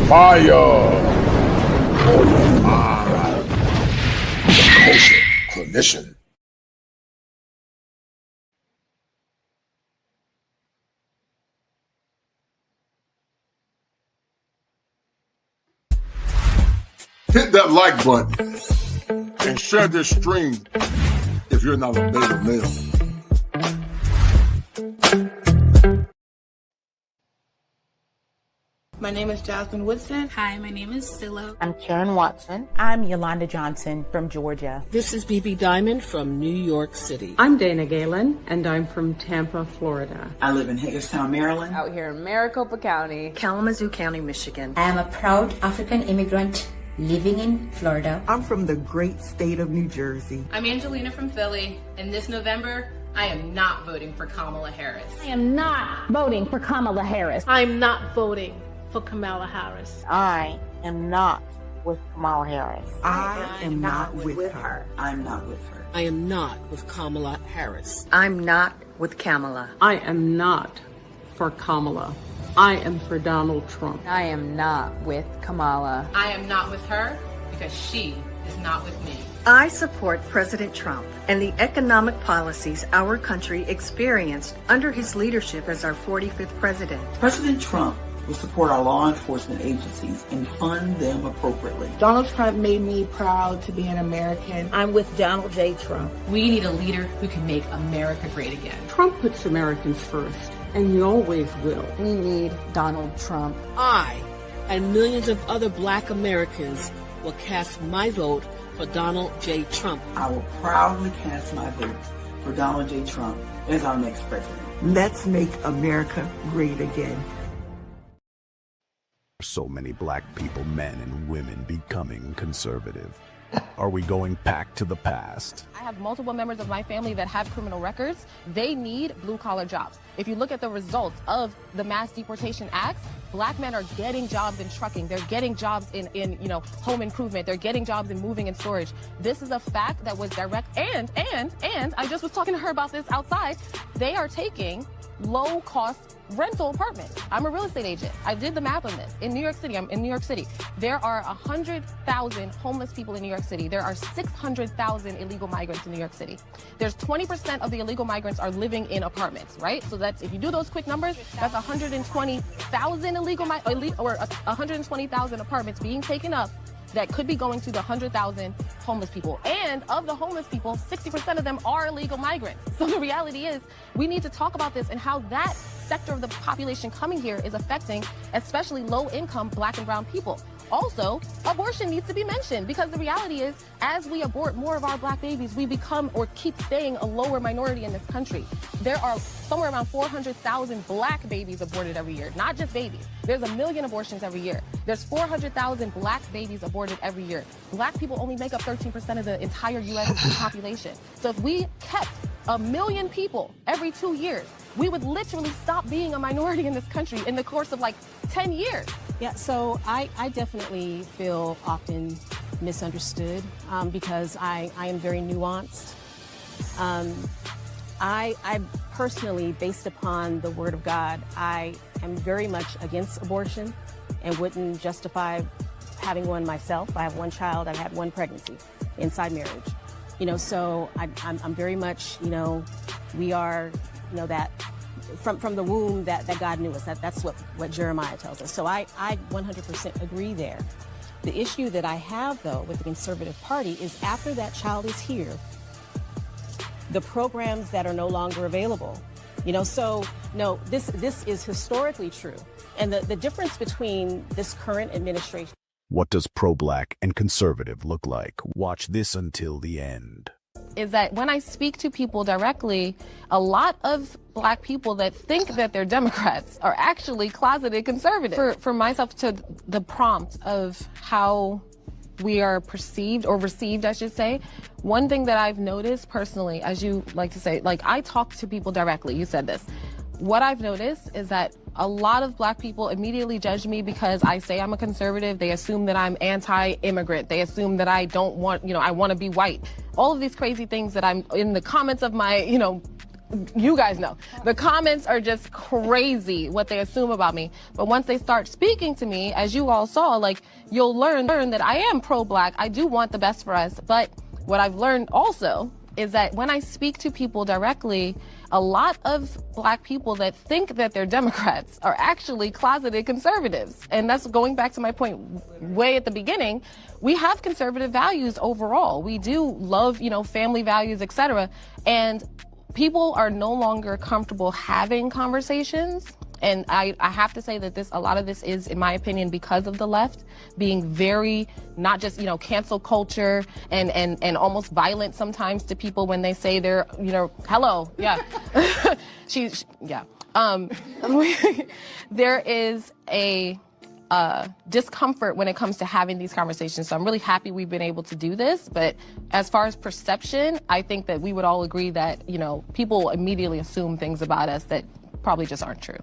Fire for your mind. The Kosher Clinician. Hit that like button and share this stream if you're not a beta male. My name is Jasmine Woodson. Hi, my name is Silla. I'm Karen Watson. I'm Yolanda Johnson from Georgia. This is BB Diamond from New York City. I'm Dana Galen, and I'm from Tampa, Florida. I live in Hagerstown, Maryland. Out here in Maricopa County. Kalamazoo County, Michigan. I am a proud African immigrant living in Florida. I'm from the great state of New Jersey. I'm Angelina from Philly, and this November, I am not voting for Kamala Harris. I am not voting for Kamala Harris. I'm not voting for Kamala Harris. I am not with Kamala Harris. I am not with her. I'm not with her. I am not with Kamala Harris. I'm not with Kamala. I am not for Kamala. I am for Donald Trump. I am not with Kamala. I am not with her because she is not with me. I support President Trump and the economic policies our country experienced under his leadership as our 45th president. President Trump will support our law enforcement agencies and fund them appropriately. Donald Trump made me proud to be an American. I'm with Donald J. Trump. We need a leader who can make America great again. Trump puts Americans first, and he always will. We need Donald Trump. I and millions of other Black Americans will cast my vote for Donald J. Trump. I will proudly cast my vote for Donald J. Trump as our next president. Let's make America great again. So many black people, men and women, becoming conservative. Are we going back to the past? I have multiple members of my family that have criminal records. They need blue-collar jobs. If you look at the results of the Mass Deportation Acts, black men are getting jobs in trucking. They're getting jobs in home improvement. They're getting jobs in moving and storage. This is a fact that was direct. And I just was talking to her about this outside. They are taking low-cost rental apartments. I'm a real estate agent. I did the math on this. In New York City, I'm in New York City. There are 100,000 homeless people in New York City. There are 600,000 illegal migrants in New York City. There's 20% of the illegal migrants are living in apartments, right? So that's, if you do those quick numbers, that's 120,000 or 120,000 apartments being taken up that could be going to the 100,000 homeless people. And of the homeless people, 60% of them are illegal migrants. So the reality is we need to talk about this and how that sector of the population coming here is affecting especially low-income black and brown people. Also, abortion needs to be mentioned because the reality is as we abort more of our black babies, we become or keep staying a lower minority in this country. There are somewhere around 400,000 black babies aborted every year, not just babies. There's 1 million abortions every year. There's 400,000 black babies aborted every year. Black people only make up 13% of the entire U.S. population. So if we kept 1 million people every 2 years, we would literally stop being a minority in this country in the course of like 10 years. Yeah, so I definitely feel often misunderstood because I am very nuanced. I personally, based upon the Word of God, I am very much against abortion and wouldn't justify having one myself. I have one child, I've had one pregnancy inside marriage. So I'm very much, we are, that from the womb that God knew us. That's what Jeremiah tells us. So I 100% agree there. The issue that I have, though, with the Conservative Party is after that child is here, the programs that are no longer available. So no, this is historically true. And the difference between this current administration. What does pro-black and conservative look like? Watch this until the end. Is that when I speak to people directly, a lot of black people that think that they're Democrats are actually closeted conservative. For myself, to the prompt of how we are perceived or received, I should say, one thing that I've noticed personally, as you like to say, like I talk to people directly, you said this. What I've noticed is that a lot of black people immediately judge me because I say I'm a conservative. They assume that I'm anti-immigrant. They assume that I don't want, I want to be white. All of these crazy things that I'm in the comments of my, you guys know. The comments are just crazy what they assume about me. But once they start speaking to me, as you all saw, like, you'll learn that I am pro-Black. I do want the best for us. But what I've learned also is that when I speak to people directly, a lot of Black people that think that they're Democrats are actually closeted conservatives. And that's going back to my point way at the beginning. We have conservative values overall. We do love, family values, etc. And people are no longer comfortable having conversations. And I have to say that a lot of this is, in my opinion, because of the left being very, not just, cancel culture and almost violent sometimes to people when they say they're, hello, yeah. Yeah. There is a discomfort when it comes to having these conversations. So I'm really happy we've been able to do this. But as far as perception, I think that we would all agree that, people immediately assume things about us that probably just aren't true.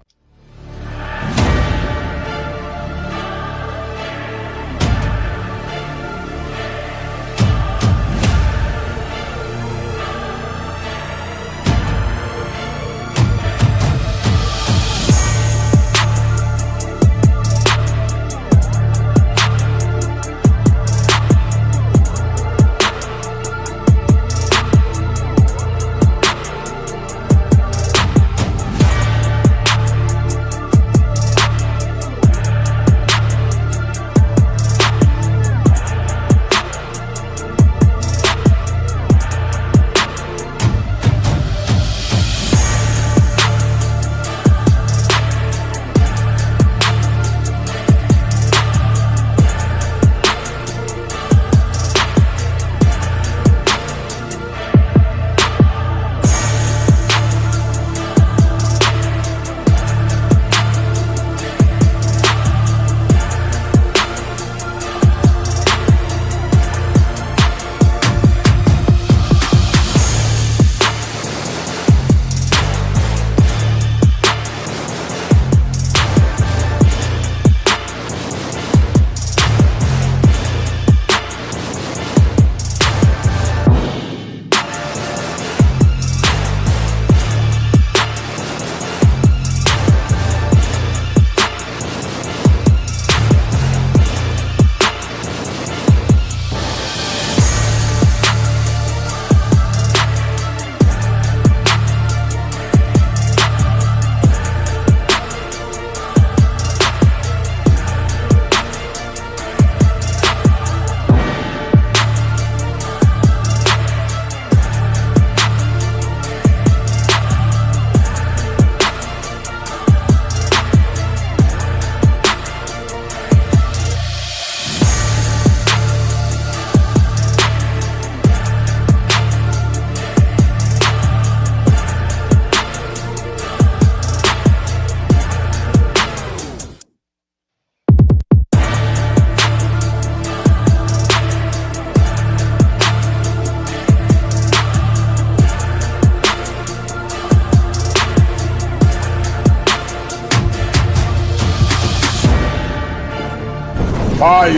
Fire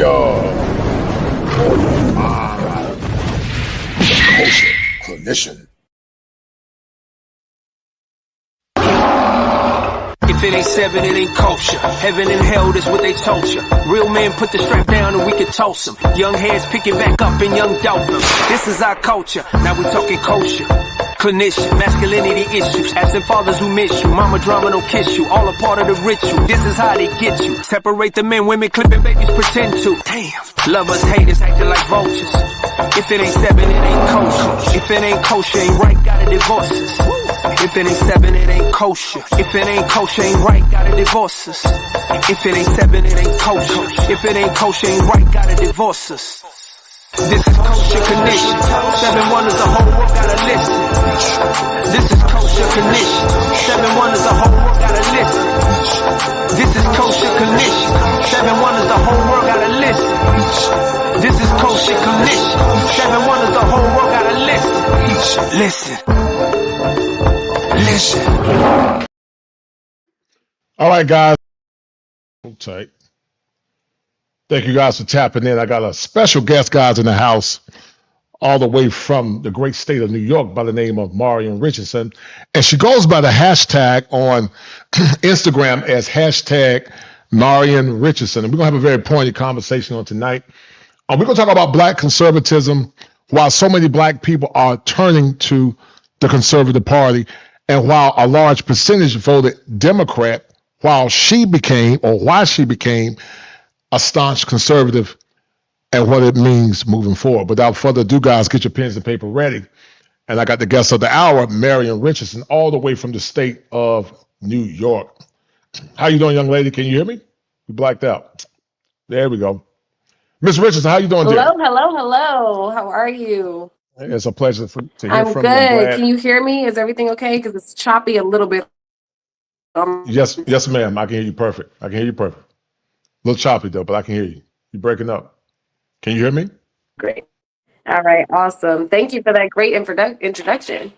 for your mind. Kosher Clinician. If it ain't seven, it ain't kosher. Heaven and hell, that's what they told you. Real men put the strap down and we can toss them. Young heads picking back up and young dolphins. This is our culture. Now we talking kosher. Clinician, masculinity issues, absent fathers who miss you, mama drama don't kiss you, all a part of the ritual, this is how they get you, separate the men, women clipping babies pretend to, damn, lovers, haters acting like vultures, if it ain't seven, it ain't kosher, if it ain't kosher, ain't right, gotta divorce us, if it ain't seven, it ain't kosher, if it ain't kosher, ain't right, gotta divorce us, if it ain't seven, it ain't kosher, if it ain't kosher, ain't right, gotta divorce us. This is Kosher Connection. 7 wonders, the whole world gotta listen. This is Kosher Connection. 7 wonders, the whole world gotta listen. This is Kosher Connection. 7 wonders, the whole world gotta listen. This is Kosher Connection. 7 wonders, the whole world gotta listen. Listen. All right, guys. Hold tight. Thank you guys for tapping in. I got a special guest, guys, in the house. all the way from the great state of New York by the name of Marion Richardson. And she goes by the hashtag on Instagram as hashtag Marion Richardson. And we're going to have a very pointed conversation on tonight. We're going to talk about Black conservatism, while so many Black people are turning to the Conservative Party, and while a large percentage voted Democrat, why she became a staunch conservative, and what it means moving forward. Without further ado, guys, get your pens and paper ready. And I got the guest of the hour, Marion Richardson, all the way from the state of New York. How you doing, young lady? Can you hear me? You blacked out. There we go. Miss Richardson, how you doing, dear? Hello. How are you? It's a pleasure to hear I'm from good. you. I'm glad. Can you hear me? Is everything okay? Because it's choppy a little bit. Yes, ma'am. I can hear you perfect. A little choppy, though, but I can hear you. You're breaking up. Can you hear me? Great. All right. Awesome. Thank you for that great introduction.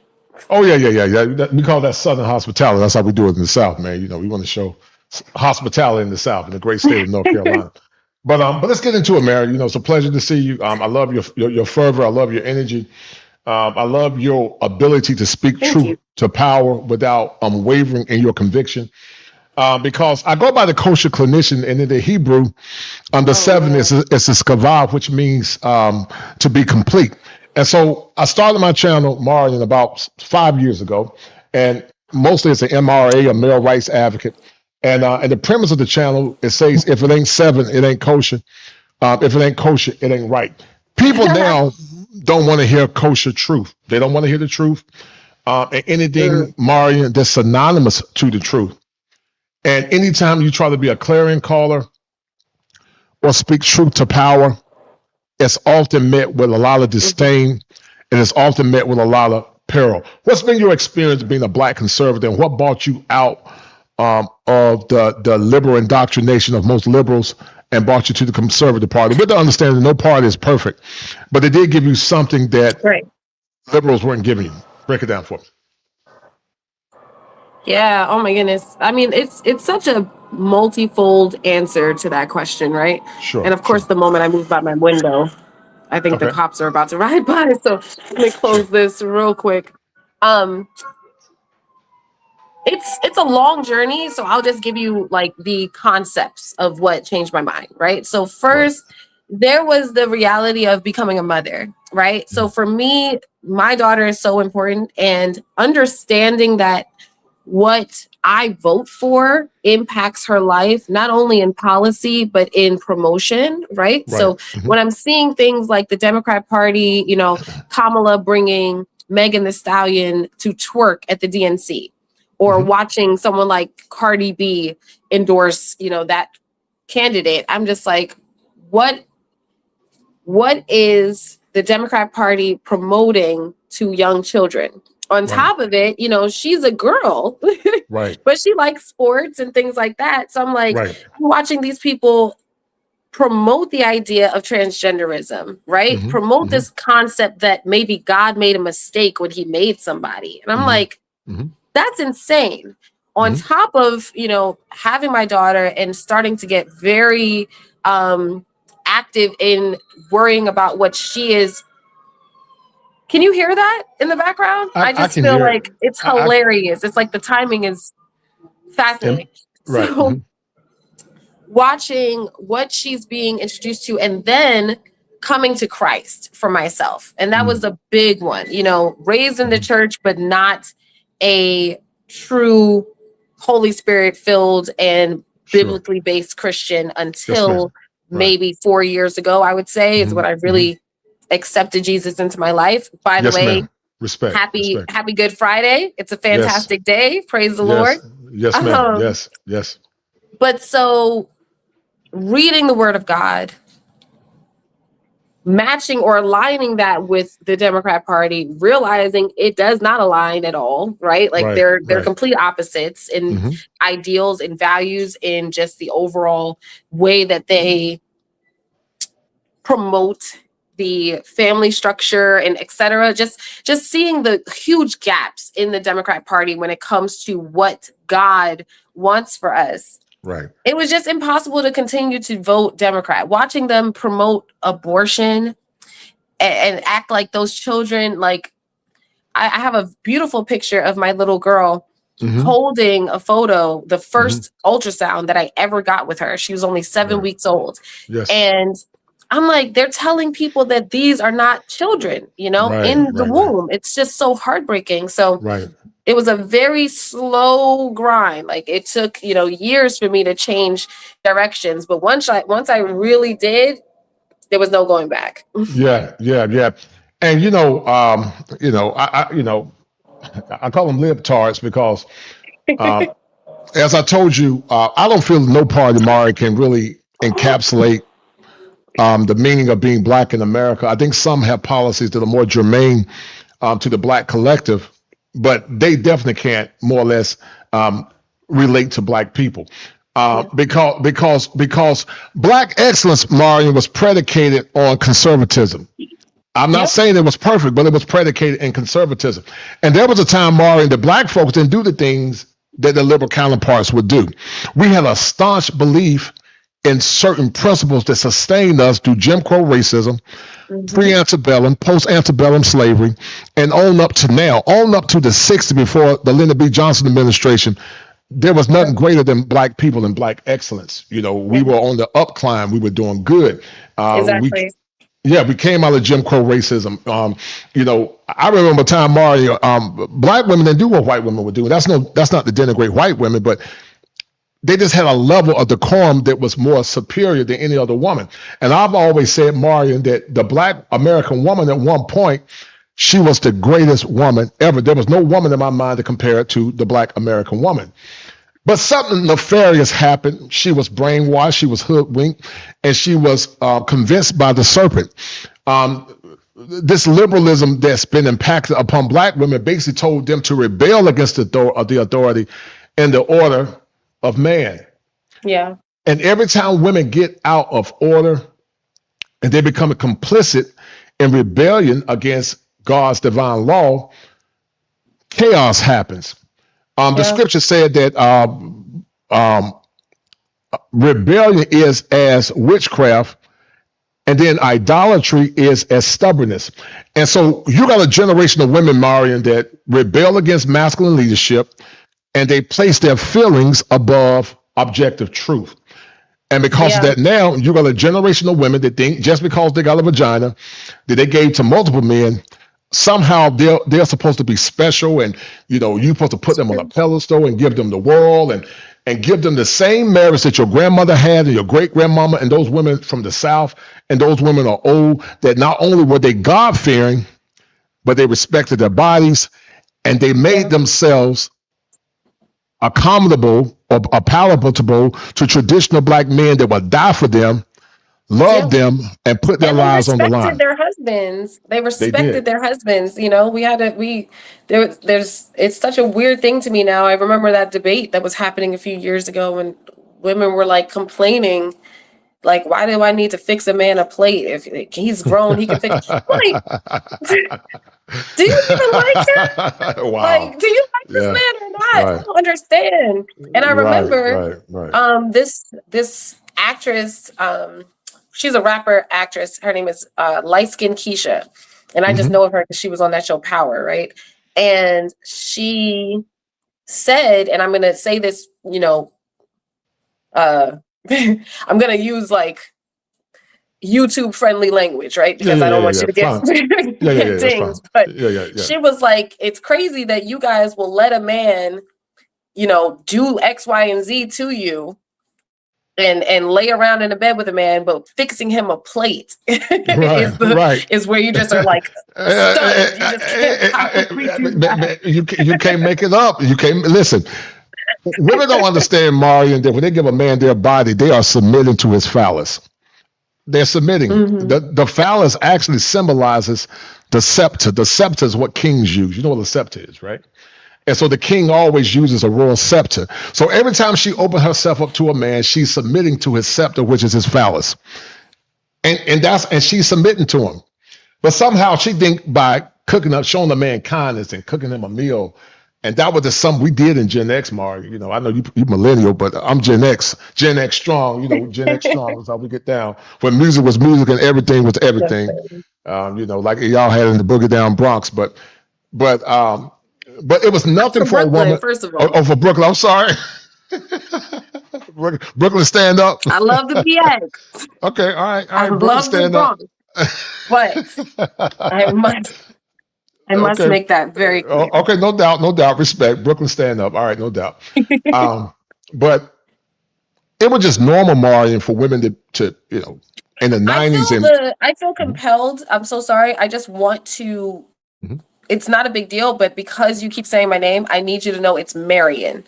Oh, yeah. We call that Southern hospitality. That's how we do it in the South, man. You know, we want to show hospitality in the South, in the great state of North Carolina. But let's get into it, Mary. You know, it's a pleasure to see you. I love your fervor. I love your energy. I love your ability to speak truth to power without wavering in your conviction. Because I go by the Kosher Clinician, and in the Hebrew, the 7 is a skavav, which means to be complete. And so I started my channel, Marion, about 5 years ago, and mostly it's an MRA, a male rights advocate. And the premise of the channel, it says, if it ain't 7, it ain't kosher. If it ain't kosher, it ain't right. People now don't want to hear kosher truth. They don't want to hear the truth. And anything, Marion, that's synonymous to the truth. And anytime you try to be a clarion caller or speak truth to power, it's often met with a lot of disdain, and it's often met with a lot of peril. What's been your experience being a Black conservative, and what brought you out of the liberal indoctrination of most liberals and brought you to the Conservative Party? With the understanding no party is perfect, but it did give you something that liberals weren't giving you. Break it down for me. Yeah. Oh my goodness. I mean, it's such a multifold answer to that question, right? Sure. And of course, the moment I move by my window, I think the cops are about to ride by. So let me close this real quick. It's a long journey, so I'll just give you like the concepts of what changed my mind, right? So first, there was the reality of becoming a mother, right? So for me, my daughter is so important, and understanding that what I vote for impacts her life, not only in policy, but in promotion, right? So when I'm seeing things like the Democrat Party, you know, Kamala bringing Megan Thee Stallion to twerk at the DNC, or watching someone like Cardi B endorse, you know, that candidate, I'm just like, what is the Democrat Party promoting to young children? On top of it, you know, she's a girl, but she likes sports and things like that. So I'm like, I'm watching these people promote the idea of transgenderism, right? Promote this concept that maybe God made a mistake when he made somebody. And I'm like, that's insane. On top of, you know, having my daughter and starting to get very active in worrying about what she is. Can you hear that in the background? I just feel like it's hilarious. It's like the timing is fascinating. So watching what she's being introduced to, and then coming to Christ for myself. And that was a big one, you know, raised in the church, but not a true Holy Spirit filled and biblically based Christian until maybe 4 years ago, I would say, is when I really accepted Jesus into my life. By the way, happy Good Friday. It's a fantastic day. Praise the Lord. Yes, ma'am. Yes. But so reading the Word of God, matching or aligning that with the Democrat Party, realizing it does not align at all, right? Like they're complete opposites in ideals and values, in just the overall way that they promote the family structure and et cetera. Just seeing the huge gaps in the Democrat Party when it comes to what God wants for us. It was just impossible to continue to vote Democrat. Watching them promote abortion and act like those children. Like I have a beautiful picture of my little girl holding a photo, the first ultrasound that I ever got with her. She was only 7 weeks old. Yes. And I'm like, they're telling people that these are not children, in the womb. It's just so heartbreaking. So it was a very slow grind. Like it took, years for me to change directions. But once I really did, there was no going back. Yeah. And I call them libtards because as I told you, I don't feel no part of Mari can really encapsulate the meaning of being Black in America. I think some have policies that are more germane to the Black collective, but they definitely can't more or less relate to Black people. Because Black excellence, Marion, was predicated on conservatism. I'm not saying it was perfect, but it was predicated in conservatism. And there was a time, Marion, that Black folks didn't do the things that the liberal counterparts would do. We had a staunch belief in certain principles that sustained us through Jim Crow racism, pre-antebellum, post-antebellum slavery, and on up to now, on up to the 60s before the Lyndon B. Johnson administration. There was nothing greater than Black people and Black excellence. We were on the up climb. We were doing good. Exactly. We came out of Jim Crow racism. I remember a time, Mario, Black women didn't do what white women would do. That's not to denigrate white women, but they just had a level of decorum that was more superior than any other woman. And I've always said, Marion, that the Black American woman at one point, she was the greatest woman ever. There was no woman in my mind to compare it to the Black American woman. But something nefarious happened. She was brainwashed, she was hoodwinked, and she was convinced by the serpent. This liberalism that's been impacted upon Black women basically told them to rebel against the authority and the order of man. Yeah. And every time women get out of order and they become complicit in rebellion against God's divine law, chaos happens. The scripture said that rebellion is as witchcraft, and then idolatry is as stubbornness. And so you got a generation of women, Marion, that rebel against masculine leadership, and they place their feelings above objective truth. And because of that, now you got a generation of women that think just because they got a vagina that they gave to multiple men, somehow they're supposed to be special, and you're supposed to put them on a pedestal and give them the world and give them the same marriage that your grandmother had and your great grandmama and those women from the South. And those women are old, that not only were they God-fearing, but they respected their bodies, and they made themselves accommodable or palatable to traditional Black men that would die for them, love them, and put their lives on the line. Their husbands. They respected their husbands. It's such a weird thing to me now. I remember that debate that was happening a few years ago when women were like complaining, like, why do I need to fix a man a plate? If he's grown, he can fix. Like, do you even like him? Wow. Like, do you like this man or not? I don't understand. And I remember this actress, she's a rapper actress. Her name is Light Skin Keisha. And I just know of her because she was on that show Power, right? And she said, and I'm going to say this, I'm going to use like YouTube friendly languge, right? Because I don't want you to get dinged. But she was like, it's crazy that you guys will let a man, do X, Y, and Z to you and lay around in a bed with a man, but fixing him a plate is where you just are like stunned. You can't make it up. You can't listen. Women don't understand, Marion, that when they give a man their body, they are submitting to his phallus. They're submitting. The phallus actually symbolizes the scepter. The scepter is what kings use. You know what a scepter is, right? And so the king always uses a royal scepter. So every time she opens herself up to a man, she's submitting to his scepter, which is his phallus. And she's submitting to him. But somehow she think by showing the man kindness and cooking him a meal, And that was just something we did in Gen X, Mario. You know, I know you millennial, but I'm Gen X strong. You know, Gen X strong is how we get down. When music was music and everything was everything. You know, like y'all had in the Boogie Down Bronx, but it was nothing for Brooklyn, a woman. first of all. Oh, for Brooklyn, I'm sorry. Brooklyn, stand up. I love the BX. Okay, all right. I Brooklyn, love stand the up. Bronx. But I must Okay. make that very clear. Okay, no doubt. Respect. Brooklyn, stand up. All right, no doubt. But it was just normal, Marion, for women to you know, in the 90s. I feel compelled. I'm so sorry. I just want to. It's not a big deal, but because you keep saying my name, I need you to know it's Marion.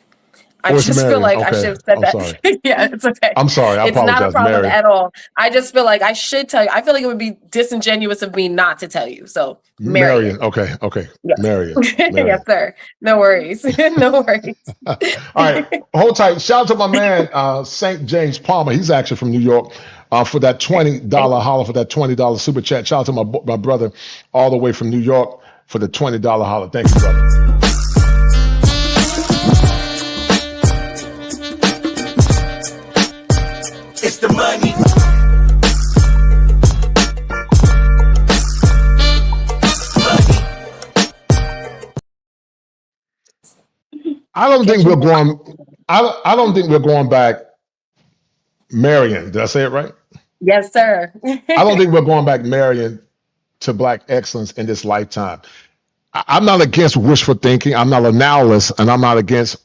I just feel like I should have said that. Sorry. Yeah, it's okay. I'm sorry. I apologize. It's not a problem Marion. at all. I just feel like I should tell you. I feel like it would be disingenuous of me not to tell you. So Marion. Okay. Yes. Marion. Yes, sir. No worries. No worries. All right. Hold tight. Shout out to my man, St. James Palmer. He's actually from New York. For that $20 holler, for that $20 super chat. Shout out to my brother all the way from New York for the $20 holler. Thank you, brother. It's the money. I don't think we're going back. Marion, did I say it right? Yes, sir. I don't think we're going back, Marion, to Black excellence in this lifetime. I'm not against wishful thinking. I'm not a nihilist, and I'm not against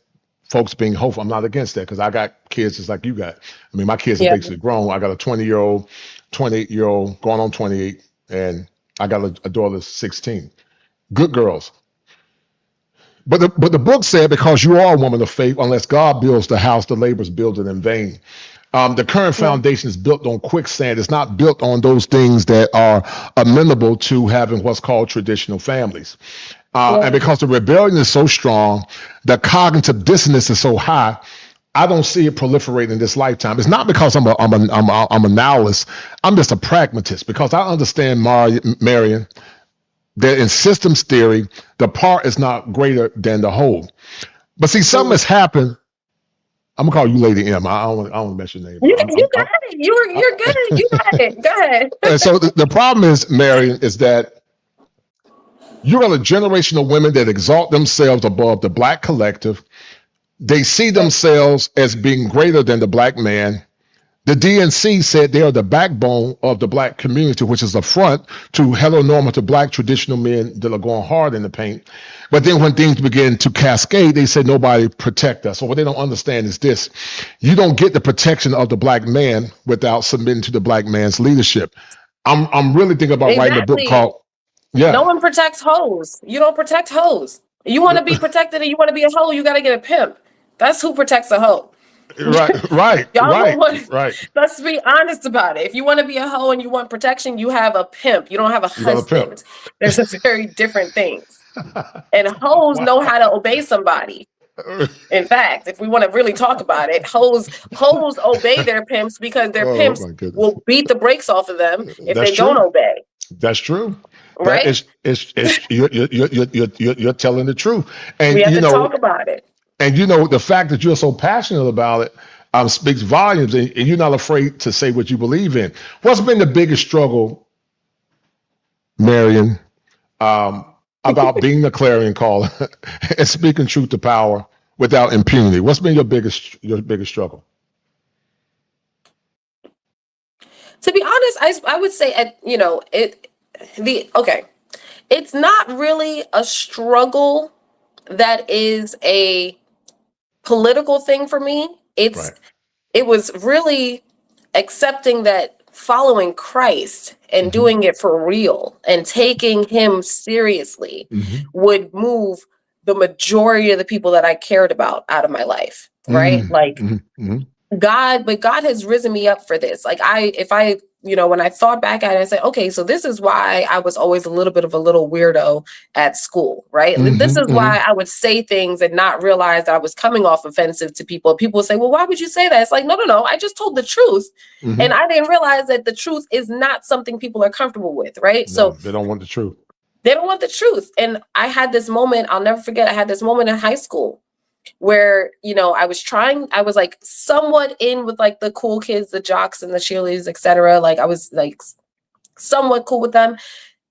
folks being hopeful. I'm not against that because I got kids just like you got. I mean, my kids are basically grown. I got a 20-year-old, 28-year-old, going on 28, and I got a daughter that's 16. Good girls. But the book said, because you are a woman of faith, unless God builds the house, the laborers build it in vain. The current foundation is built on quicksand. It's not built on those things that are amenable to having what's called traditional families. And because the rebellion is so strong, the cognitive dissonance is so high, I don't see it proliferating in this lifetime. It's not because I'm a nihilist. I'm just a pragmatist because I understand, Marion, that in systems theory, the part is not greater than the whole. But see, something has happened. I'm gonna call you Lady M. I don't want to mess your name. You got it. You're good. You got it. Go ahead. And so the problem is, Marion, is that you got a generation of women that exalt themselves above the Black collective. They see themselves as being greater than the Black man. The DNC said they are the backbone of the Black community, which is a front to heteronormative Black traditional men that are going hard in the paint. But then when things begin to cascade, they said nobody protect us. So what they don't understand is this: you don't get the protection of the Black man without submitting to the Black man's leadership. I'm really thinking about writing a book called No one protects hoes. You don't protect hoes. You want to be protected and you want to be a hoe, you got to get a pimp. That's who protects a hoe. Right. Let's be honest about it. If you want to be a hoe and you want protection, you have a pimp. You don't have a husband. There's a very different things. And hoes know how to obey somebody. In fact, if we want to really talk about it, hoes obey their pimps because their pimps will beat the brakes off of them if they don't obey. That's true. Right? You're telling the truth. And we have to talk about it. And the fact that you're so passionate about it speaks volumes, and you're not afraid to say what you believe in. What's been the biggest struggle, Marion, about being the clarion caller and speaking truth to power without impunity? What's been your biggest struggle? To be honest, I would say it's not really a struggle that is a political thing for me. It was really accepting that following Christ and doing it for real and taking him seriously would move the majority of the people that I cared about out of my life. Right? God has risen me up for this. Like when I thought back at it, I said, okay, so this is why I was always a little bit of a little weirdo at school, right? This is why I would say things and not realize that I was coming off offensive to people. People would say, well, why would you say that? It's like, no, I just told the truth. And I didn't realize that the truth is not something people are comfortable with, right? No, they don't want the truth. They don't want the truth. And I had this moment, I'll never forget, I had this moment in high school where, I was like somewhat in with like the cool kids, the jocks and the cheerleaders, etc. Like I was like somewhat cool with them.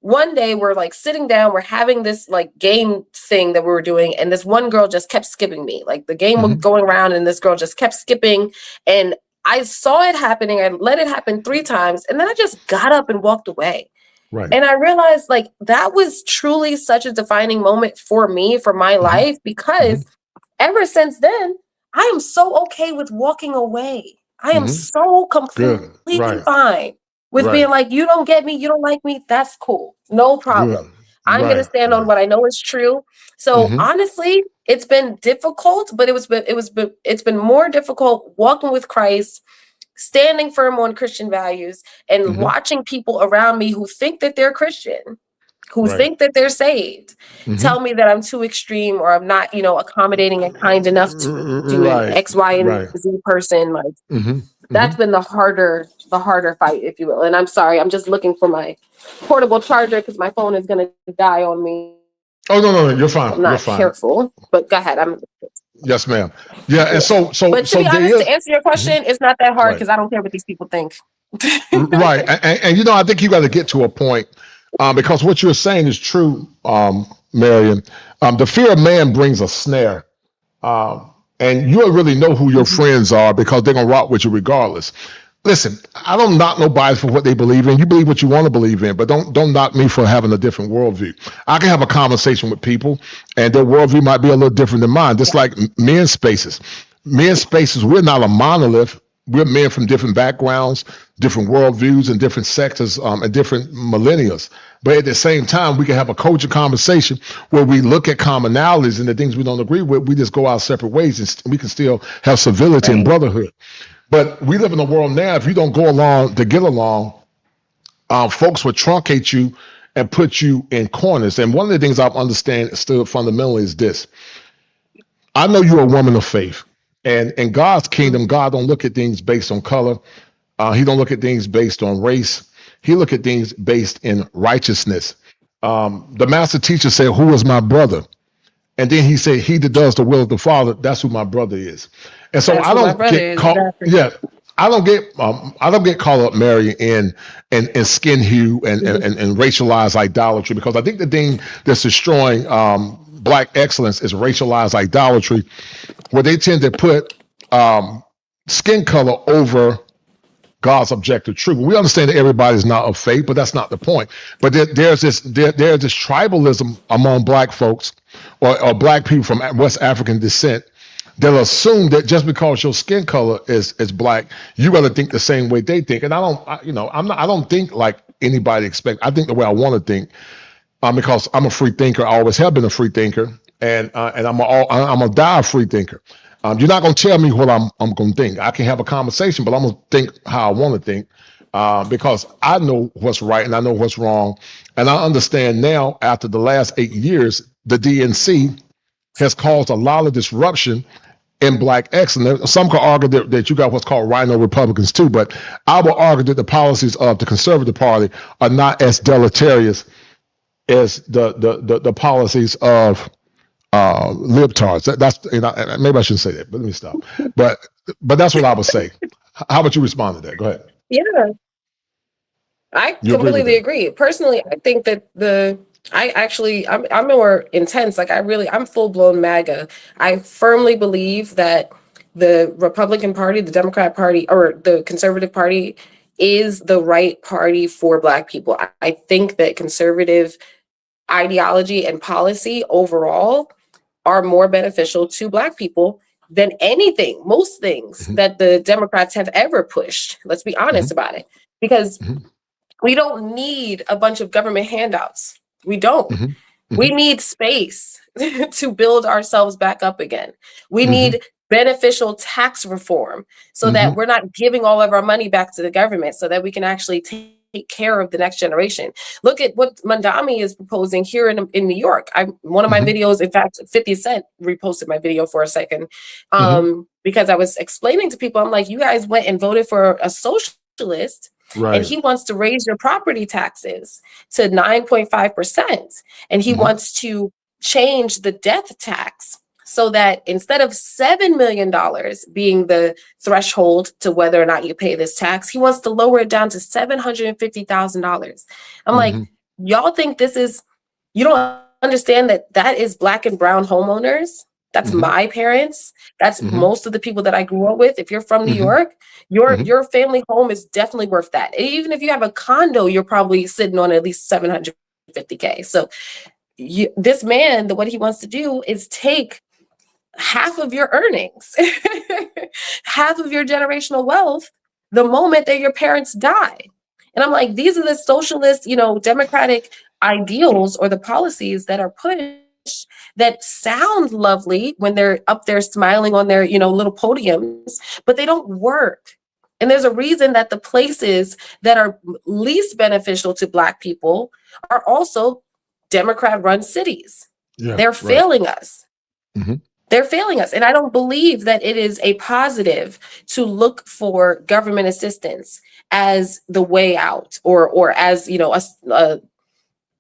One day we're like sitting down, we're having this like game thing that we were doing, and this one girl just kept skipping me. Like the game was going around and this girl just kept skipping, and I saw it happening. I let it happen 3 times, and then I just got up and walked away. Right. And I realized like that was truly such a defining moment for me, for my life, because ever since then, I am so okay with walking away. I am so completely fine with being like, you don't get me, you don't like me, that's cool. No problem. I'm going to stand on what I know is true. So honestly, it's been difficult, but it's been more difficult walking with Christ, standing firm on Christian values, and watching people around me who think that they're Christian, who think that they're saved, tell me that I'm too extreme, or I'm not, accommodating and kind enough to an X, Y, and Z person. Like that's been the harder fight, if you will. And I'm sorry, I'm just looking for my portable charger because my phone is going to die on me. Oh, no, you're fine. I'm not careful, but go ahead. Yes, ma'am. Yeah, and so but to be honest, to answer your question, it's not that hard because I don't care what these people think. Right, and I think you got to get to a point because what you're saying is true, Marion. The fear of man brings a snare, and you don't really know who your friends are because they're gonna rock with you regardless. Listen, I don't knock nobody for what they believe in. You believe what you want to believe in, but don't knock me for having a different worldview. I can have a conversation with people, and their worldview might be a little different than mine. Just like men's spaces. Men's spaces, we're not a monolith. We're men from different backgrounds, different worldviews, and different sectors, and different millennials. But at the same time, we can have a culture conversation where we look at commonalities and the things we don't agree with. We just go our separate ways, and we can still have civility and brotherhood. But we live in a world now, if you don't go along to get along, folks will truncate you and put you in corners. And one of the things I've understood fundamentally is this. I know you're a woman of faith. And in God's kingdom, God don't look at things based on color. He don't look at things based on race. He look at things based in righteousness. The master teacher said, "Who is my brother?" And then he said, "He that does the will of the Father, that's who my brother is." And so I don't get caught. I don't get caught up, Mary, in skin hue and racialized idolatry, because I think the thing that's destroying Black excellence is racialized idolatry, where they tend to put skin color over God's objective truth. We understand that everybody's not of faith, but that's not the point. But there's this tribalism among Black folks or Black people from West African descent. They'll assume that just because your skin color is Black, you got to think the same way they think. And I don't think like anybody expects. I think the way I want to think, because I'm a free thinker. I always have been a free thinker, and I'm a die free thinker. You're not going to tell me what I'm going to think. I can have a conversation, but I'm going to think how I want to think, because I know what's right and I know what's wrong. And I understand now, after the last 8 years, the DNC has caused a lot of disruption in Black excellence. Some could argue that you got what's called rhino Republicans too, but I will argue that the policies of the Conservative Party are not as deleterious as the policies of libtards. That's maybe I shouldn't say that, but let me stop. But that's what I would say. How would you respond to that? Go ahead. Yeah, I completely agree. Personally, I think that I'm more intense. Like I'm full blown MAGA. I firmly believe that the Republican Party, the Democrat Party, or the Conservative Party is the right party for Black people. I think that conservative ideology and policy overall are more beneficial to Black people than most things that the Democrats have ever pushed. Let's be honest about it, because we don't need a bunch of government handouts. We don't. We need space to build ourselves back up again. We need beneficial tax reform so that we're not giving all of our money back to the government, so that we can actually take care of the next generation. Look at what Mandami is proposing here in New York. One of my videos, in fact, 50 Cent reposted my video for a second, because I was explaining to people, I'm like, you guys went and voted for a socialist Right. And he wants to raise your property taxes to 9.5%. And he wants to change the death tax so that instead of $7 million being the threshold to whether or not you pay this tax, he wants to lower it down to $750,000. I'm like, y'all think this is, you don't understand that that is Black and brown homeowners? That's my parents. That's most of the people that I grew up with. If you're from New York, your family home is definitely worth that. And even if you have a condo, you're probably sitting on at least $750K. So this man, what he wants to do is take half of your earnings, half of your generational wealth, the moment that your parents die. And I'm like, these are the socialist, democratic ideals or the policies that are pushed that sound lovely when they're up there smiling on their, little podiums, but they don't work. And there's a reason that the places that are least beneficial to Black people are also Democrat-run cities. Yeah, they're failing us. They're failing us. And I don't believe that it is a positive to look for government assistance as the way out or as,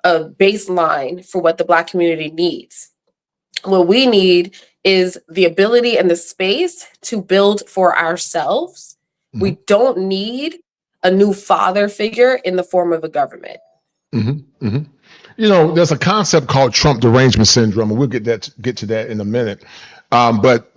a baseline for what the Black community needs. What we need is the ability and the space to build for ourselves. We don't need a new father figure in the form of a government. There's a concept called Trump derangement syndrome, and we'll get to that in a minute. But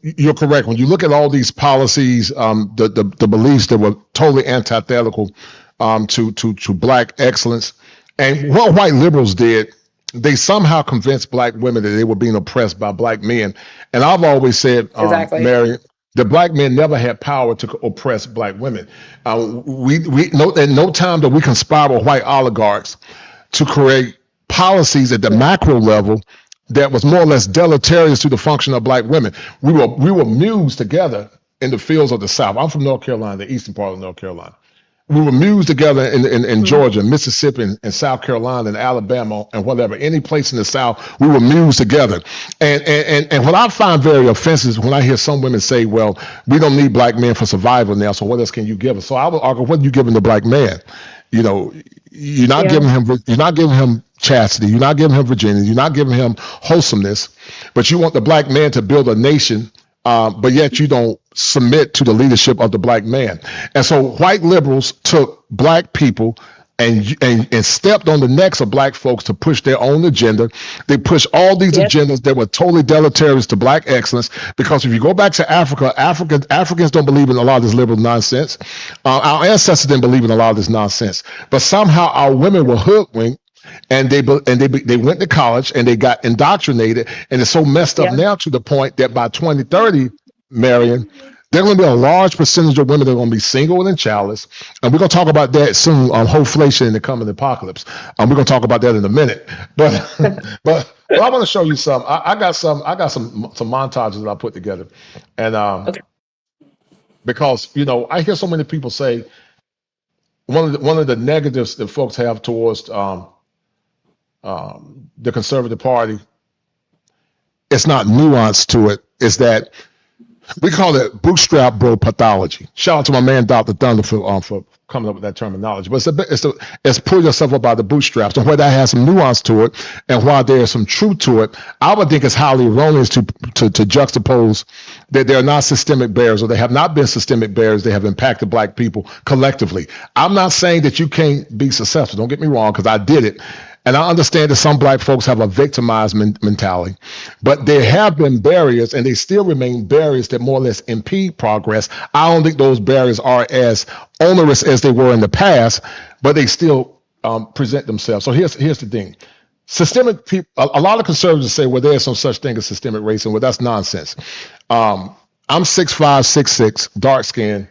you're correct. When you look at all these policies, the beliefs that were totally antithetical to Black excellence, and what white liberals did, they somehow convinced Black women that they were being oppressed by Black men. And I've always said, Mary, the Black men never had power to oppress Black women. We know at no time that we conspire with white oligarchs to create policies at the macro level that was more or less deleterious to the function of Black women. We were mused together in the fields of the South. I'm from North Carolina, the eastern part of North Carolina. We were mused together in Georgia, Mississippi, and South Carolina, and Alabama, and whatever, any place in the South, we were mused together. And what I find very offensive is when I hear some women say, well, we don't need Black men for survival now, so what else can you give us? So I would argue, what are you giving the Black man? You're not giving him chastity, you're not giving him virginity, you're not giving him wholesomeness, but you want the Black man to build a nation, but yet you don't submit to the leadership of the Black man. And so white liberals took Black people and stepped on the necks of Black folks to push their own agenda. They pushed all these agendas that were totally deleterious to Black excellence, because if you go back to Africans don't believe in a lot of this liberal nonsense. Our ancestors didn't believe in a lot of this nonsense, but somehow our women were hoodwinked, and they went to college and they got indoctrinated, and it's so messed up now to the point that by 2030, Marion, there's going to be a large percentage of women that are going to be single and childless, and we're going to talk about that soon on Hoflation in the coming apocalypse. We're going to talk about that in a minute, but I want to show you some. I got some montages that I put together, and because I hear so many people say one of the negatives that folks have towards the conservative party, it's not nuanced to it, is that we call it bootstrap bro pathology. Shout out to my man Dr. Thunder for coming up with that terminology. But it's pull yourself up by the bootstraps, and where that has some nuance to it and why there's some truth to it, I would think it's highly erroneous to juxtapose that they're not systemic barriers, or they have not been systemic barriers. They have impacted Black people collectively. I'm not saying that you can't be successful. Don't get me wrong, because I did it. And I understand that some Black folks have a victimized mentality, but there have been barriers, and they still remain barriers that more or less impede progress. I don't think those barriers are as onerous as they were in the past, but they still present themselves. So here's the thing. Systemic people, a lot of conservatives say, well, there's no such thing as systemic racism. Well, that's nonsense. I'm 6'5", 6'6", dark skinned.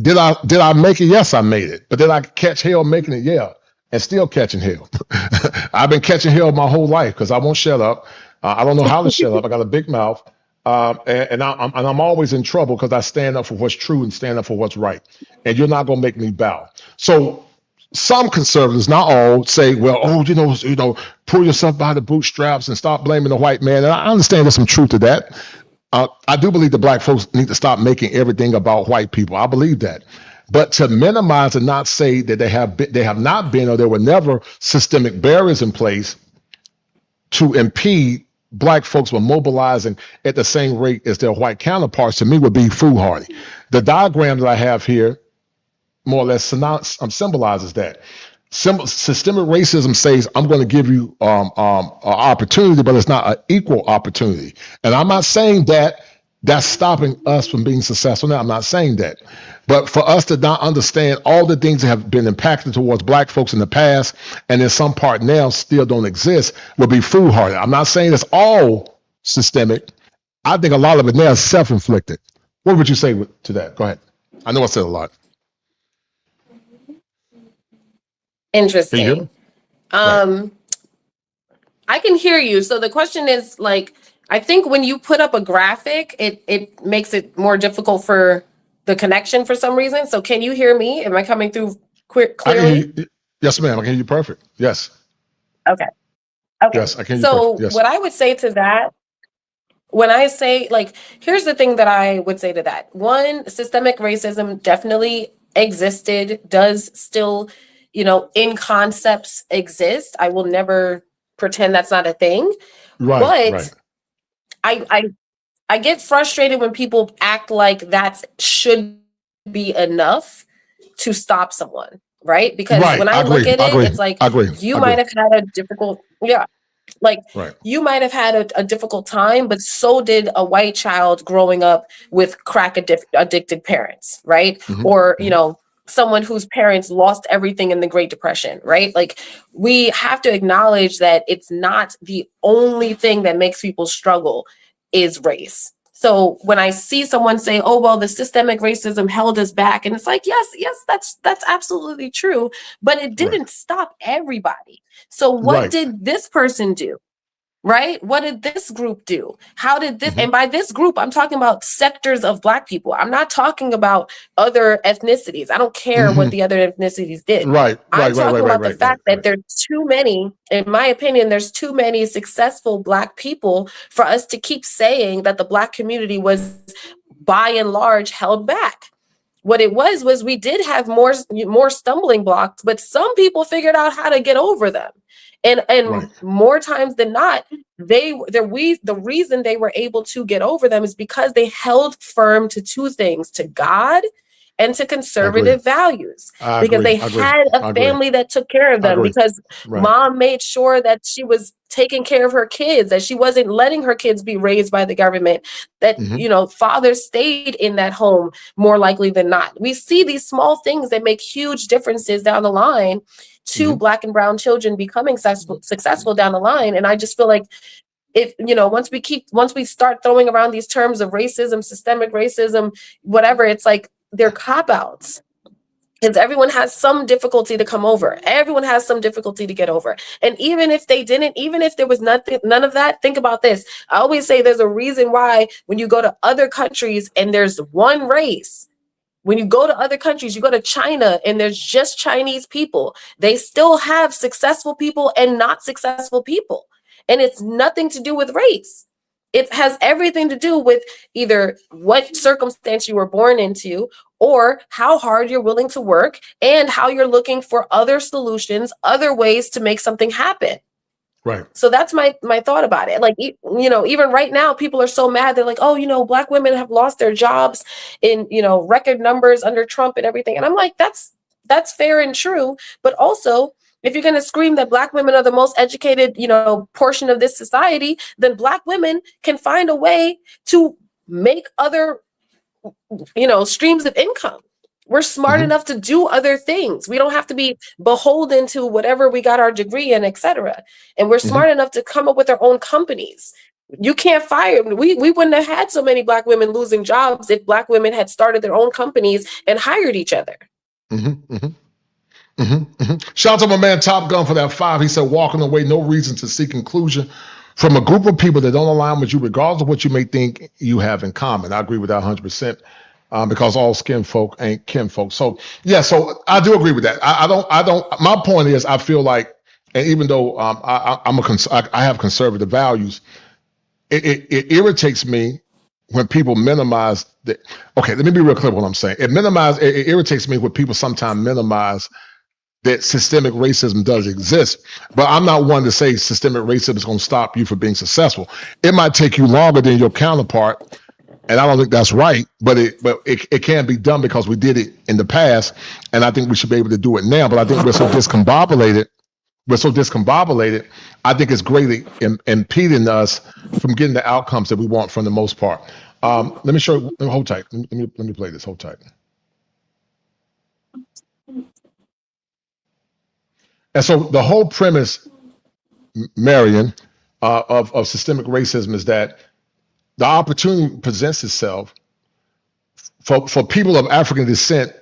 Did I make it? Yes, I made it. But did I catch hell making it? Yeah. And still catching hell. I've been catching hell my whole life because I won't shut up. I don't know how to shut up. I got a big mouth, and I'm always in trouble because I stand up for what's true and stand up for what's right. And you're not gonna make me bow. So some conservatives, not all, say, well, pull yourself by the bootstraps and stop blaming the white man. And I understand there's some truth to that. I do believe that Black folks need to stop making everything about white people. I believe that. But to minimize and not say that they have not been, or there were never systemic barriers in place to impede Black folks from mobilizing at the same rate as their white counterparts, to me would be foolhardy. The diagram that I have here more or less symbolizes that. Systemic racism says, I'm going to give you an opportunity, but it's not an equal opportunity. And I'm not saying that that's stopping us from being successful now. I'm not saying that. But for us to not understand all the things that have been impacted towards Black folks in the past, and in some part now still don't exist, would be foolhardy. I'm not saying it's all systemic. I think a lot of it now is self-inflicted. What would you say to that? Go ahead. I know I said a lot. Interesting. I can hear you. So the question is, like, I think when you put up a graphic, it makes it more difficult for the connection for some reason. So can you hear me? Am I coming through clearly? Yes, ma'am. I can hear you perfect. Yes. Okay. Yes, I can hear you So perfect. Yes. what I would say to that, when I say, like, here's the thing that I would say to that. One, systemic racism definitely existed, does still, in concepts exist. I will never pretend that's not a thing. But I get frustrated when people act like that should be enough to stop someone, right? Because when I look at it, it's like you might have had a difficult, you might have had a difficult time, but so did a white child growing up with crack addicted parents, right? Mm-hmm. Or, someone whose parents lost everything in the Great Depression, right? Like, we have to acknowledge that it's not the only thing that makes people struggle is race. So when I see someone say, oh, well, the systemic racism held us back, and it's like, yes, that's absolutely true, but it didn't stop everybody. So what did this person do? Right? What did this group do? How did this, and by this group, I'm talking about sectors of Black people. I'm not talking about other ethnicities. I don't care what the other ethnicities did. I'm talking about the fact that there's too many, in my opinion, there's too many successful Black people for us to keep saying that the Black community was by and large held back. What it was we did have more stumbling blocks, but some people figured out how to get over them. And more times than not, the reason they were able to get over them is because they held firm to two things: to God and to conservative values. Because they had a family that took care of them, because mom made sure that she was taking care of her kids, that she wasn't letting her kids be raised by the government, that, father stayed in that home more likely than not. We see these small things that make huge differences down the line to Black and brown children becoming successful down the line. And I just feel like, if once we start throwing around these terms of racism, systemic racism, whatever, it's like they're cop-outs. Because everyone has some difficulty to come over. Everyone has some difficulty to get over. And even if they didn't, even if there was none of that, think about this. I always say there's a reason why when you go to other countries and there's one race, when you go to other countries, you go to China and there's just Chinese people, they still have successful people and not successful people. And it's nothing to do with race. It has everything to do with either what circumstance you were born into, or how hard you're willing to work, and how you're looking for other solutions, other ways to make something happen. Right. So that's my thought about it. Like, even right now, people are so mad. They're like, oh, Black women have lost their jobs in, record numbers under Trump and everything. And I'm like, that's fair and true. But also, if you're going to scream that Black women are the most educated, portion of this society, then Black women can find a way to make other, streams of income. We're smart enough to do other things. We don't have to be beholden to whatever we got our degree in, etc. And we're smart enough to come up with our own companies. You can't fire. We wouldn't have had so many Black women losing jobs if Black women had started their own companies and hired each other. Shout out to my man Top Gun for that 5. He said, walking away, no reason to seek inclusion from a group of people that don't align with you, regardless of what you may think you have in common. I agree with that 100%. Because all skin folk ain't kin folk. So yeah, so I do agree with that. I don't. My point is, I feel like, and even though I have conservative values, it irritates me when people minimize the. Okay, let me be real clear what I'm saying. It irritates me when people sometimes minimize that systemic racism does exist. But I'm not one to say systemic racism is going to stop you from being successful. It might take you longer than your counterpart, and I don't think that's right, but it can be done because we did it in the past, and I think we should be able to do it now. But I think we're so discombobulated. I think it's greatly impeding us from getting the outcomes that we want from the most part. Let me show you. Hold tight. Let me play this. Hold tight. And so the whole premise, Marion, of systemic racism is that the opportunity presents itself for people of African descent.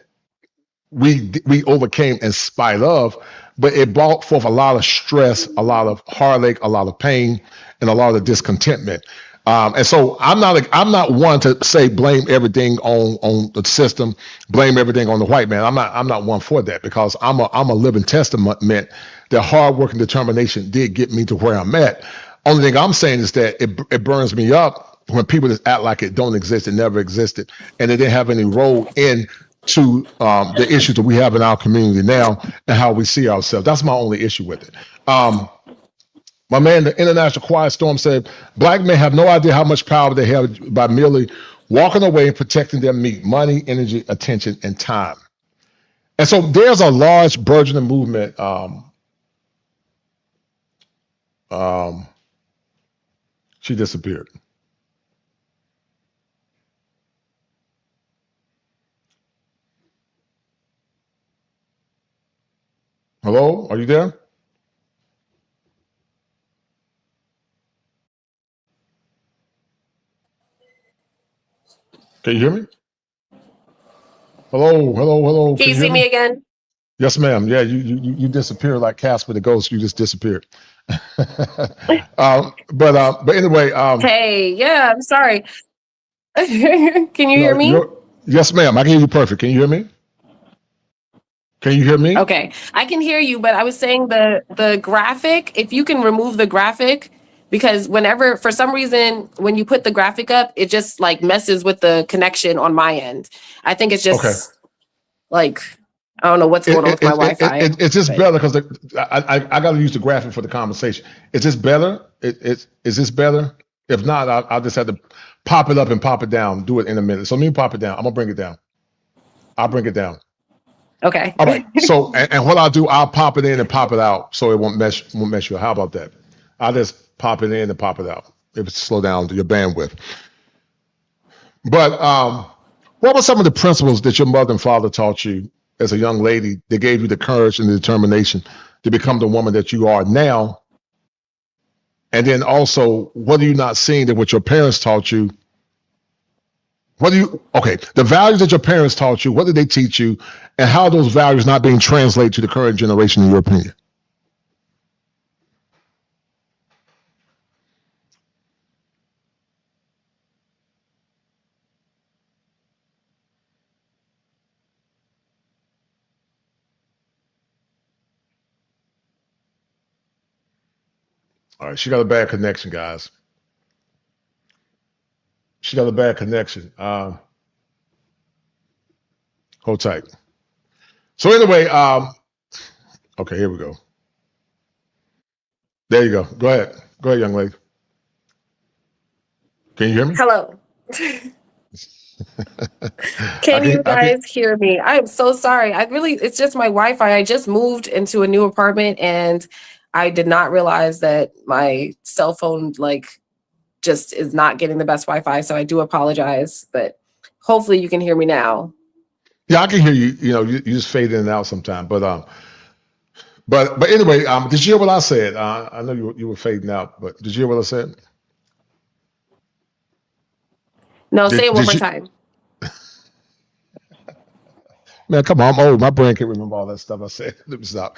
We overcame in spite of, but it brought forth a lot of stress, a lot of heartache, a lot of pain, and a lot of discontentment. And so I'm not one to say blame everything on the system, blame everything on the white man. I'm not one for that, because I'm a living testament that hard work and determination did get me to where I'm at. Only thing I'm saying is that it burns me up when people just act like it don't exist, it never existed, and it didn't have any role in to the issues that we have in our community now and how we see ourselves. That's my only issue with it. My man, the International Quiet Storm, said, Black men have no idea how much power they have by merely walking away and protecting their meat, money, energy, attention, and time. And so there's a large burgeoning movement. She disappeared. Hello, are you there? Can you hear me? Hello. Can Can you you hear see me? me again? Yes, ma'am. Yeah, you disappeared like Casper the Ghost. You just disappeared. But anyway, Hey, yeah, I'm sorry. Can you hear me? Yes, ma'am. I can hear you perfect. Can you hear me? Can you hear me? Okay, I can hear you, but I was saying the graphic, if you can remove the graphic, because whenever, for some reason, when you put the graphic up, it just like messes with the connection on my end. I think it's Okay. just like, I don't know what's going on with my Wi-Fi. It's just better because I got to use the graphic for the conversation. Is this better? Is this better? If not, I'll just have to pop it up and pop it down. Do it in a minute. So let me pop it down. I'm gonna bring it down. I'll bring it down. Okay. All right. So and what I'll do, I'll pop it in and pop it out, so it won't mess you. How about that? I'll just pop it in and pop it out. If it's slow down your bandwidth. But what were some of the principles that your mother and father taught you as a young lady that gave you the courage and the determination to become the woman that you are now? And then also, what are you not seeing that what your parents taught you? The values that your parents taught you, what did they teach you, and how are those values not being translated to the current generation, in your opinion? All right, she got a bad connection, guys. She got a bad connection. Hold tight. So anyway, okay, here we go. There you go. Go ahead, young lady. Can you hear me? Hello. Can you guys hear me? I'm so sorry. It's just my Wi-Fi. I just moved into a new apartment and I did not realize that my cell phone just is not getting the best Wi-Fi. So I do apologize, but hopefully you can hear me now. Yeah, I can hear you. You know, you just fade in and out sometime. But anyway, did you hear what I said? I know you were fading out, but did you hear what I said? No, say it one more time. Man, come on, I'm old. My brain can't remember all that stuff I said. Let me stop.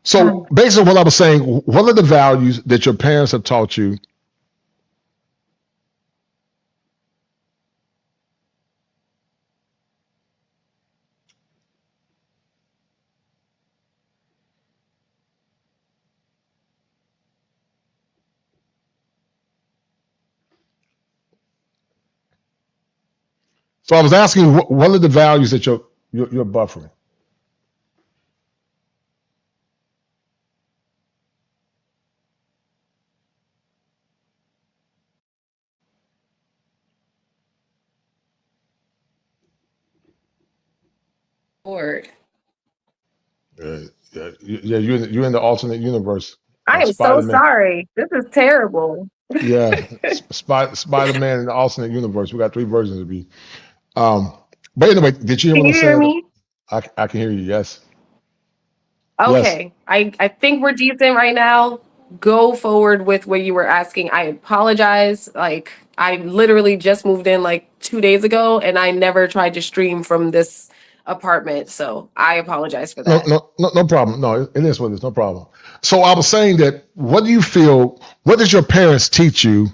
So based on what I was saying, what are the values that your parents have taught you? So I was asking you, what are the values that you're buffering? Lord. Yeah, you're in the alternate universe. I am so Spider-Man. sorry. This is terrible. Yeah, Spider-Man in the alternate universe. We got 3 versions to be. But anyway, did you hear Can what I you hear said? me? I can hear you. Yes. Yes. Okay. I think we're decent right now. Go forward with what you were asking. I apologize. Like, I literally just moved in like 2 days ago and I never tried to stream from this apartment. So I apologize for that. No problem. No, it is what it is. No problem. So I was saying that what do you feel, what does your parents teach you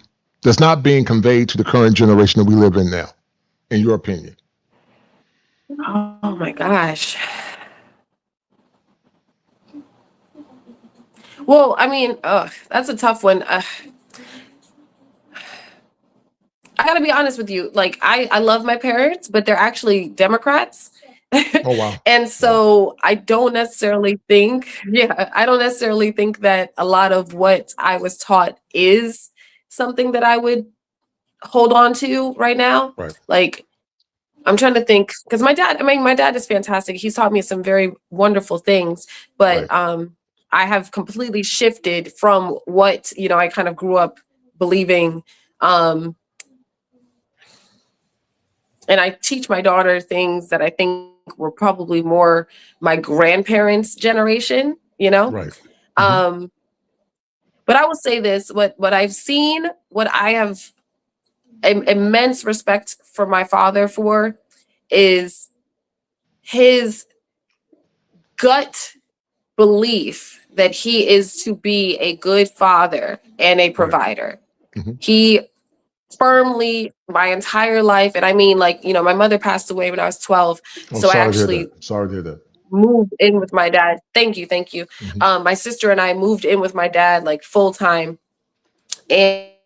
that's not being conveyed to the current generation that we live in now, in your opinion? Oh my gosh. Well, I mean, that's a tough one. I gotta be honest with you. Like, I love my parents, but they're actually Democrats. Oh wow. And so I don't necessarily think, I don't necessarily think that a lot of what I was taught is something that I would hold on to right now. Right. Like, I'm trying to think, because my dad is fantastic. He's taught me some very wonderful things, but I have completely shifted from what, I kind of grew up believing. And I teach my daughter things that I think were probably more my grandparents' generation, Right. But I will say this, what I've seen, what I have immense respect for my father for is his gut belief that he is to be a good father and a provider. Mm-hmm. He firmly my entire life, and I mean, like, my mother passed away when I was 12. So I actually sorry to hear that. moved in with my dad. Thank you. Mm-hmm. My sister and I moved in with my dad like full time.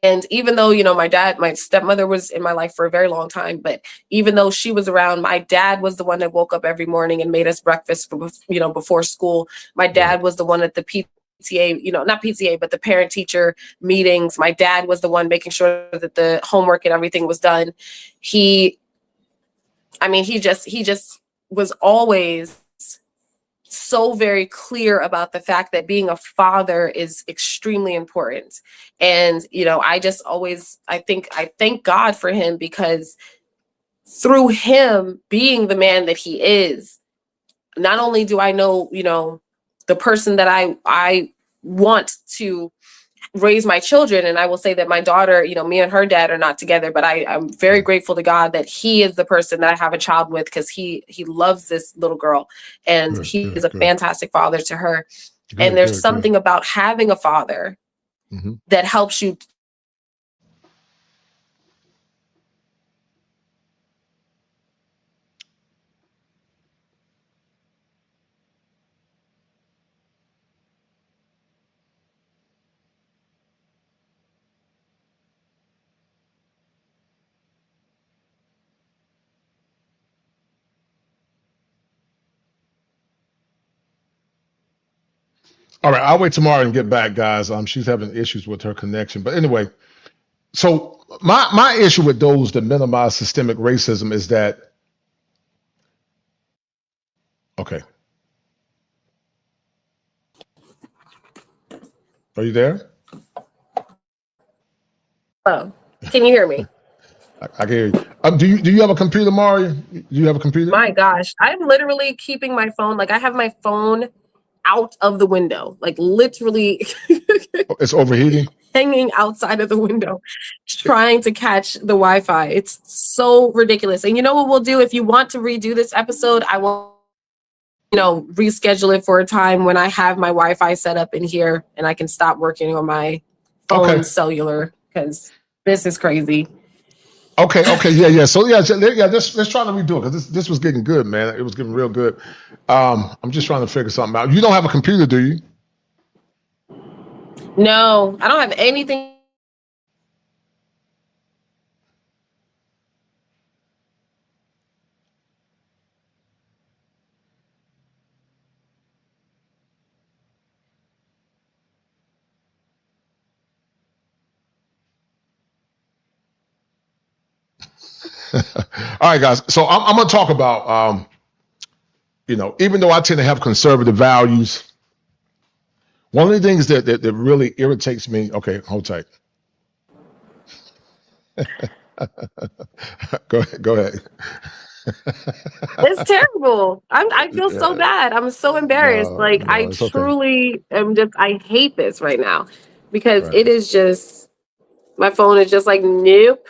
And even though, my stepmother was in my life for a very long time, but even though she was around, my dad was the one that woke up every morning and made us breakfast for, before school. My dad was the one at the PTA, not PTA, but the parent teacher meetings. My dad was the one making sure that the homework and everything was done. He just was always so very clear about the fact that being a father is extremely important. And, I thank God for him, because through him being the man that he is, not only do I know, the person that I want to raise my children. And I will say that my daughter, me and her dad are not together, but I'm very grateful to God that he is the person that I have a child with, because he loves this little girl, and he is a fantastic father to her. And there's something about having a father that helps you. All right, I'll wait tomorrow and get back, guys. She's having issues with her connection. But anyway, so my issue with those that minimize systemic racism is that, okay. Are you there? Oh, can you hear me? I can hear you. Do you have a computer, Mario? Do you have a computer? My gosh, I'm literally keeping my phone. Like, I have my phone out of the window, like literally It's overheating. hanging outside of the window, trying to catch the Wi-Fi. It's so ridiculous. And you know what we'll do? If you want to redo this episode, I will, reschedule it for a time when I have my Wi-Fi set up in here and I can stop working on my phone cellular, because this is crazy. Okay, yeah. So let's try to redo it, because this was getting good, man. It was getting real good. I'm just trying to figure something out. You don't have a computer, do you? No, I don't have anything. All right, guys. So I'm going to talk about, even though I tend to have conservative values, one of the things that really irritates me. Okay, hold tight. Go ahead. It's terrible. I feel so bad. I'm so embarrassed. Like I truly am just. I hate this right now because it is just. My phone is just like nope.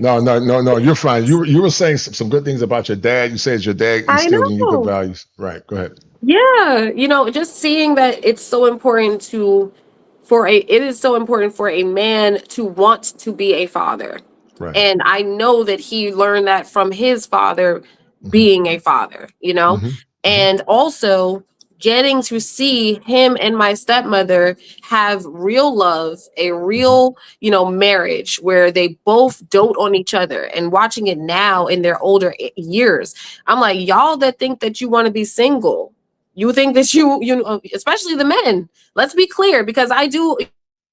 No. You're fine. You were saying some good things about your dad. You said your dad instilled in you good values. Right. Go ahead. Yeah, just seeing that it's so important it is so important for a man to want to be a father. Right. And I know that he learned that from his father being a father, and also getting to see him and my stepmother have real love, a real, marriage where they both dote on each other, and watching it now in their older years. I'm like, y'all that think that you want to be single, you think that you especially the men, let's be clear, because I do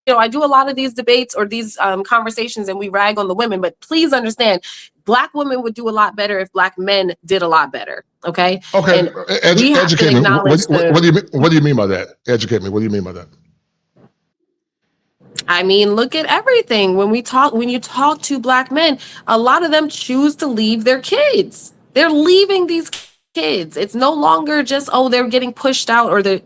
a lot of these debates or these conversations and we rag on the women, but please understand, Black women would do a lot better if Black men did a lot better. Okay. Okay. And educate me. What do you mean by that? Educate me. What do you mean by that? I mean, look at everything. When you talk to Black men, a lot of them choose to leave their kids. They're leaving these kids. It's no longer just, they're getting pushed out or the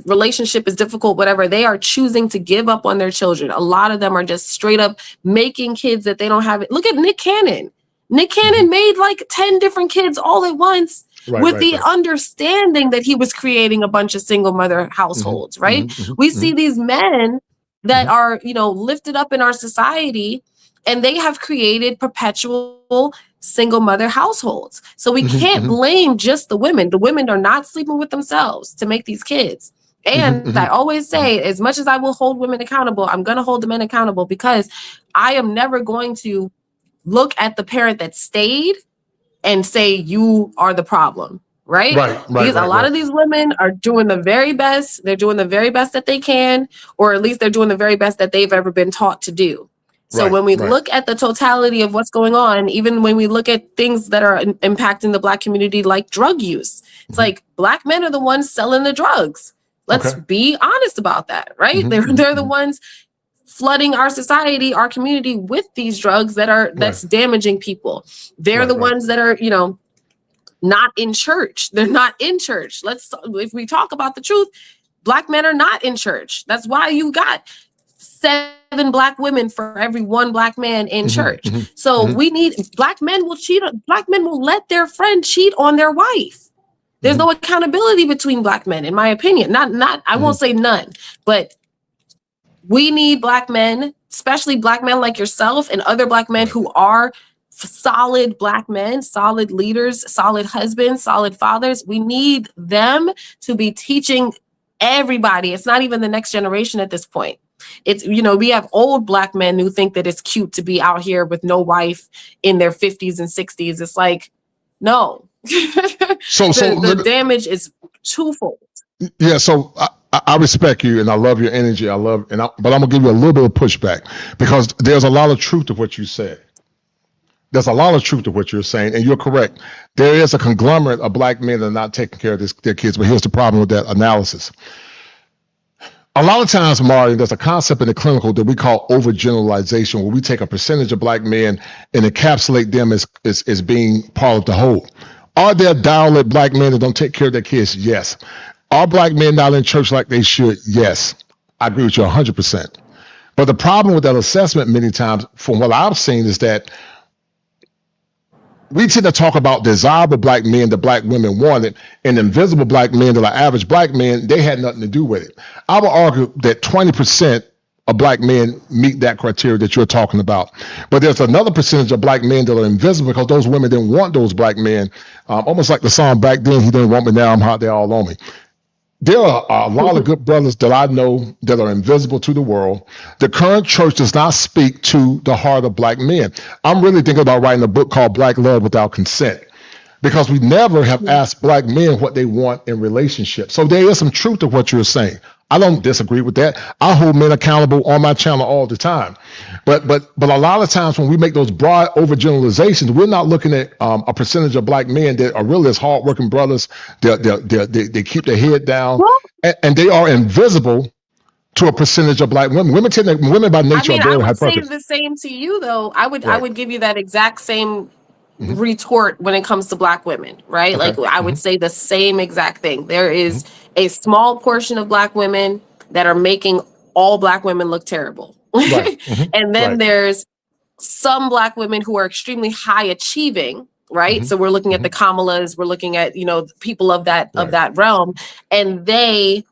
relationship is difficult, whatever. They are choosing to give up on their children. A lot of them are just straight up making kids that they don't have. Look at Nick Cannon. Nick Cannon made like 10 different kids all at once with the understanding that he was creating a bunch of single mother households, right? We see these men that are, lifted up in our society, and they have created perpetual single mother households. So we can't blame just the women. The women are not sleeping with themselves to make these kids. And I always say, as much as I will hold women accountable, I'm going to hold the men accountable, because I am never going to look at the parent that stayed and say you are the problem, right? A lot of these women are doing the very best. They're doing the very best that they can, or at least they're doing the very best that they've ever been taught to do. So when we look at the totality of what's going on, even when we look at things that are impacting the Black community, like drug use, it's like Black men are the ones selling the drugs. Let's be honest about that, right? They're the ones flooding our society, our community with these drugs that's damaging people. They're the ones that are, not in church. They're not in church. If we talk about the truth, Black men are not in church. That's why you got 7 Black women for every 1 Black man in church. So we need Black men will let their friend cheat on their wife. There's no accountability between Black men, in my opinion. Not I won't say none, but we need Black men, especially Black men like yourself and other Black men who are solid Black men, solid leaders, solid husbands, solid fathers. We need them to be teaching everybody. It's not even the next generation at this point. It's, we have old Black men who think that it's cute to be out here with no wife in their 50s and 60s. It's like, no. The damage is twofold. Yeah. So I respect you and I love your energy. But I'm gonna give you a little bit of pushback, because there's a lot of truth to what you said. There's a lot of truth to what you're saying, and you're correct. There is a conglomerate of Black men that are not taking care of their kids. But here's the problem with that analysis. A lot of times, Marty, there's a concept in the clinical that we call overgeneralization, where we take a percentage of Black men and encapsulate them as being part of the whole. Are there derelict Black men that don't take care of their kids? Yes. Are Black men not in church like they should? Yes. I agree with you 100%. But the problem with that assessment many times, from what I've seen, is that we tend to talk about desirable Black men that Black women wanted, and invisible Black men that are average Black men, they had nothing to do with it. I would argue that 20% of Black men meet that criteria that you're talking about. But there's another percentage of Black men that are invisible because those women didn't want those Black men. Almost like the song back then, he didn't want me, now I'm hot, they're all on me. There are a lot of good brothers that I know that are invisible to the world. The current church does not speak to the heart of Black men. I'm really thinking about writing a book called Black Love Without Consent, because we never have asked Black men what they want in relationships. So there is some truth to what you're saying. I don't disagree with that. I hold men accountable on my channel all the time. But a lot of times when we make those broad overgeneralizations, we're not looking at a percentage of black men that are really as hardworking brothers. They keep their head down, and they are invisible to a percentage of black women. Women by nature are very high say purpose. the same to you though. I would give you that exact same retort when it comes to black women, right? Okay. Like I would say the same exact thing. There is a small portion of black women that are making all black women look terrible. Right. And then there's some black women who are extremely high achieving, right? So we're looking at the Kamalas, we're looking at, people of that realm, and they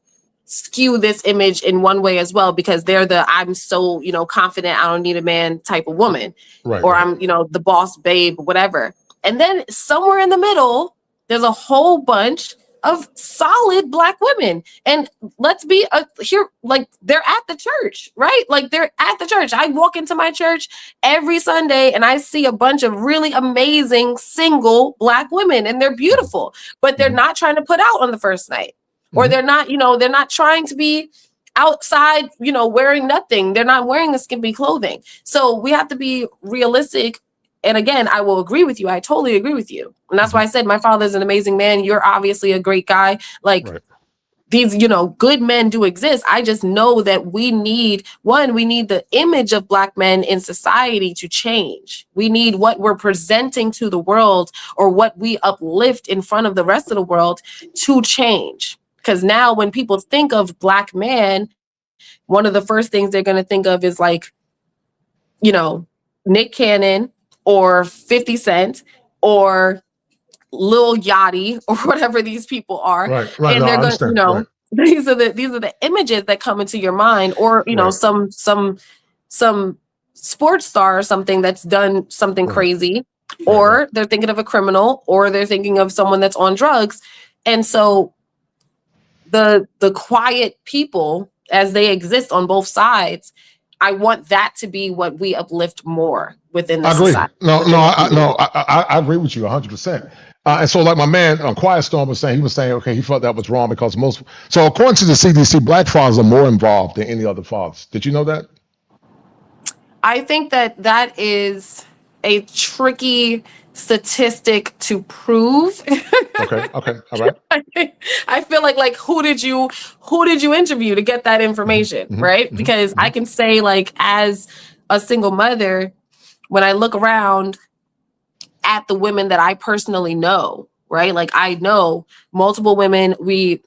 skew this image in one way as well, because they're the I'm so confident, I don't need a man type of woman, or I'm the boss babe, whatever. And then somewhere in the middle there's a whole bunch of solid black women, and let's be here, like they're at the church, right? Like they're at the church. I walk into my church every Sunday and I see a bunch of really amazing single black women, and they're beautiful, but they're not trying to put out on the first night. Or they're not, they're not trying to be outside, wearing nothing. They're not wearing the skimpy clothing. So we have to be realistic. And again, I will agree with you. I totally agree with you. And that's why I said my father's an amazing man. You're obviously a great guy. Like these, good men do exist. I just know that we need the image of black men in society to change. We need what we're presenting to the world, or what we uplift in front of the rest of the world, to change. Because now when people think of black man, one of the first things they're going to think of is like, Nick Cannon or 50 Cent or Lil Yachty or whatever these people are. Right. And they're going, these are the images that come into your mind, or, some sports star or something that's done something crazy, or they're thinking of a criminal, or they're thinking of someone that's on drugs. And so the quiet people, as they exist on both sides, I want that to be what we uplift more within the society. I agree with you 100%. And so like my man Quiet Storm was saying, okay, he felt that was wrong because so according to the CDC, black fathers are more involved than any other fathers. Did you know that? I think that is a tricky statistic to prove. Okay. All right. I feel like who did you interview to get that information, right? Because I can say, like, as a single mother, when I look around at the women that I personally know, right? Like I know multiple women. We're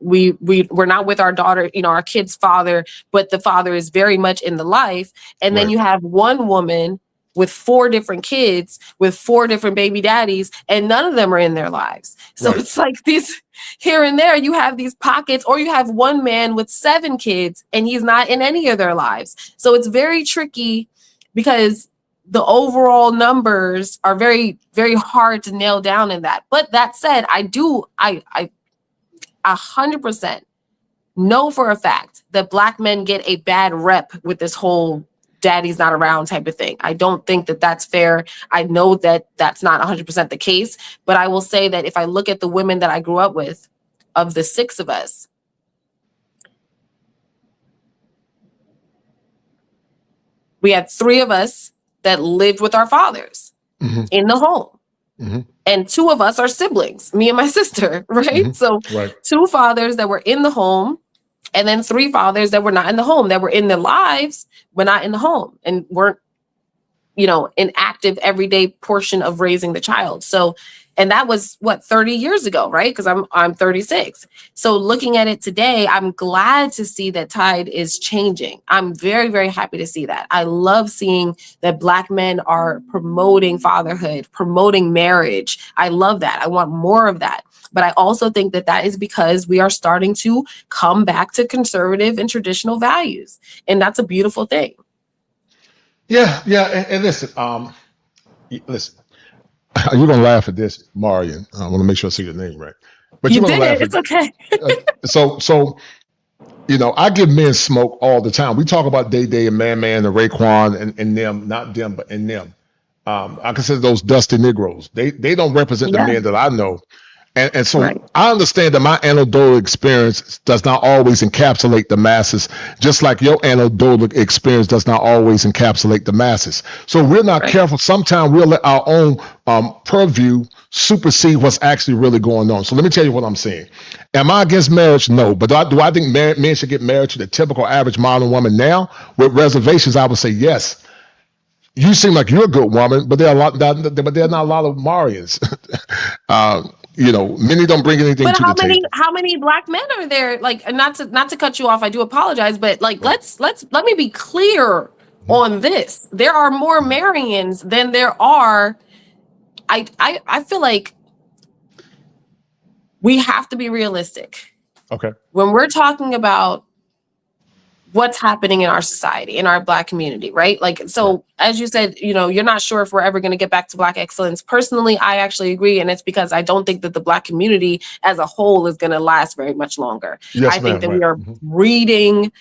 not with our daughter, our kid's father, but the father is very much in the life. And then you have one woman with 4 different kids, with 4 different baby daddies, and none of them are in their lives. So it's like these here and there, you have these pockets, or you have one man with 7 kids and he's not in any of their lives. So it's very tricky because the overall numbers are very, very hard to nail down in that. But that said, I 100% know for a fact that black men get a bad rep with this whole daddy's not around type of thing. I don't think that that's fair. I know that that's not 100% the case, but I will say that if I look at the women that I grew up with, of the 6 of us, we had 3 of us that lived with our fathers in the home. And 2 of us are siblings, me and my sister, right? So 2 fathers that were in the home, and then 3 fathers that were not in the home, that were in their lives, but not in the home, and weren't, an active everyday portion of raising the child. So, and that was 30 years ago, right? Because I'm 36. So looking at it today, I'm glad to see that tide is changing. I'm very, very happy to see that. I love seeing that black men are promoting fatherhood, promoting marriage. I love that. I want more of that. But I also think that is because we are starting to come back to conservative and traditional values. And that's a beautiful thing. Yeah. And listen, you're gonna laugh at this, Marion. I want to make sure I say your name right. But you did it. It's okay. So I give men smoke all the time. We talk about Day and Man and Raekwon and them, not them, but in them. I consider those dusty Negroes. They don't represent the men that I know. And so I understand that my anecdotal experience does not always encapsulate the masses, just like your anecdotal experience does not always encapsulate the masses. So we're not careful. Sometimes we'll let our own purview supersede what's actually really going on. So let me tell you what I'm saying. Am I against marriage? No. But do I think men should get married to the typical average modern woman now? With reservations, I would say yes. You seem like you're a good woman, but there are not a lot of Marians. Many don't bring anything to the table. How many black men are there? Like, not to cut you off, I do apologize, but like, let me be clear on this. There are more Marians than there are. I feel like we have to be realistic. Okay. When we're talking about what's happening in our society, in our Black community, right? Like, so as you said, you're not sure if we're ever going to get back to Black excellence. Personally, I actually agree. And it's because I don't think that the Black community as a whole is going to last very much longer. Yes, I think that we are breeding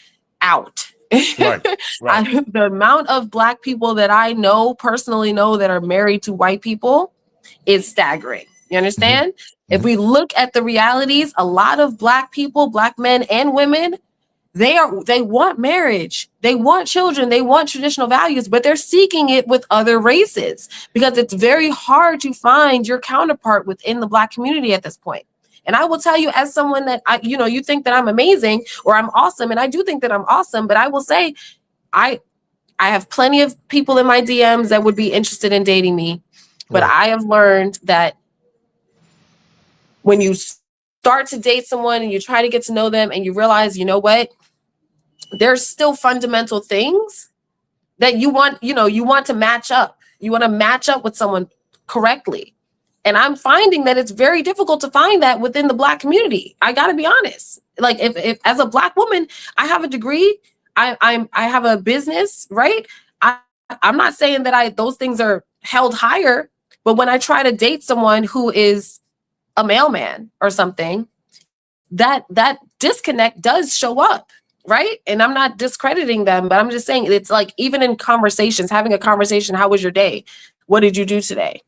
out. The amount of Black people that I personally know that are married to white people is staggering. You understand? If we look at the realities, a lot of Black people, Black men and women, they want marriage, they want children, they want traditional values, but they're seeking it with other races because it's very hard to find your counterpart within the Black community at this point. And I will tell you, as someone that you think that I'm amazing or I'm awesome, and I do think that I'm awesome, but I will say I have plenty of people in my DMs that would be interested in dating me, but I have learned that when you start to date someone and you try to get to know them and you realize, you know what? There's still fundamental things that you want to match up. You want to match up with someone correctly. And I'm finding that it's very difficult to find that within the Black community. I got to be honest. Like if as a Black woman, I have a degree, I have a business, right? I'm not saying that those things are held higher, but when I try to date someone who is a mailman or something, that disconnect does show up. Right. And I'm not discrediting them, but I'm just saying it's like even in conversations, having a conversation, how was your day? What did you do today?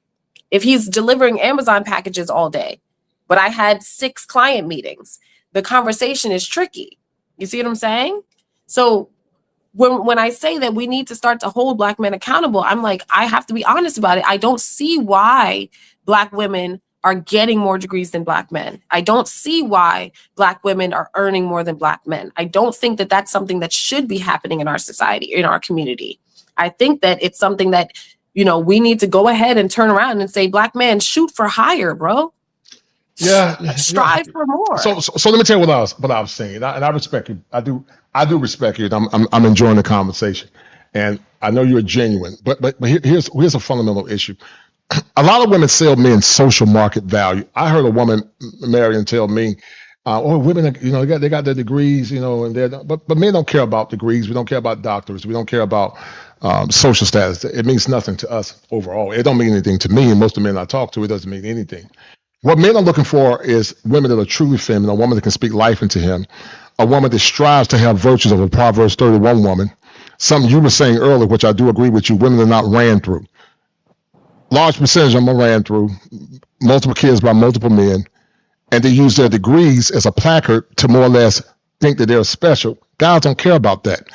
If he's delivering Amazon packages all day, but I had 6 client meetings, the conversation is tricky. You see what I'm saying? So when I say that we need to start to hold Black men accountable, I'm like, I have to be honest about it. I don't see why Black women are getting more degrees than Black men. I don't see why Black women are earning more than Black men. I don't think that that's something that should be happening in our society, in our community. I think that it's something that, we need to go ahead and turn around and say, Black man, shoot for higher, bro. Yeah. Strive for more. So let me tell you what I was saying. And I respect you. I do respect you. And I'm enjoying the conversation. And I know you're genuine, but here's a fundamental issue. A lot of women sell men social market value. I heard a woman, Marion, tell me, women, they got their degrees, and but men don't care about degrees. We don't care about doctors. We don't care about social status. It means nothing to us overall. It don't mean anything to me. And most of the men I talk to, it doesn't mean anything. What men are looking for is women that are truly feminine, a woman that can speak life into him, a woman that strives to have virtues of a Proverbs 31 woman. Something you were saying earlier, which I do agree with you, women are not ran through. Large percentage of them ran through, multiple kids by multiple men, and they use their degrees as a placard to more or less think that they're special. Guys don't care about that.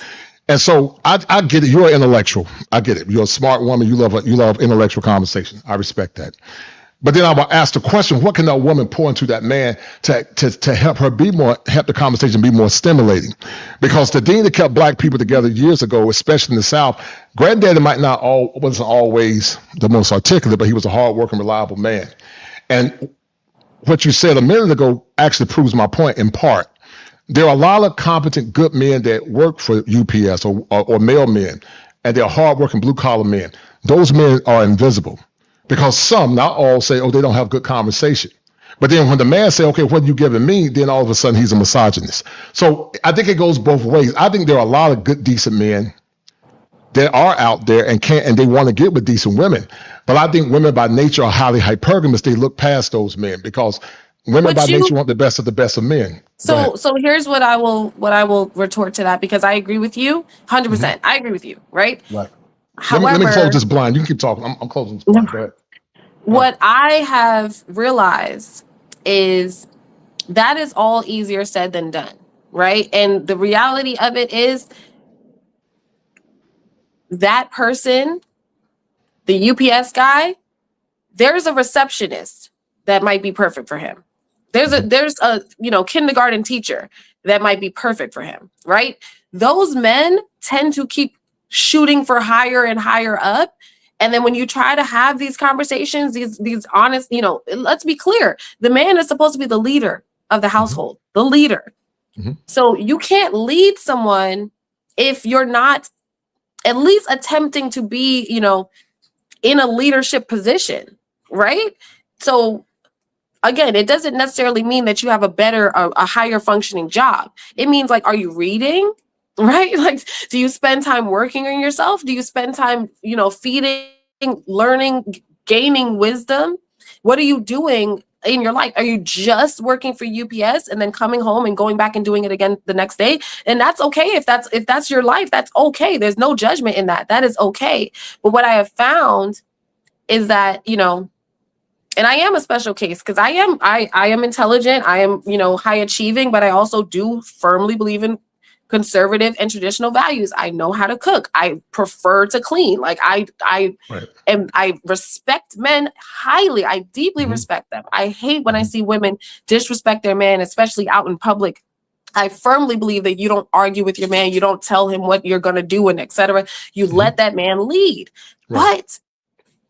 And so I get it. You're an intellectual. I get it. You're a smart woman. You love intellectual conversation. I respect that. But then I will ask the question, what can that woman pour into that man to help the conversation be more stimulating? Because the thing that kept Black people together years ago, especially in the South, Granddaddy wasn't always the most articulate, but he was a hardworking, reliable man. And what you said a minute ago actually proves my point in part. There are a lot of competent, good men that work for UPS or mailmen, and they're hardworking, blue-collar men. Those men are invisible. Because some, not all, say, they don't have good conversation. But then when the man say, okay, what are you giving me? Then all of a sudden he's a misogynist. So I think it goes both ways. I think there are a lot of good, decent men that are out there and they want to get with decent women. But I think women by nature are highly hypergamous. They look past those men because women by nature want the best of men. So here's what I will retort to that, because I agree with you 100%. I agree with you, right? Right. However, let me close this blind. You can keep talking. I'm closing this blind. Go ahead. What I have realized is that is all easier said than done, right? And the reality of it is that person, the UPS guy, there's a receptionist that might be perfect for him. There's a kindergarten teacher that might be perfect for him, right? Those men tend to keep shooting for higher and higher up. And then when you try to have these conversations, these honest, let's be clear, the man is supposed to be the leader of the household, the leader. So you can't lead someone if you're not at least attempting to be, in a leadership position, right? So again, it doesn't necessarily mean that you have a higher functioning job. It means, like, are you reading? Right? Like, do you spend time working on yourself? Do you spend time, feeding, learning, gaining wisdom? What are you doing in your life? Are you just working for UPS and then coming home and going back and doing it again the next day? And that's okay. If that's your life, that's okay. There's no judgment in that. That is okay. But what I have found is that, and I am a special case because I am intelligent. I am, high achieving, but I also do firmly believe in conservative and traditional values. I know how to cook. I prefer to clean. Like I respect men highly. I deeply respect them. I hate when I see women disrespect their man, especially out in public. I firmly believe that you don't argue with your man. You don't tell him what you're going to do and etc. You let that man lead. But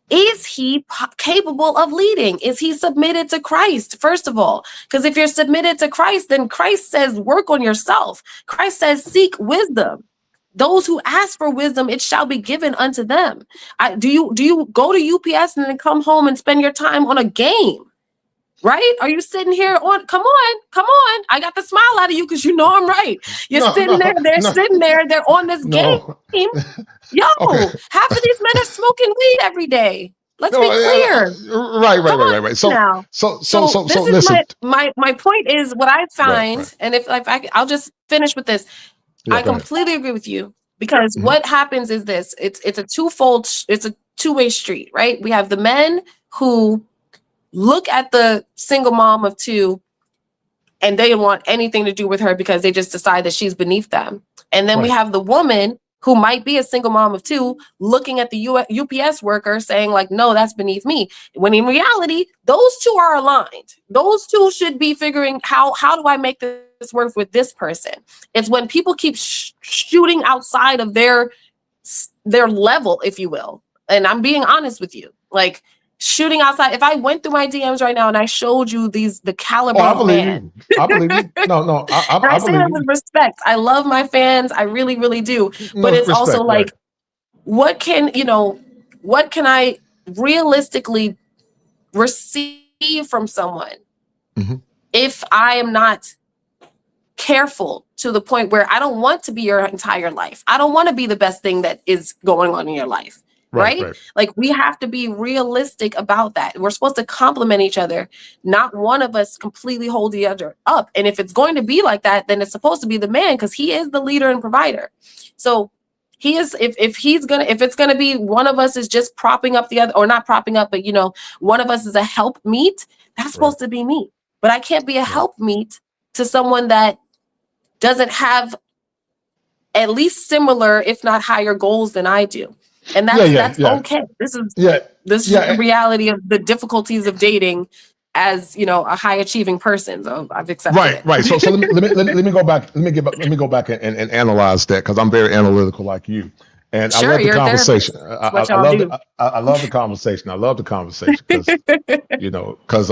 is he capable of leading? Is he submitted to Christ, first of all? Because if you're submitted to Christ, then Christ says, work on yourself. Christ says, seek wisdom. Those who ask for wisdom, it shall be given unto them. Do you go to UPS and then come home and spend your time on a game? Right? Are you sitting here on, come on. I got the smile out of you because I'm right. You're sitting there, they're on this game. Yo, half of these men are smoking weed every day. Let's be clear. Right. So this is listen. My point is what I find, and if I'll just finish with this. I completely agree with you because what happens is this: it's a two-way street, right? We have the men who look at the single mom of two and they don't want anything to do with her because they just decide that she's beneath them. And then we have the woman who might be a single mom of two looking at the UPS worker saying, like, no, that's beneath me. When in reality, those two are aligned. Those two should be figuring how do I make this work with this person? It's when people keep shooting outside of their level, if you will. And I'm being honest with you, like, shooting outside. If I went through my DMs right now and I showed you the caliber of man. I believe you. No, I say that with respect. I love my fans. I really, really do. But it's also like, what can I realistically receive from someone if I am not careful to the point where I don't want to be your entire life? I don't want to be the best thing that is going on in your life. Right? Like, we have to be realistic about that. We're supposed to complement each other, not one of us completely hold the other up. And if it's going to be like that, then it's supposed to be the man because he is the leader and provider. So he is, if it's gonna be one of us is just propping up the other, or not propping up, but one of us is a help meet, that's supposed to be me. But I can't be a help meet to someone that doesn't have at least similar, if not higher goals than I do. And that's okay. This is the reality of the difficulties of dating as a high achieving person. So I've accepted it. Right. So let me go back. Let me go back and analyze that because I'm very analytical like you. And sure, I love the conversation. I love the conversation. I love the conversation because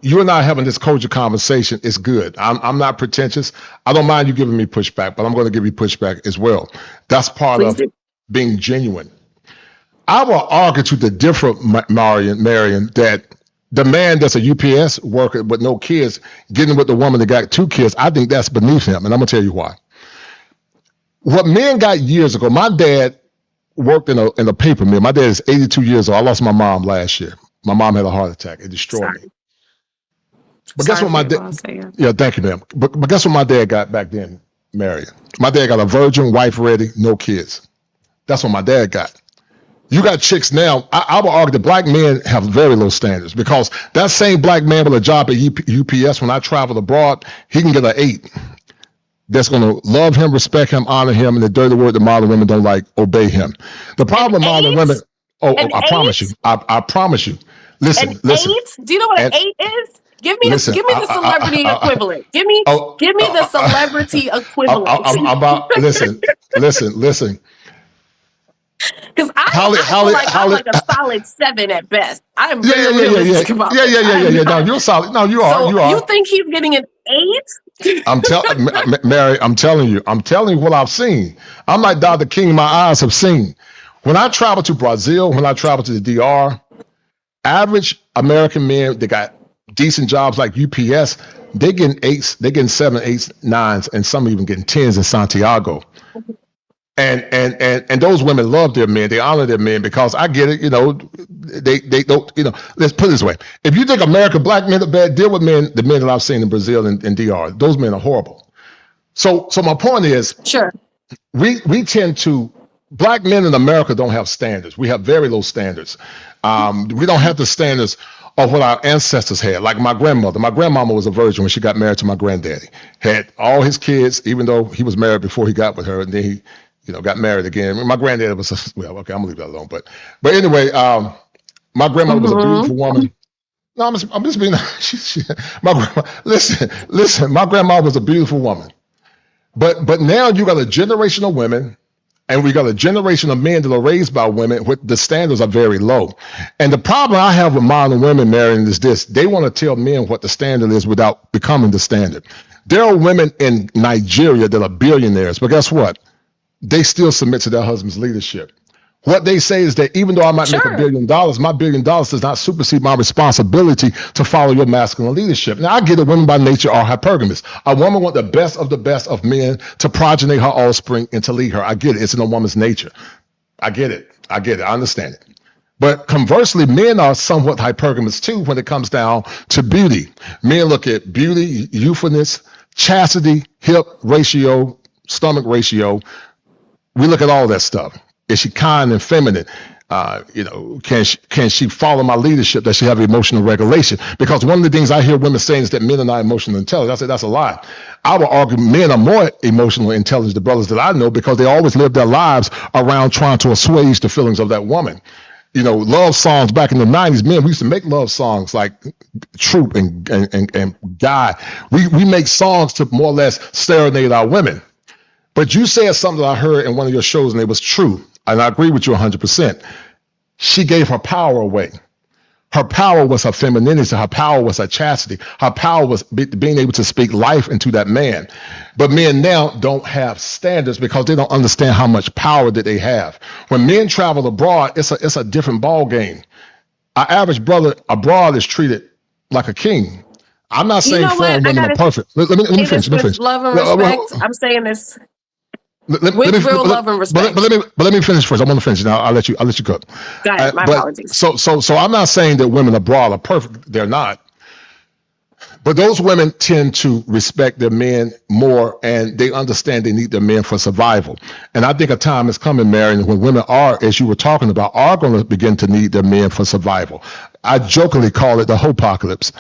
you and I having this kosher conversation is good. I'm not pretentious. I don't mind you giving me pushback, but I'm going to give you pushback as well. That's part of being genuine. I will argue to the different Marion, that the man that's a UPS worker with no kids getting with the woman that got 2 kids, I think that's beneath him. And I'm going to tell you why. What men got years ago, my dad worked in a paper mill. My dad is 82 years old. I lost my mom last year. My mom had a heart attack. It destroyed me. But guess what my dad? Yeah, thank you, ma'am. But guess what my dad got back then, Marion? My dad got a virgin, wife ready, no kids. That's what my dad got. You got chicks now. I would argue that black men have very low standards because that same black man with a job at UPS, when I travel abroad, he can get an 8. That's going to love him, respect him, honor him, and the dirty word that modern women don't like, obey him. The problem with modern women, I promise you. I promise you. Listen. 8? Do you know what an 8 is? Give me the celebrity equivalent. Give me the celebrity equivalent. I'm about listen. Because I'm like a solid 7 at best. I am very realistic about it. Yeah. No, you're solid. No, you are. You are. You think he's getting an 8? I'm telling Mary. I'm telling you what I've seen. I'm like Dr. King. My eyes have seen. When I travel to Brazil, when I travel to the DR, average American men that got decent jobs like UPS, they getting 8s, they getting 7, 8s, 9s, and some even getting 10s in Santiago. And those women love their men. They honor their men because I get it. You know, they don't. You know, let's put it this way: if you think American black men are bad, deal with the men that I've seen in Brazil and DR. Those men are horrible. So my point is, sure, we tend to. Black men in America don't have standards. We have very low standards. We don't have the standards of what our ancestors had. Like my grandmother. My grandmama was a virgin when she got married to my granddaddy. Had all his kids, even though he was married before he got with her, and then he, got married again. My granddaddy was okay. I'm gonna leave that alone. But anyway, my grandmother was a beautiful woman. No, I'm just being. My grandma. Listen. My grandma was a beautiful woman. But now you got a generation of women. And we got a generation of men that are raised by women with the standards are very low. And the problem I have with modern women marrying is this. They want to tell men what the standard is without becoming the standard. There are women in Nigeria that are billionaires, but guess what? They still submit to their husband's leadership. What they say is that even though I might make $1 billion, my $1 billion does not supersede my responsibility to follow your masculine leadership. Now, I get it. Women by nature are hypergamous. A woman wants the best of men to progenate her offspring and to lead her. I get it. It's in a woman's nature. I get it. I understand it. But conversely, men are somewhat hypergamous too when it comes down to beauty. Men look at beauty, youthfulness, chastity, hip ratio, stomach ratio. We look at all that stuff. Is she kind and feminine? Can she follow my leadership? Does she have emotional regulation? Because one of the things I hear women saying is that men are not emotionally intelligent. I say that's a lie. I would argue men are more emotionally intelligent, the brothers that I know, because they always live their lives around trying to assuage the feelings of that woman. Love songs back in the 90s, men, we used to make love songs like Troop and Guy. We make songs to more or less serenade our women. But you said something that I heard in one of your shows, and it was true. And I agree with you 100%. She gave her power away. Her power was her femininity. Her power was her chastity. Her power was being able to speak life into that man. But men now don't have standards because they don't understand how much power that they have. When men travel abroad, it's a different ball game. Our average brother abroad is treated like a king. I'm not saying foreign women are perfect. Let me finish. Love and respect. I'm saying this. With real love and respect. But let me finish first. I want to finish. Now I'll let you go. Go ahead. My apologies. So I'm not saying that women abroad are perfect. They're not. But those women tend to respect their men more, and they understand they need their men for survival. And I think a time is coming, Mary, when women are, as you were talking about, are going to begin to need their men for survival. I jokingly call it the hopocalypse.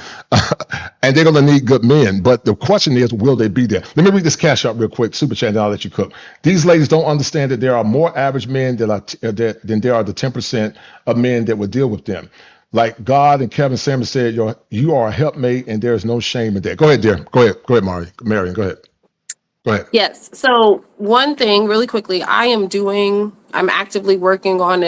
And they're going to need good men. But the question is, will they be there? Let me read this cash out real quick, Super Chat, and I'll let you cook. These ladies don't understand that there are more average men than there are the 10% of men that will deal with them. Like God and Kevin Samuels said, you are a helpmate and there is no shame in that. Go ahead, dear. Go ahead, Marion. Go ahead. Yes. So one thing really quickly, I'm actively working on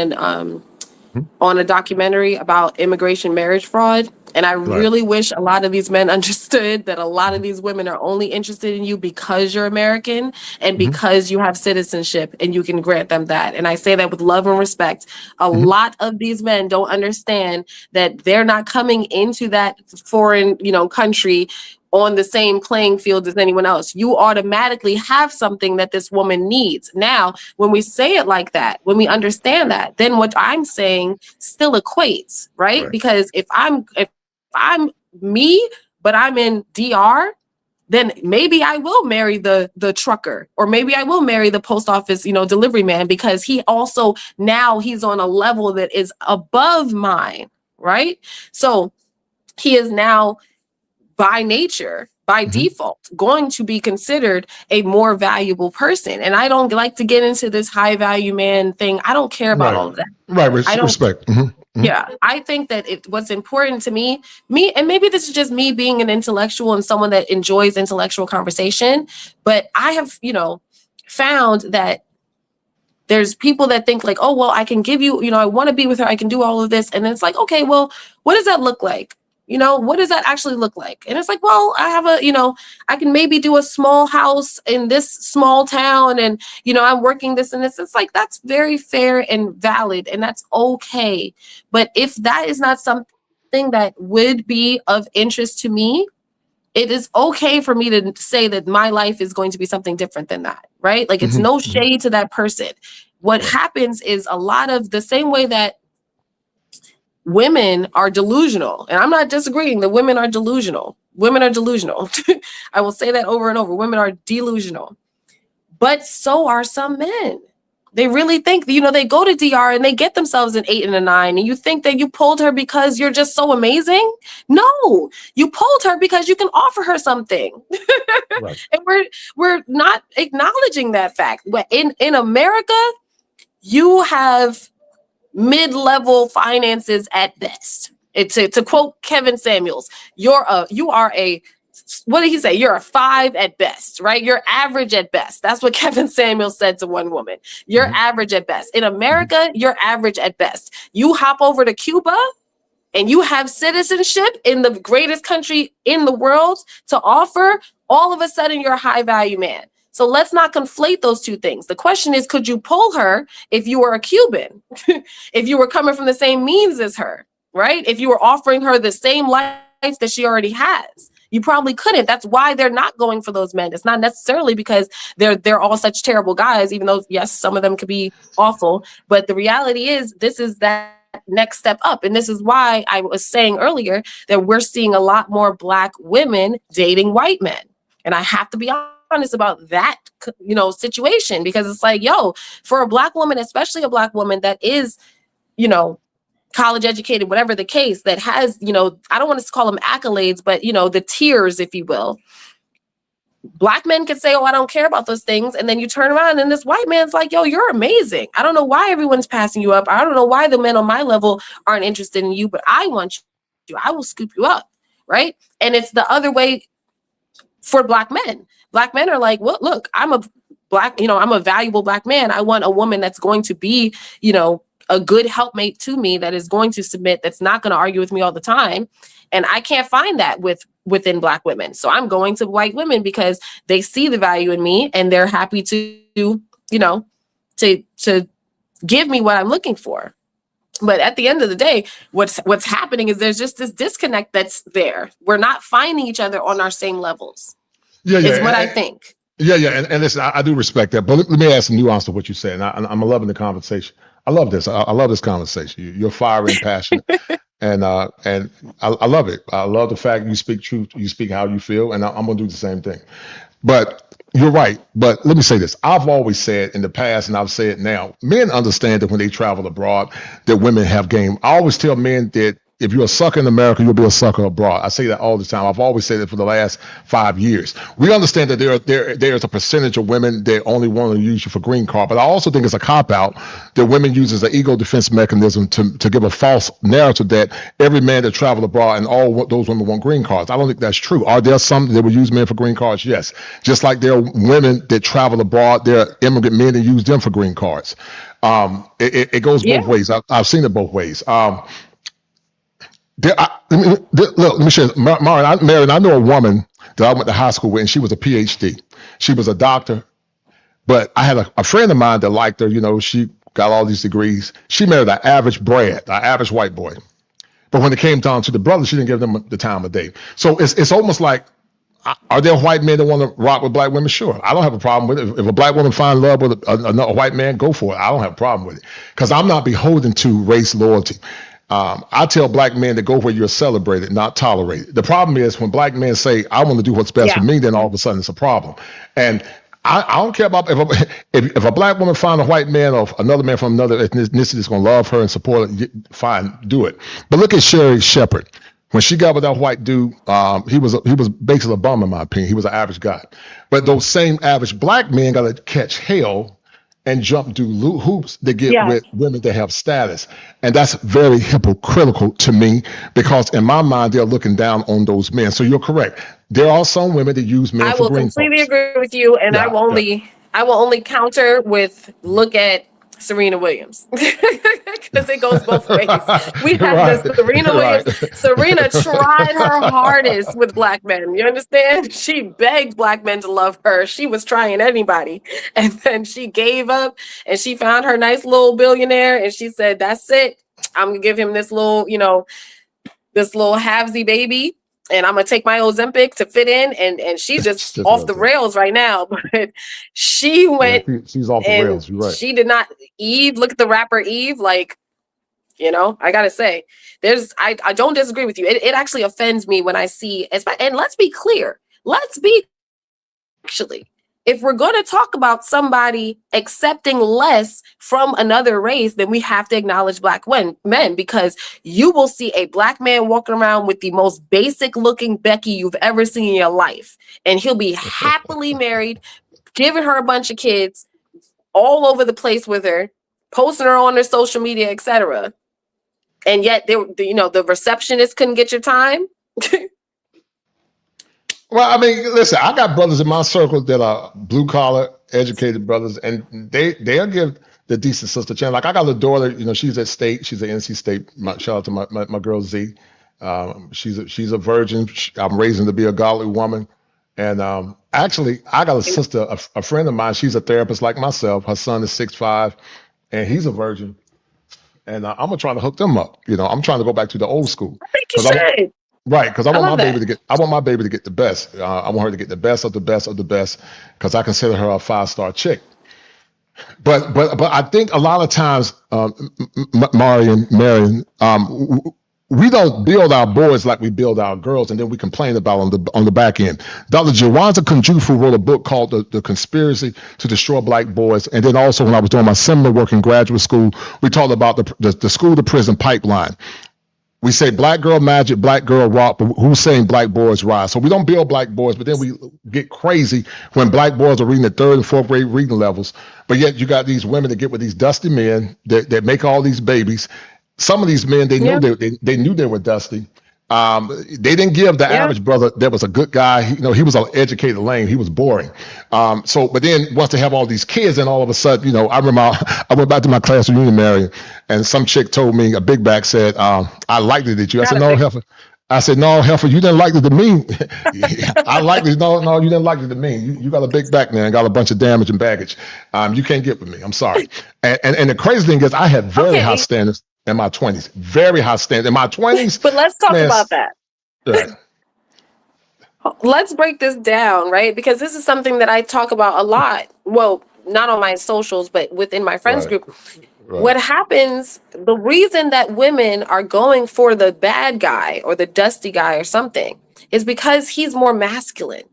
a documentary about immigration marriage fraud. And I really wish a lot of these men understood that a lot of these women are only interested in you because you're American and because you have citizenship and you can grant them that. And I say that with love and respect. A lot of these men don't understand that they're not coming into that foreign, country on the same playing field as anyone else. You automatically have something that this woman needs. Now, when we say it like that, when we understand that, then what I'm saying still equates, right? Because if I'm me, but I'm in DR then maybe I will marry the trucker, or maybe I will marry the post office, delivery man, because he also, now he's on a level that is above mine, right? So he is now by nature, by default, going to be considered a more valuable person. And I don't like to get into this high value man thing. I don't care about all of that. Right. Respect. Yeah, I think that what's important to me, and maybe this is just me being an intellectual and someone that enjoys intellectual conversation, but I have, found that there's people that think like, oh, well, I can give you, I want to be with her, I can do all of this. And then it's like, okay, well, what does that look like? What does that actually look like? And it's like, well, I have I can maybe do a small house in this small town, and, I'm working this and this. It's like, that's very fair and valid, and that's okay. But if that is not something that would be of interest to me, it is okay for me to say that my life is going to be something different than that, right? Like, it's no shade to that person. What happens is a lot of the same way that women are delusional, and I'm not disagreeing that women are delusional. Women are delusional. I will say that over and over. Women are delusional, but so are some men. They really think, they go to DR and they get themselves an 8 and a 9, and you think that you pulled her because you're just so amazing. No, you pulled her because you can offer her something. Right. And we're not acknowledging that fact. But in America, you have mid-level finances at best. To quote Kevin Samuels, you are a, what did he say? You're a 5 at best, right? You're average at best. That's what Kevin Samuels said to one woman. You're average at best. In America, you're average at best. You hop over to Cuba and you have citizenship in the greatest country in the world to offer, all of a sudden you're a high value man. So let's not conflate those two things. The question is, could you pull her if you were a Cuban, if you were coming from the same means as her, right? If you were offering her the same life that she already has, you probably couldn't. That's why they're not going for those men. It's not necessarily because they're all such terrible guys, even though, yes, some of them could be awful. But the reality is, this is that next step up. And this is why I was saying earlier that we're seeing a lot more Black women dating white men. And I have to be honest about that, situation, because it's like, for a Black woman, especially a Black woman that is, college educated, whatever the case, that has, I don't want to call them accolades, but, the tiers, if you will. Black men could say, oh, I don't care about those things. And then you turn around and this white man's like, yo, you're amazing. I don't know why everyone's passing you up. I don't know why the men on my level aren't interested in you, but I want you. I will scoop you up. Right. And it's the other way for Black men. Black men are like, well, look, I'm a Black, I'm a valuable Black man. I want a woman that's going to be, a good helpmate to me, that is going to submit, that's not going to argue with me all the time. And I can't find that within Black women. So I'm going to white women because they see the value in me and they're happy to give me what I'm looking for. But at the end of the day, what's happening is there's just this disconnect that's there. We're not finding each other on our same levels. Is what I think. Yeah. And listen, I do respect that. But let me add some nuance to what you said. And I'm loving the conversation. I love this. I love this conversation. You're fiery and passionate. And I love it. I love the fact you speak truth. You speak how you feel. And I'm going to do the same thing. But you're right. But let me say this. I've always said in the past, and I'll say it now, men understand that when they travel abroad, that women have game. I always tell men that if you're a sucker in America, you'll be a sucker abroad. I say that all the time. I've always said it for the last 5 years. We understand that there's a percentage of women that only want to use you for green card, but I also think it's a cop-out that women use as an ego defense mechanism to give a false narrative that every man that traveled abroad and all those women want green cards. I don't think that's true. Are there some that would use men for green cards? Yes. Just like there are women that travel abroad, there are immigrant men that use them for green cards. It goes both ways. I've seen it both ways. Let me share. Marion, I know a woman that I went to high school with, and she was a PhD. She was a doctor, but I had a friend of mine that liked her. She got all these degrees. She married an average Brad, an average white boy. But when it came down to the brothers, she didn't give them the time of day. So it's almost like, are there white men that want to rock with Black women? Sure. I don't have a problem with it. If a Black woman finds love with a white man, go for it. I don't have a problem with it because I'm not beholden to race loyalty. I tell black men to go where you're celebrated, not tolerated. The problem is when black men say, I want to do what's best for me, then all of a sudden it's a problem. And I don't care about if a black woman find a white man or another man from another ethnicity is going to love her and support her, fine, do it. But look at Sherry Shepherd. When she got with that white dude, he was basically a bum in my opinion. He was an average guy. But those same average black men got to catch hell and jump through hoops to get with women that have status. And that's very hypocritical to me because in my mind, they're looking down on those men. So you're correct. There are some women that use men for green. I will completely agree with you. And I will only counter with look at Serena Williams because it goes both ways. We have this Serena Williams. Serena tried her hardest with black men. You understand? She begged black men to love her. She was trying anybody. And then she gave up and she found her nice little billionaire and she said, that's it. I'm going to give him this little, this little halvesy baby. And I'm going to take my Ozempic to fit in. And she's just off the rails right now. But she went. Yeah, she's off the rails. You're right. She did not. Eve, look at the rapper Eve. Like, I got to say, I don't disagree with you. It actually offends me when I see, and let's be clear. If we're going to talk about somebody accepting less from another race, then we have to acknowledge black men, because you will see a black man walking around with the most basic looking Becky you've ever seen in your life. And he'll be happily married, giving her a bunch of kids all over the place with her, posting her on their social media, etc. And yet, the receptionist couldn't get your time. Well, I mean, listen, I got brothers in my circle that are blue collar, educated brothers, and they'll give the decent sister chance. Like I got a daughter, she's at State, she's at NC State. Shout out to my girl Z. She's a virgin. I'm raising to be a godly woman. And actually, I got a sister, a friend of mine. She's a therapist like myself. Her son is 6'5", and he's a virgin. And I'm gonna try to hook them up. I'm trying to go back to the old school. I think you should. Right, because I want my baby to get the best. I want her to get the best of the best of the best, because I consider her a 5-star chick. But I think a lot of times, Marion, we don't build our boys like we build our girls, and then we complain about on the back end. Dr. Jawanza Kunjufu wrote a book called The Conspiracy to Destroy Black Boys, and then also when I was doing my seminar work in graduate school, we talked about the school to prison pipeline. We say black girl magic, black girl rock, but who's saying black boys rise? So we don't build black boys, but then we get crazy when black boys are reading at 3rd and 4th grade reading levels. But yet you got these women that get with these dusty men that make all these babies. Some of these men, they knew they were dusty. They didn't give the average brother that was a good guy. He was an educated lame. He was boring. But then once they have all these kids, then all of a sudden, I remember I went back to my class reunion, Marion, and some chick told me, a big back said, I liked it at you. I said, no, Heifer. I said, no, Heifer, you didn't like it to me. I liked it. No, you didn't like it to me. You got a big back now and got a bunch of damage and baggage. You can't get with me. I'm sorry. And the crazy thing is I had very high standards in my 20s, very high standards in my 20s. But let's talk about that. Right. Let's break this down, right? Because this is something that I talk about a lot. Well, not on my socials, but within my friends group. Right. What happens, the reason that women are going for the bad guy or the dusty guy or something is because he's more masculine.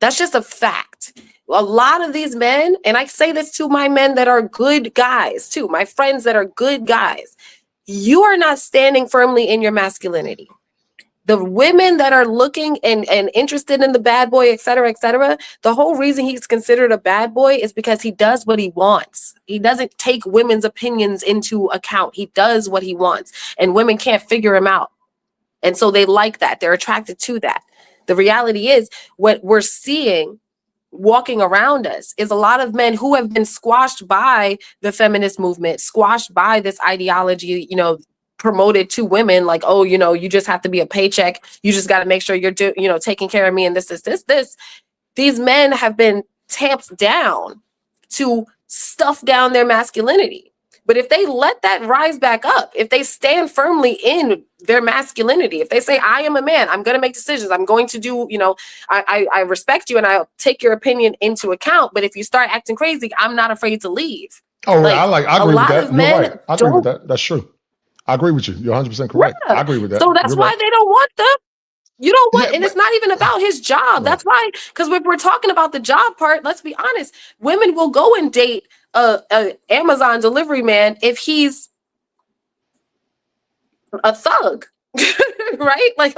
That's just a fact. A lot of these men, and I say this to my men that are good guys too, my friends that are good guys, you are not standing firmly in your masculinity. The women that are looking and interested in the bad boy, et cetera, the whole reason he's considered a bad boy is because he does what he wants. He doesn't take women's opinions into account. He does what he wants, and women can't figure him out. And so they like that. They're attracted to that. The reality is what we're seeing walking around us is a lot of men who have been squashed by the feminist movement, squashed by this ideology, promoted to women like, oh, you just have to be a paycheck. You just got to make sure you're taking care of me and this. These men have been tamped down to stuff down their masculinity. But if they let that rise back up, if they stand firmly in their masculinity, if they say, I am a man, I'm going to make decisions, I'm going to do, I respect you and I'll take your opinion into account. But if you start acting crazy, I'm not afraid to leave. Oh, I agree with that. You're right. I agree with that. That's true. I agree with you. You're 100% correct. Yeah. I agree with that. So that's You're why right. they don't want them. You don't want, Yeah, and it's not even about his job. That's why, because if we're talking about the job part, let's be honest, women will go and date a Amazon delivery man if he's a thug. Right? Like,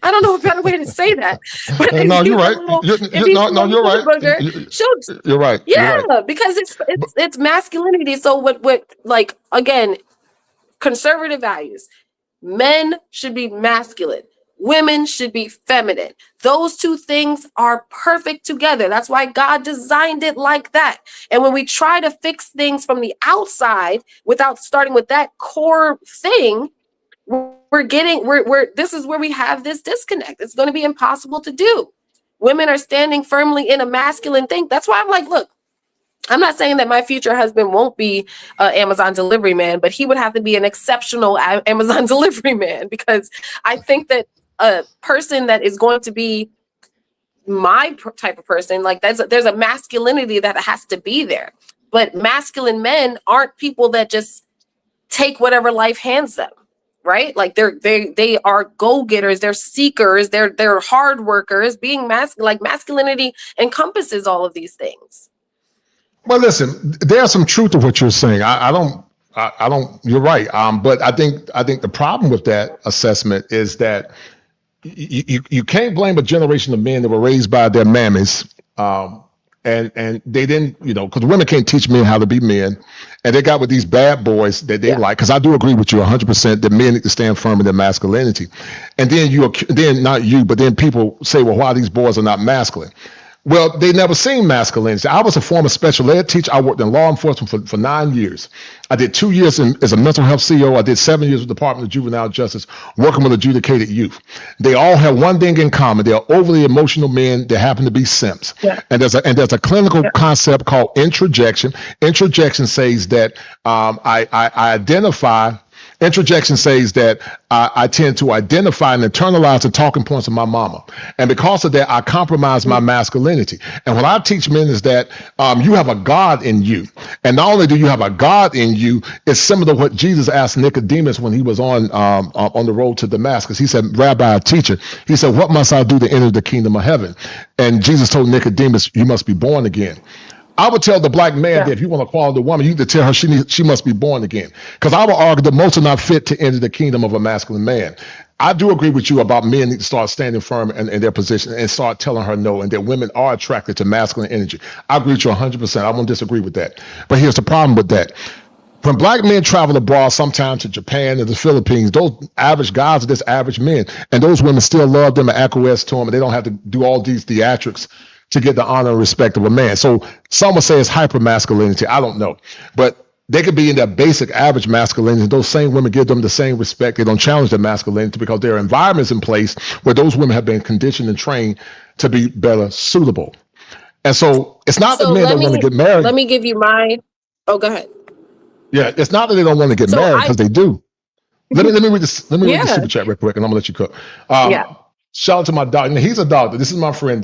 I don't know a better way to say that. But if no, he's you're right. You're right. booger, You're right. yeah, You're right. because it's masculinity. So what like, again, conservative values. Men should be masculine. Women should be feminine. Those two things are perfect together. That's why God designed it like that. And when we try to fix things from the outside without starting with that core thing, this is where we have this disconnect. It's going to be impossible to do. Women are standing firmly in a masculine thing. That's why I'm like, look, I'm not saying that my future husband won't be an Amazon delivery man, but he would have to be an exceptional Amazon delivery man, because I think that a person that is going to be my type of person, like there's a masculinity that has to be there. But masculine men aren't people that just take whatever life hands them, right? Like they are go-getters, they're seekers, they're hard workers. Being like masculinity encompasses all of these things. Well, listen, there's some truth to what you're saying. I don't. You're right. But I think the problem with that assessment is that you can't blame a generation of men that were raised by their mammies, and they didn't, because women can't teach men how to be men, and they got with these bad boys that they like. Because I do agree with you 100% that men need to stand firm in their masculinity, and then not you, but then people say, well, why these boys are not masculine? Well, they never seen masculinity. I was a former special ed teacher. I worked in law enforcement for 9 years. I did 2 years as a mental health CEO. I did 7 years with the Department of Juvenile Justice, working with adjudicated youth. They all have one thing in common. They're overly emotional men that happen to be simps. Yeah. And there's a clinical concept called introjection. Introjection says that I identify. Introjection says that I tend to identify and internalize the talking points of my mama. And because of that, I compromise my masculinity. And what I teach men is that you have a God in you. And not only do you have a God in you, it's similar to what Jesus asked Nicodemus when he was on the road to Damascus. He said, Rabbi, teacher, he said, what must I do to enter the kingdom of heaven? And Jesus told Nicodemus, you must be born again. I would tell the black man that if you want to quality woman, you need to tell her she must be born again. Because I would argue that most are not fit to enter the kingdom of a masculine man. I do agree with you about men need to start standing firm in their position and start telling her no, and that women are attracted to masculine energy. I agree with you 100%. I won't disagree with that. But here's the problem with that. When black men travel abroad, sometimes to Japan and the Philippines, those average guys are just average men. And those women still love them and acquiesce to them, and they don't have to do all these theatrics to get the honor and respect of a man. So some would say it's hyper-masculinity. I don't know. But they could be in their basic average masculinity. Those same women give them the same respect. They don't challenge their masculinity because there are environments in place where those women have been conditioned and trained to be better suitable. And so it's not that men don't want to get married. Let me give you my... Oh, go ahead. Yeah, it's not that they don't want to get married, because they do. Let me read this. Let me read the super chat real quick, and I'm gonna let you cook. Shout out to my doctor. He's a doctor. This is my friend,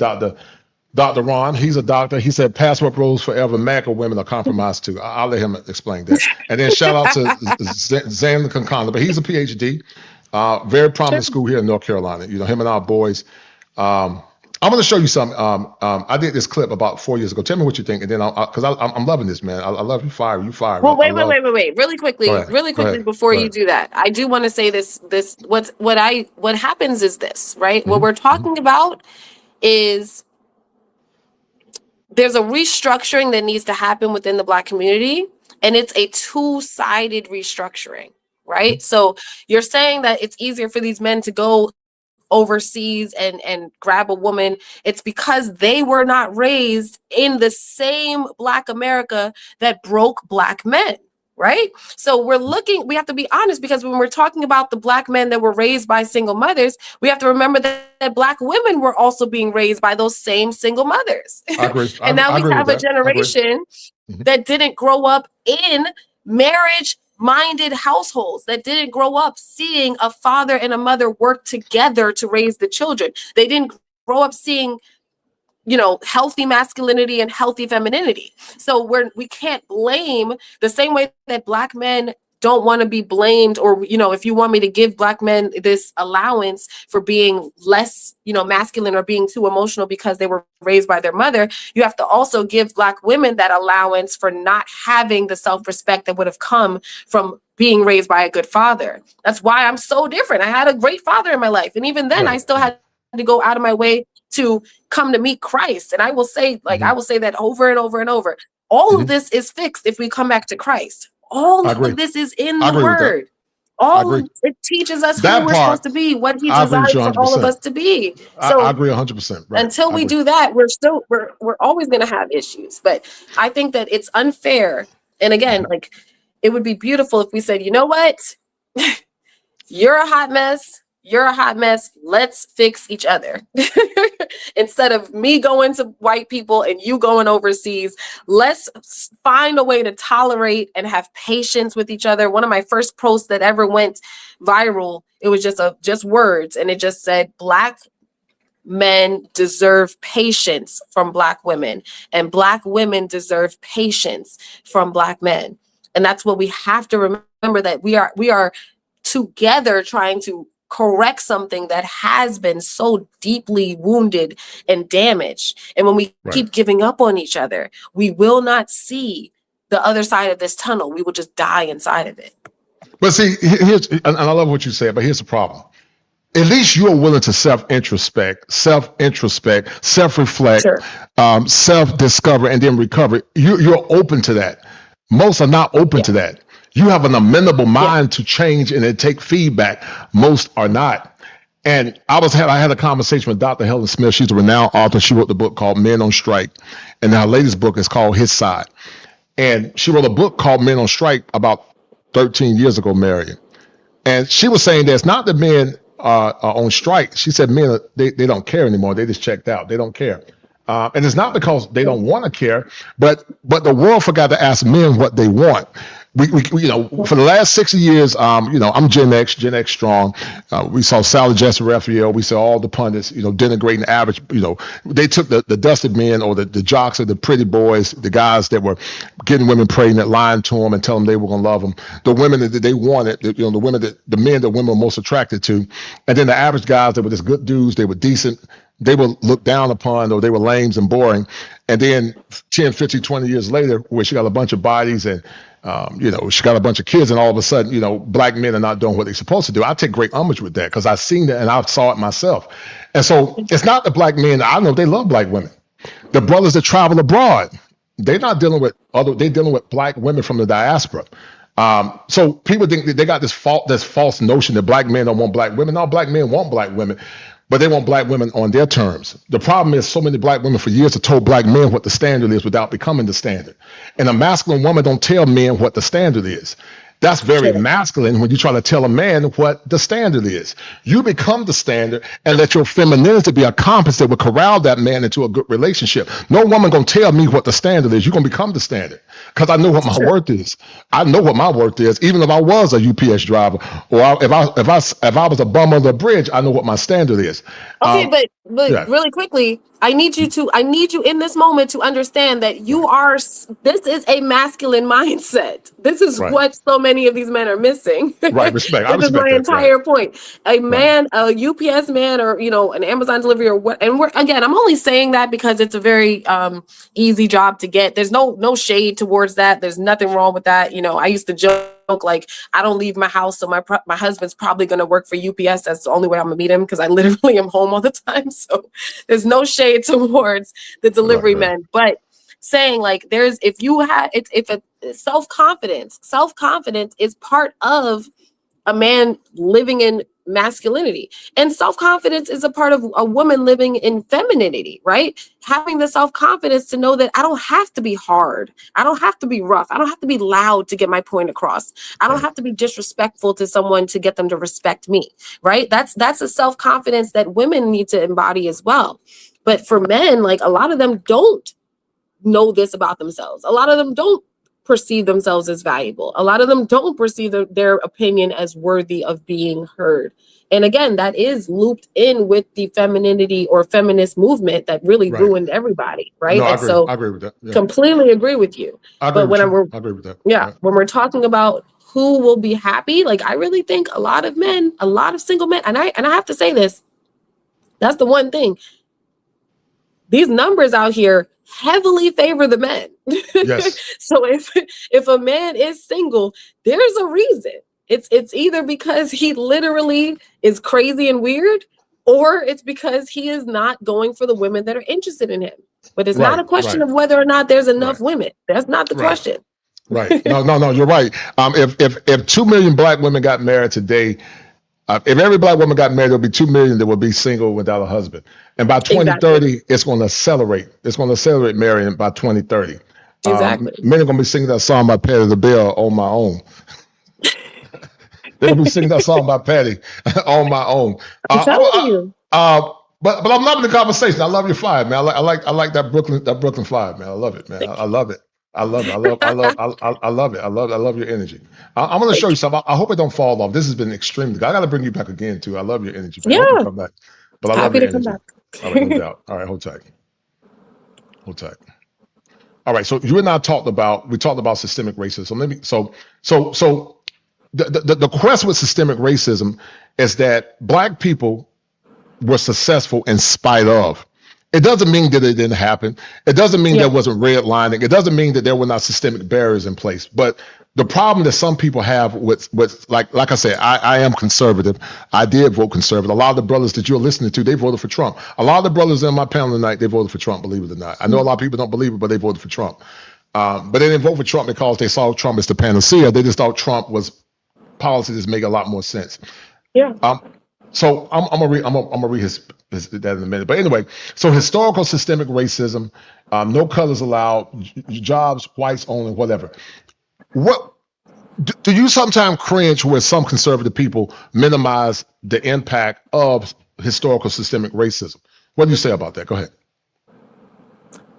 Dr. Ron. He's a doctor. He said, passport rules forever. MAGA women are compromised too. I'll let him explain that. And then shout out to Zan Kankana, but he's a PhD, very prominent school here in North Carolina. Him and our boys. I'm going to show you something. I did this clip about 4 years ago. Tell me what you think, and then because I'm loving this, man. I love you. Fire. Well, wait. Really quickly before you do that, I do want to say this. What happens is this, right? Mm-hmm. What we're talking about is there's a restructuring that needs to happen within the Black community, and it's a two-sided restructuring, right? Mm-hmm. So you're saying that it's easier for these men to go overseas and grab a woman. It's because they were not raised in the same Black America that broke Black men, right? So we have to be honest, because when we're talking about the Black men that were raised by single mothers, we have to remember that Black women were also being raised by those same single mothers. I agree. And now we have a generation that didn't grow up in marriage-minded households, that didn't grow up seeing a father and a mother work together to raise the children. They didn't grow up seeing healthy masculinity and healthy femininity. So we can't blame the same way that Black men don't want to be blamed, or, you know, if you want me to give Black men this allowance for being less, you know, masculine or being too emotional because they were raised by their mother, you have to also give Black women that allowance for not having the self-respect that would have come from being raised by a good father. That's why I'm so different. I had a great father in my life. And even then I still had to go out of my way to come to meet Christ. And I will say, like, I will say that over and over and over. All of this is fixed if we come back to Christ. All of this is in the word. All of it teaches us who we're supposed to be, what he designed for all of us to be. So I agree 100%. Right. Until we do that, we're always going to have issues. But I think that it's unfair. And again, like, it would be beautiful if we said, you know what? You're a hot mess. You're a hot mess. Let's fix each other. Instead of me going to white people and you going overseas, let's find a way to tolerate and have patience with each other. One of my first posts that ever went viral, it was just words, and it just said, Black men deserve patience from Black women, and Black women deserve patience from Black men. And that's what we have to remember, that we are together trying to correct something that has been so deeply wounded and damaged. And when we keep giving up on each other, we will not see the other side of this tunnel. We will just die inside of it. But see, here's, and I love what you said, but here's the problem. At least you're willing to self-introspect, self-reflect, self-discover, and then recover. You're open to that. Most are not open to that. You have an amenable mind to change and take feedback. Most are not. And I had a conversation with Dr. Helen Smith. She's a renowned author. She wrote the book called Men on Strike. And her latest book is called His Side. And she wrote a book called Men on Strike about 13 years ago, Marion. And she was saying that it's not that men are on strike. She said men, they don't care anymore. They just checked out. They don't care. And it's not because they don't want to care, but the world forgot to ask men what they want. We you know, for the last 60 years, you know, I'm Gen X strong. We saw Sally Jesse Raphael. We saw all the pundits, you know, denigrating the average. You know, they took the dusted men, or the jocks, or the pretty boys, the guys that were getting women pregnant, lying to them and telling them they were going to love them. The women that they wanted, you know, the men that women were most attracted to. And then the average guys that were just good dudes, they were decent. They were looked down upon, or they were lames and boring. And then 10, 15, 20 years later, where she got a bunch of bodies and, you know, she got a bunch of kids, and all of a sudden, you know, Black men are not doing what they're supposed to do. I take great umbrage with that, because I've seen it and I saw it myself. And so it's not the Black men. I know they love Black women. The brothers that travel abroad, they're not dealing with they're dealing with Black women from the diaspora. So people think that they got this false notion that Black men don't want Black women. No, Black men want Black women, but they want Black women on their terms. The problem is so many Black women for years have told Black men what the standard is without becoming the standard. And a masculine woman don't tell men what the standard is. That's very masculine when you try to tell a man what the standard is. You become the standard and let your femininity be a compass that will corral that man into a good relationship. No woman gonna tell me what the standard is. You're gonna become the standard, because I know what my worth is. I know what my worth is. Even if I was a UPS driver, or if I was a bum on the bridge, I know what my standard is. Okay, but really quickly, I need you in this moment to understand that this is a masculine mindset. This is what so many of these men are missing. Right, respect. This is my entire point. A man, a UPS man, or, you know, an Amazon delivery, or what? And I'm only saying that because it's a very easy job to get. There's no shade towards that. There's nothing wrong with that. You know, I used to joke, like, I don't leave my house, so my husband's probably going to work for UPS. That's the only way I'm gonna meet him, because I literally am home all the time. So there's no shade towards the delivery men, but saying, like, self-confidence is part of a man living in masculinity, and self-confidence is a part of a woman living in femininity, right? Having the self-confidence to know that I don't have to be hard, I don't have to be rough, I don't have to be loud to get my point across, I don't have to be disrespectful to someone to get them to respect me, right? That's a self-confidence that women need to embody as well. But for men, like, a lot of them don't know this about themselves. A lot of them don't perceive themselves as valuable. A lot of them don't perceive their opinion as worthy of being heard. And again, that is looped in with the femininity or feminist movement that really ruined everybody, right? No, I agree with that. Yeah. Completely agree with you. I agree with that. When we're talking about who will be happy, like I really think a lot of single men, and I have to say this, that's the one thing. These numbers out here heavily favor the men. Yes. So if a man is single, there's a reason. It's either because he literally is crazy and weird, or it's because he is not going for the women that are interested in him. But it's not a question of whether or not there's enough women. That's not the question. Right. No, you're right. If 2 million black women got married today, if every black woman got married, there'll be 2 million that would be single without a husband. And by 2030, it's going to accelerate. It's going to accelerate marrying by 2030. Exactly. Men are going to be singing that song by Patti LaBelle, On My Own. They're going to be singing that song by Patti, On My Own. I'm telling you. But I'm loving the conversation. I love your fire, man. I like that Brooklyn fire, man. I love it, man. I love it. I love it. I love it. I love your energy. I'm going to show you something. I hope it don't fall off. This has been extremely good. I got to bring you back again too. I love your energy. Man. I hope you come back. But I love your energy. All right, no doubt. All right, hold tight. All right, so you and I talked about systemic racism. So the quest with systemic racism is that black people were successful in spite of. It doesn't mean that it didn't happen. It doesn't mean there wasn't redlining. It doesn't mean that there were not systemic barriers in place. But the problem that some people have with like I said, I am conservative. I did vote conservative. A lot of the brothers that you're listening to, they voted for Trump. A lot of the brothers in my panel tonight, they voted for Trump, believe it or not. I know a lot of people don't believe it, but they voted for Trump. But they didn't vote for Trump because they saw Trump as the panacea. They just thought Trump was policies that make a lot more sense. Yeah. So I'm gonna read his that in a minute. But anyway, so historical systemic racism, no colors allowed, jobs, whites only, whatever. What do you sometimes cringe where some conservative people minimize the impact of historical systemic racism? What do you say about that? Go ahead.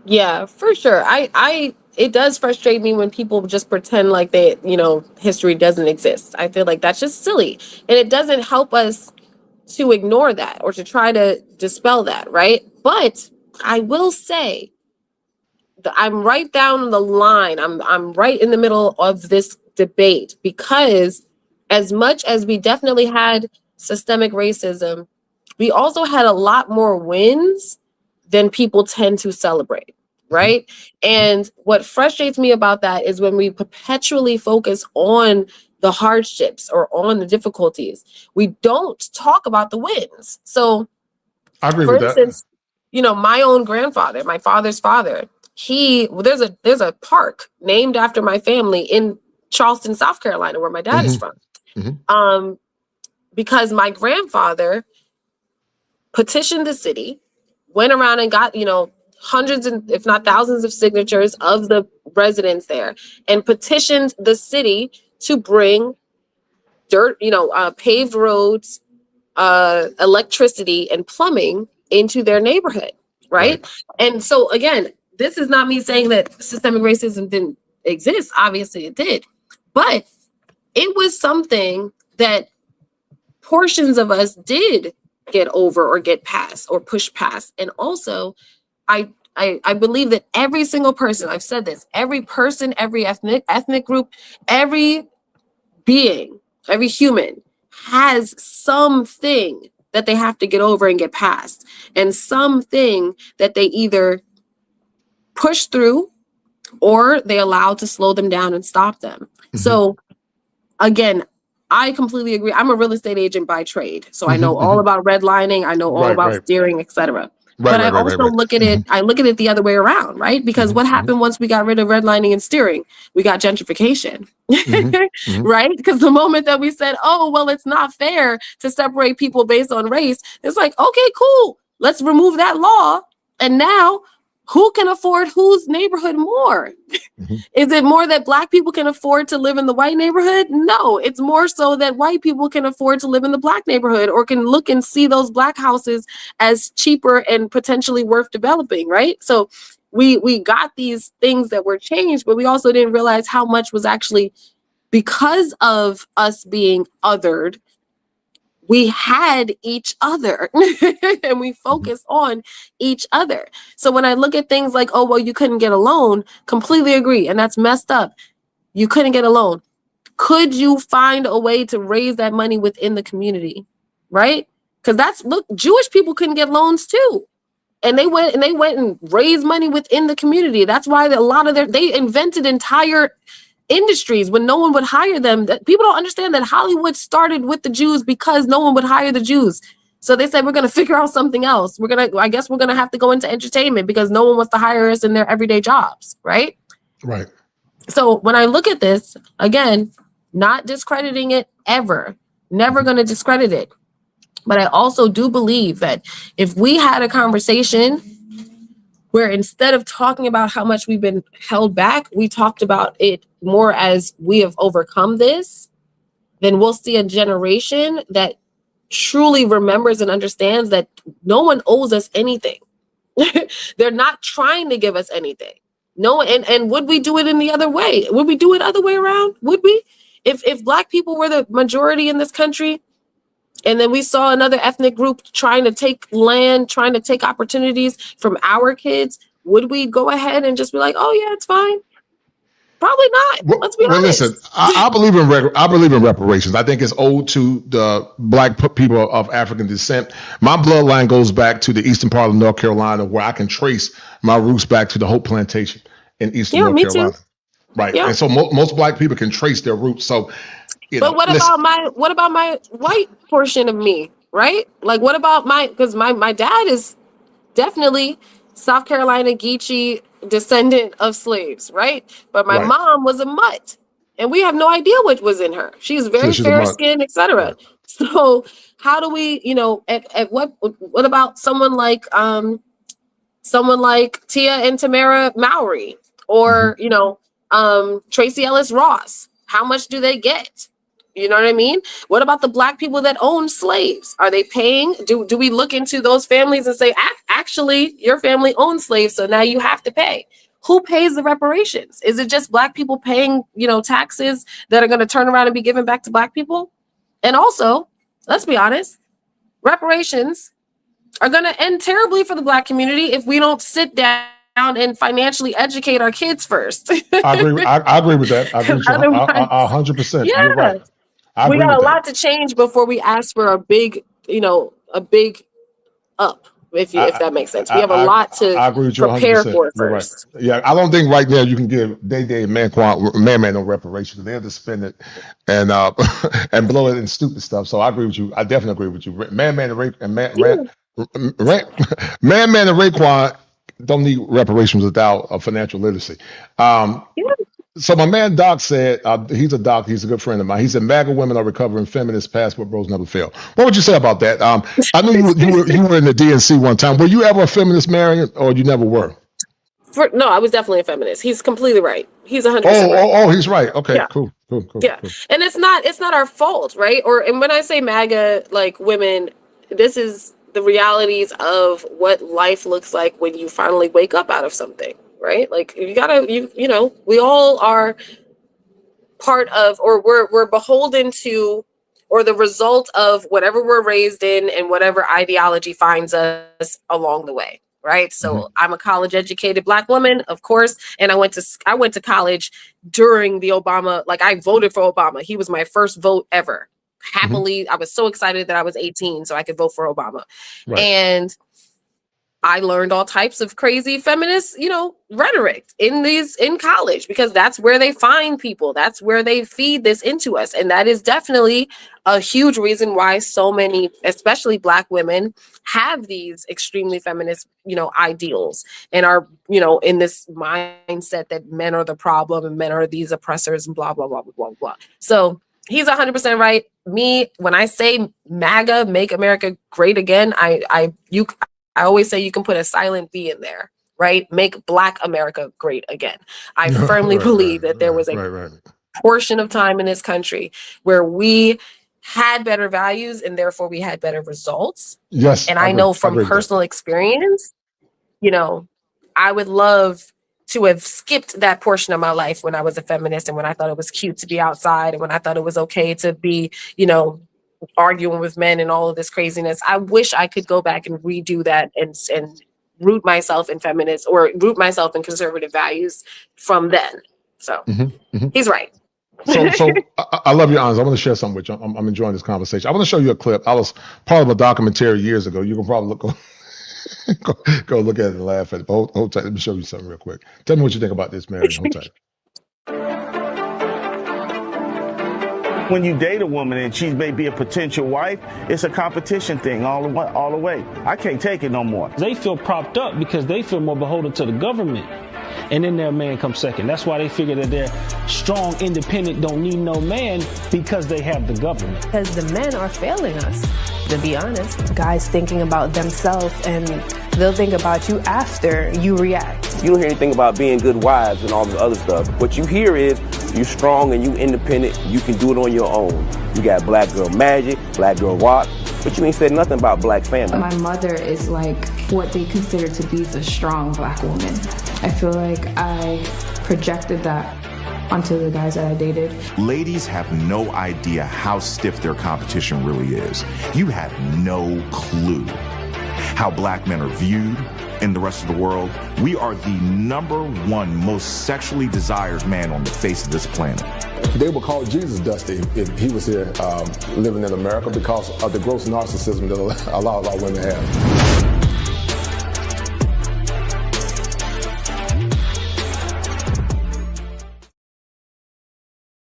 Yeah, for sure. It does frustrate me when people just pretend like history doesn't exist. I feel like that's just silly. And it doesn't help us to ignore that or to try to dispel that, right? But I will say that I'm right down the line. I'm right in the middle of this debate, because as much as we definitely had systemic racism, we also had a lot more wins than people tend to celebrate, right? And what frustrates me about that is when we perpetually focus on the hardships or on the difficulties, we don't talk about the wins. So I agree for with instance, my own grandfather, my father's father, there's a park named after my family in Charleston, South Carolina, where my dad is from. Because my grandfather petitioned the city, went around and got, hundreds and if not thousands of signatures of the residents there, and petitioned the city to bring dirt, paved roads, electricity and plumbing into their neighborhood, right? And so again, this is not me saying that systemic racism didn't exist. Obviously it did. But it was something that portions of us did get over or get past or push past. And also, I believe that every single person, I've said this, every person, every ethnic group, every being, every human has something that they have to get over and get past, and something that they either push through or they allow to slow them down and stop them. So again, I completely agree. I'm a real estate agent by trade, so I know all about redlining. I know all about steering, etc. But I also look at it. I look at it the other way around, right? Because what happened once we got rid of redlining and steering? We got gentrification, right? Because the moment that we said, "Oh, well, it's not fair to separate people based on race," it's like, okay, cool, let's remove that law, and now who can afford whose neighborhood more? Is it more that Black people can afford to live in the white neighborhood? No, it's more so that white people can afford to live in the Black neighborhood, or can look and see those Black houses as cheaper and potentially worth developing, right? So we got these things that were changed, but we also didn't realize how much was actually because of us being othered. We had each other and we focus on each other. So when I look at things like, oh, well, you couldn't get a loan, completely agree. And that's messed up. You couldn't get a loan. Could you find a way to raise that money within the community, right? Because look, Jewish people couldn't get loans too. And they went and raised money within the community. That's why a lot of they invented entire industries when no one would hire them. That people don't understand that Hollywood started with the Jews because no one would hire the Jews. So they said, we're going to figure out something else. I guess we're going to have to go into entertainment because no one wants to hire us in their everyday jobs. Right. Right. So when I look at this, again, not discrediting it ever, never going to discredit it. But I also do believe that if we had a conversation where instead of talking about how much we've been held back, we talked about it more as we have overcome this, then we'll see a generation that truly remembers and understands that no one owes us anything. They're not trying to give us anything. No, and would we do it in the other way? Would we do it other way around? Would we? If Black people were the majority in this country, and then we saw another ethnic group trying to take land, trying to take opportunities from our kids, would we go ahead and just be like, oh yeah, it's fine? Probably not. Let's be honest. Listen, I believe in reparations. I think it's owed to the Black people of African descent. My bloodline goes back to the eastern part of North Carolina, where I can trace my roots back to the Hope Plantation in eastern North Carolina. Too. Right. Yeah. And so most Black people can trace their roots. So, but what about my white portion of me, right? Like, what about because my dad is definitely South Carolina Geechee descendant of slaves, right? But my mom was a mutt, and we have no idea what was in her. She's very fair skinned, etc. Right. So how do we, at what about someone like Tia and Tamara Mowry, or Tracy Ellis Ross? How much do they get? You know what I mean? What about the Black people that own slaves? Are they paying? Do we look into those families and say, actually, your family owns slaves, so now you have to pay? Who pays the reparations? Is it just Black people paying, taxes that are going to turn around and be given back to Black people? And also, let's be honest, reparations are going to end terribly for the Black community if we don't sit down and financially educate our kids first. I agree with that. I agree with you 100%. Yeah. You're right. We got a lot to change before we ask for a big up, if that makes sense. We have a lot to prepare for first. Right. Yeah, I don't think right now you can give Day and Man no reparations. They'll just spend it and blow it in stupid stuff. So I agree with you. I definitely agree with you. Man and Raekwon don't need reparations without a financial literacy. So my man Doc said, he's a doc, he's a good friend of mine. He said, MAGA women are recovering feminists, passport bros never fail. What would you say about that? I knew you were in the DNC one time. Were you ever a feminist, Marion, or you never were? No, I was definitely a feminist. He's completely right. He's 100% right. Oh, he's right. Okay, yeah. Cool. Yeah, cool. And it's not our fault, right? And when I say MAGA, like women, this is the realities of what life looks like when you finally wake up out of something. Right? Like we all are part of, or we're beholden to, or the result of whatever we're raised in and whatever ideology finds us along the way. Right. So I'm a college educated Black woman, of course. And I went to college during the Obama, like I voted for Obama. He was my first vote ever. Happily, I was so excited that I was 18 so I could vote for Obama. Right. And I learned all types of crazy feminist, rhetoric in college, because that's where they find people. That's where they feed this into us. And that is definitely a huge reason why so many, especially Black women, have these extremely feminist, ideals and are, in this mindset that men are the problem and men are these oppressors and blah, blah, blah, blah, blah, blah. So he's 100% right. Me, when I say MAGA, make America great again, I always say you can put a silent B in there, right? Make Black America great again. I firmly believe that there was a portion of time in this country where we had better values and therefore we had better results. Yes. And I know from personal experience, I would love to have skipped that portion of my life when I was a feminist and when I thought it was cute to be outside and when I thought it was okay to be, arguing with men and all of this craziness. I wish I could go back and redo that and root myself in feminist or root myself in conservative values from then. So he's right. So I love your honesty. I want to share something with you. I'm enjoying this conversation. I want to show you a clip. I was part of a documentary years ago. You can probably go look at it and laugh at it. But hold tight. Let me show you something real quick. Tell me what you think about this, Mary. Hold tight. When you date a woman and she may be a potential wife, it's a competition thing all the way. I can't take it no more. They feel propped up because they feel more beholden to the government. And then their man comes second. That's why they figure that they're strong, independent, don't need no man because they have the government. Because the men are failing us, to be honest. Guys thinking about themselves and they'll think about you after you react. You don't hear anything about being good wives and all this other stuff. What you hear is you strong and you independent. You can do it on your own. You got black girl magic, black girl rock, but you ain't said nothing about black family. My mother is like what they consider to be the strong black woman. I feel like I projected that onto the guys that I dated. Ladies have no idea how stiff their competition really is. You have no clue how black men are viewed in the rest of the world. We are the #1 most sexually desired man on the face of this planet. They would call Jesus Dusty if he was here living in America because of the gross narcissism that a lot of our women have.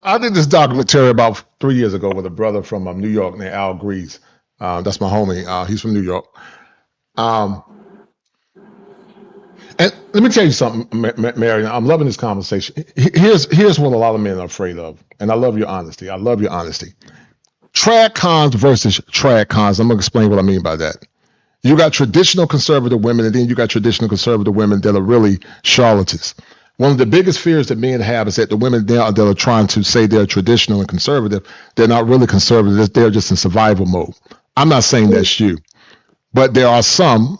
I did this documentary about 3 years ago with a brother from New York named Al Grease. That's my homie. He's from New York. And let me tell you something, Mary. I'm loving this conversation. Here's what a lot of men are afraid of, and I love your honesty. I love your honesty. Trad cons versus trad cons. I'm gonna explain what I mean by that. You got traditional conservative women, and then you got traditional conservative women that are really charlatans. One of the biggest fears that men have is that the women that are trying to say they're traditional and conservative, they're not really conservative. They're just in survival mode. I'm not saying that's you, but there are some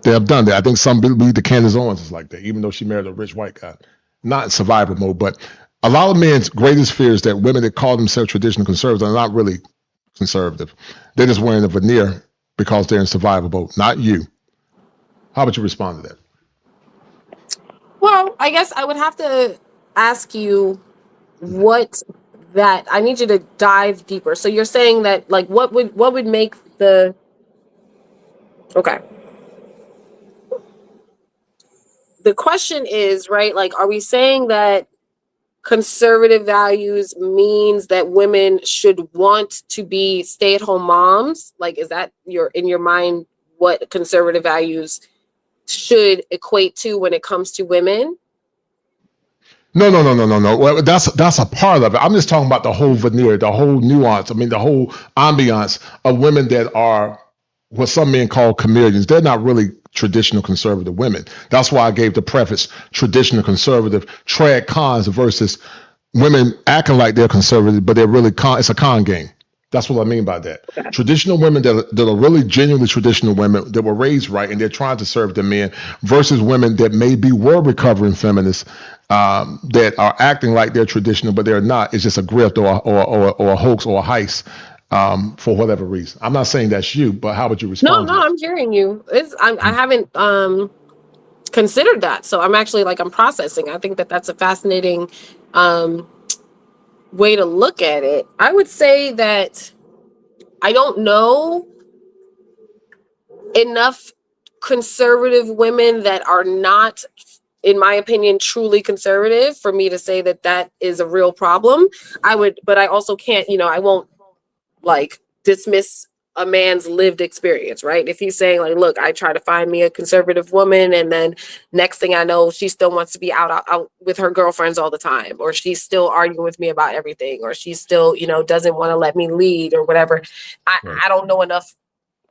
that have done that. I think some believe the Candace Owens is like that, even though she married a rich white guy. Not in survival mode, but a lot of men's greatest fear is that women that call themselves traditional conservatives are not really conservative. They're just wearing a veneer because they're in survival mode, not you. How would you respond to that? Well, I guess I would have to ask you I need you to dive deeper. So you're saying that like what would make the okay. The question is, right, like are we saying that conservative values means that women should want to be stay-at-home moms? Like is that in your mind what conservative values should equate to when it comes to women? No. Well, that's a part of it. I'm just talking about the whole veneer, the whole nuance. I mean, the whole ambiance of women that are what some men call chameleons. They're not really traditional conservative women. That's why I gave the preface, traditional conservative, trad cons versus women acting like they're conservative, but they're really it's a con game. That's what I mean by that. Okay. Traditional women that are really genuinely traditional women that were raised right and they're trying to serve the men versus women that maybe were recovering feminists that are acting like they're traditional, but they're not. It's just a grift or a hoax or a heist for whatever reason. I'm not saying that's you, but how would you respond? No, I'm hearing you. I haven't considered that. So I'm actually I'm processing. I think that's a fascinating way to look at it. I would say that I don't know enough conservative women that are not, in my opinion, truly conservative for me to say that is a real problem. But I also can't, I won't dismiss a man's lived experience, right? If he's saying look, I try to find me a conservative woman and then next thing I know, she still wants to be out with her girlfriends all the time, or she's still arguing with me about everything, or she's still, doesn't want to let me lead or whatever. I don't know enough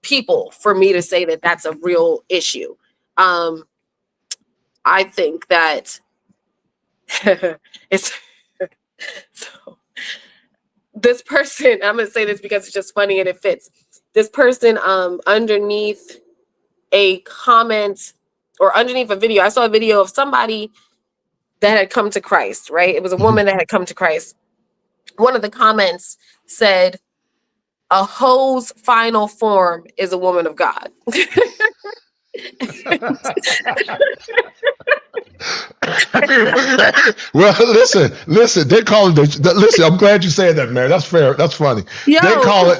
people for me to say that that's a real issue. I think that it's so this person, I'm going to say this because it's just funny and it fits. This person underneath a comment or underneath a video, I saw a video of somebody that had come to Christ, right? It was a woman that had come to Christ. One of the comments said, a hoe's final form is a woman of God. Well, listen. They call it listen. I'm glad you said that, Mary. That's fair. That's funny. Yo. They call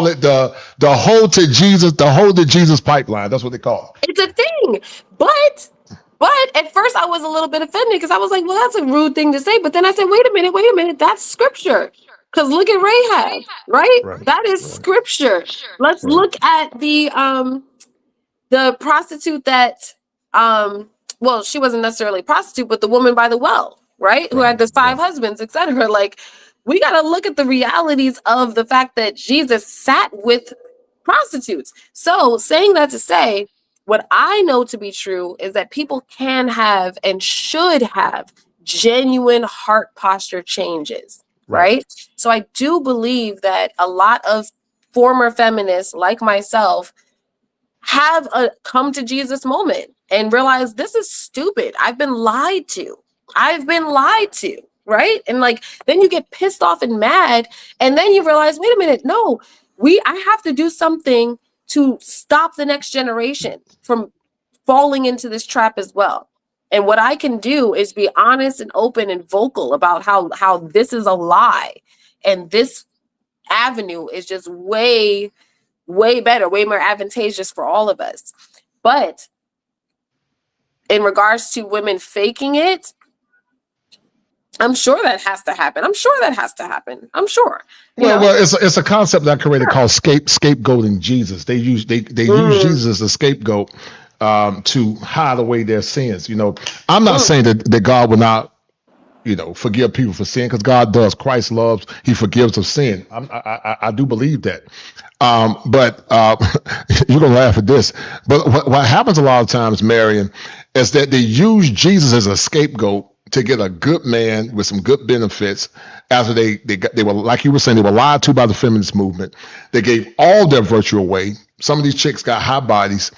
it the hold to Jesus pipeline. That's what they call it. It's a thing, but at first I was a little bit offended because I was like, well, that's a rude thing to say. But then I said, wait a minute, that's scripture. Because look at Rahab, right? That is scripture. Let's look at the prostitute that well, she wasn't necessarily a prostitute, but the woman by the well, right? Who had the 5 husbands, etc. Like, we got to look at the realities of the fact that Jesus sat with prostitutes. So saying that to say, what I know to be true is that people can have and should have genuine heart posture changes, right? So I do believe that a lot of former feminists like myself have a come to Jesus moment and realize this is stupid. I've been lied to, right? And like, then you get pissed off and mad, and then you realize, wait a minute, no, I have to do something to stop the next generation from falling into this trap as well. And what I can do is be honest and open and vocal about how this is a lie, and this avenue is just way better, way more advantageous for all of us. But in regards to women faking it, I'm sure that has to happen. I'm sure. Well, it's a concept that I created called scapegoating Jesus. They use Jesus as a scapegoat to hide away their sins. I'm not saying that God will not, forgive people for sin, because God does. Christ loves, he forgives of sin. I do believe that. But you're going to laugh at this. But what happens a lot of times, Marion, is that they use Jesus as a scapegoat to get a good man with some good benefits after they were, like you were saying, they were lied to by the feminist movement. They gave all their virtue away. Some of these chicks got hot bodies.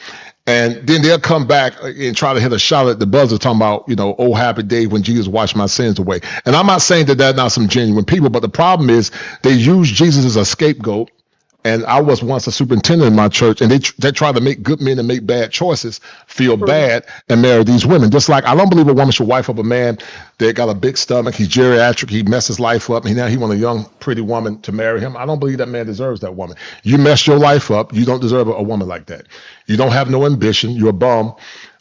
And then they'll come back and try to hit a shot at the buzzer talking about, oh, happy day when Jesus washed my sins away. And I'm not saying that they're not some genuine people, but the problem is they use Jesus as a scapegoat. And I was once a superintendent in my church, and they try to make good men and make bad choices feel bad and marry these women. Just like I don't believe a woman should wife up a man that got a big stomach, he's geriatric, he messed his life up, and now he wants a young, pretty woman to marry him. I don't believe that man deserves that woman. You messed your life up. You don't deserve a woman like that. You don't have no ambition. You're a bum.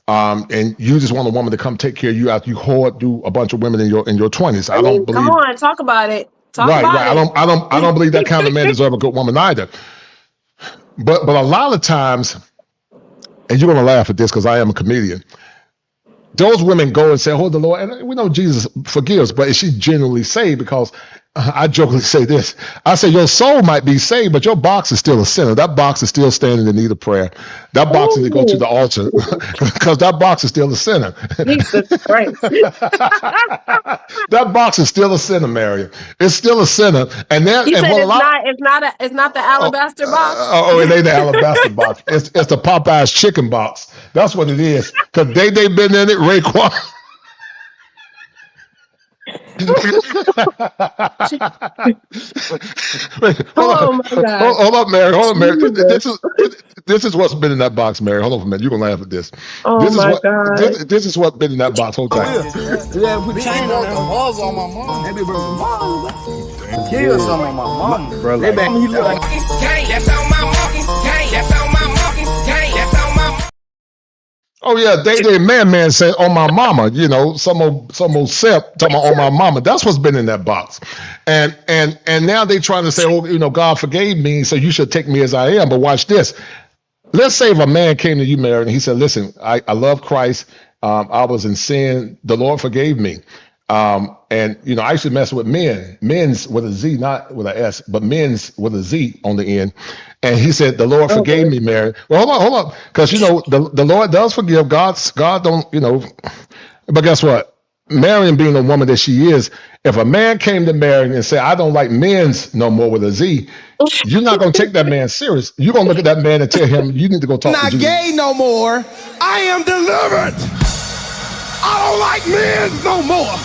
And you just want a woman to come take care of you after you hoard through a bunch of women in your 20s. I don't believe. Come on, talk about it. Right. I don't believe that kind of man deserves a good woman either. But a lot of times, and you're going to laugh at this because I am a comedian, those women go and say, oh, the Lord, and we know Jesus forgives, but is she genuinely saved? Because I jokingly say this. I say your soul might be saved, but your box is still a sinner. That box is still standing in need of prayer. That box is to go to the altar because that box is still a sinner. Jesus Christ. That box is still a sinner, Marion. It's still a sinner. And then you said it's not the alabaster box. It ain't the alabaster box. It's the Popeye's chicken box. That's what it is. Because they been in it, Raekwon. Oh my God. Hold up, Mary. This is what's been in that box, Mary. Hold on for a minute. You're gonna laugh at this. Oh my God. This is what's been in that box. Hold tight. Yeah, put chain on the walls on my mom. They be broken balls. Kill some on my mom, bro. They back me look like that's on my monkey. That's on my monkey. That's on my. Oh yeah, they man said on my mama, some old sep talking about on my mama. That's what's been in that box. And now they trying to say, oh, God forgave me, so you should take me as I am. But watch this. Let's say if a man came to you, Mary, and he said, listen, I love Christ. I was in sin. The Lord forgave me. And I used to mess with men's with a Z, not with an S, but men's with a Z on the end. And he said, the Lord forgave me, Mary. Well, hold on. Because, the Lord does forgive. God don't, but guess what? Marion being the woman that she is, if a man came to Marion and said, I don't like men's no more with a Z, you're not going to take that man serious. You're going to look at that man and tell him, you need to go talk to Jesus. Not gay no more. I am delivered. I don't like men's no more.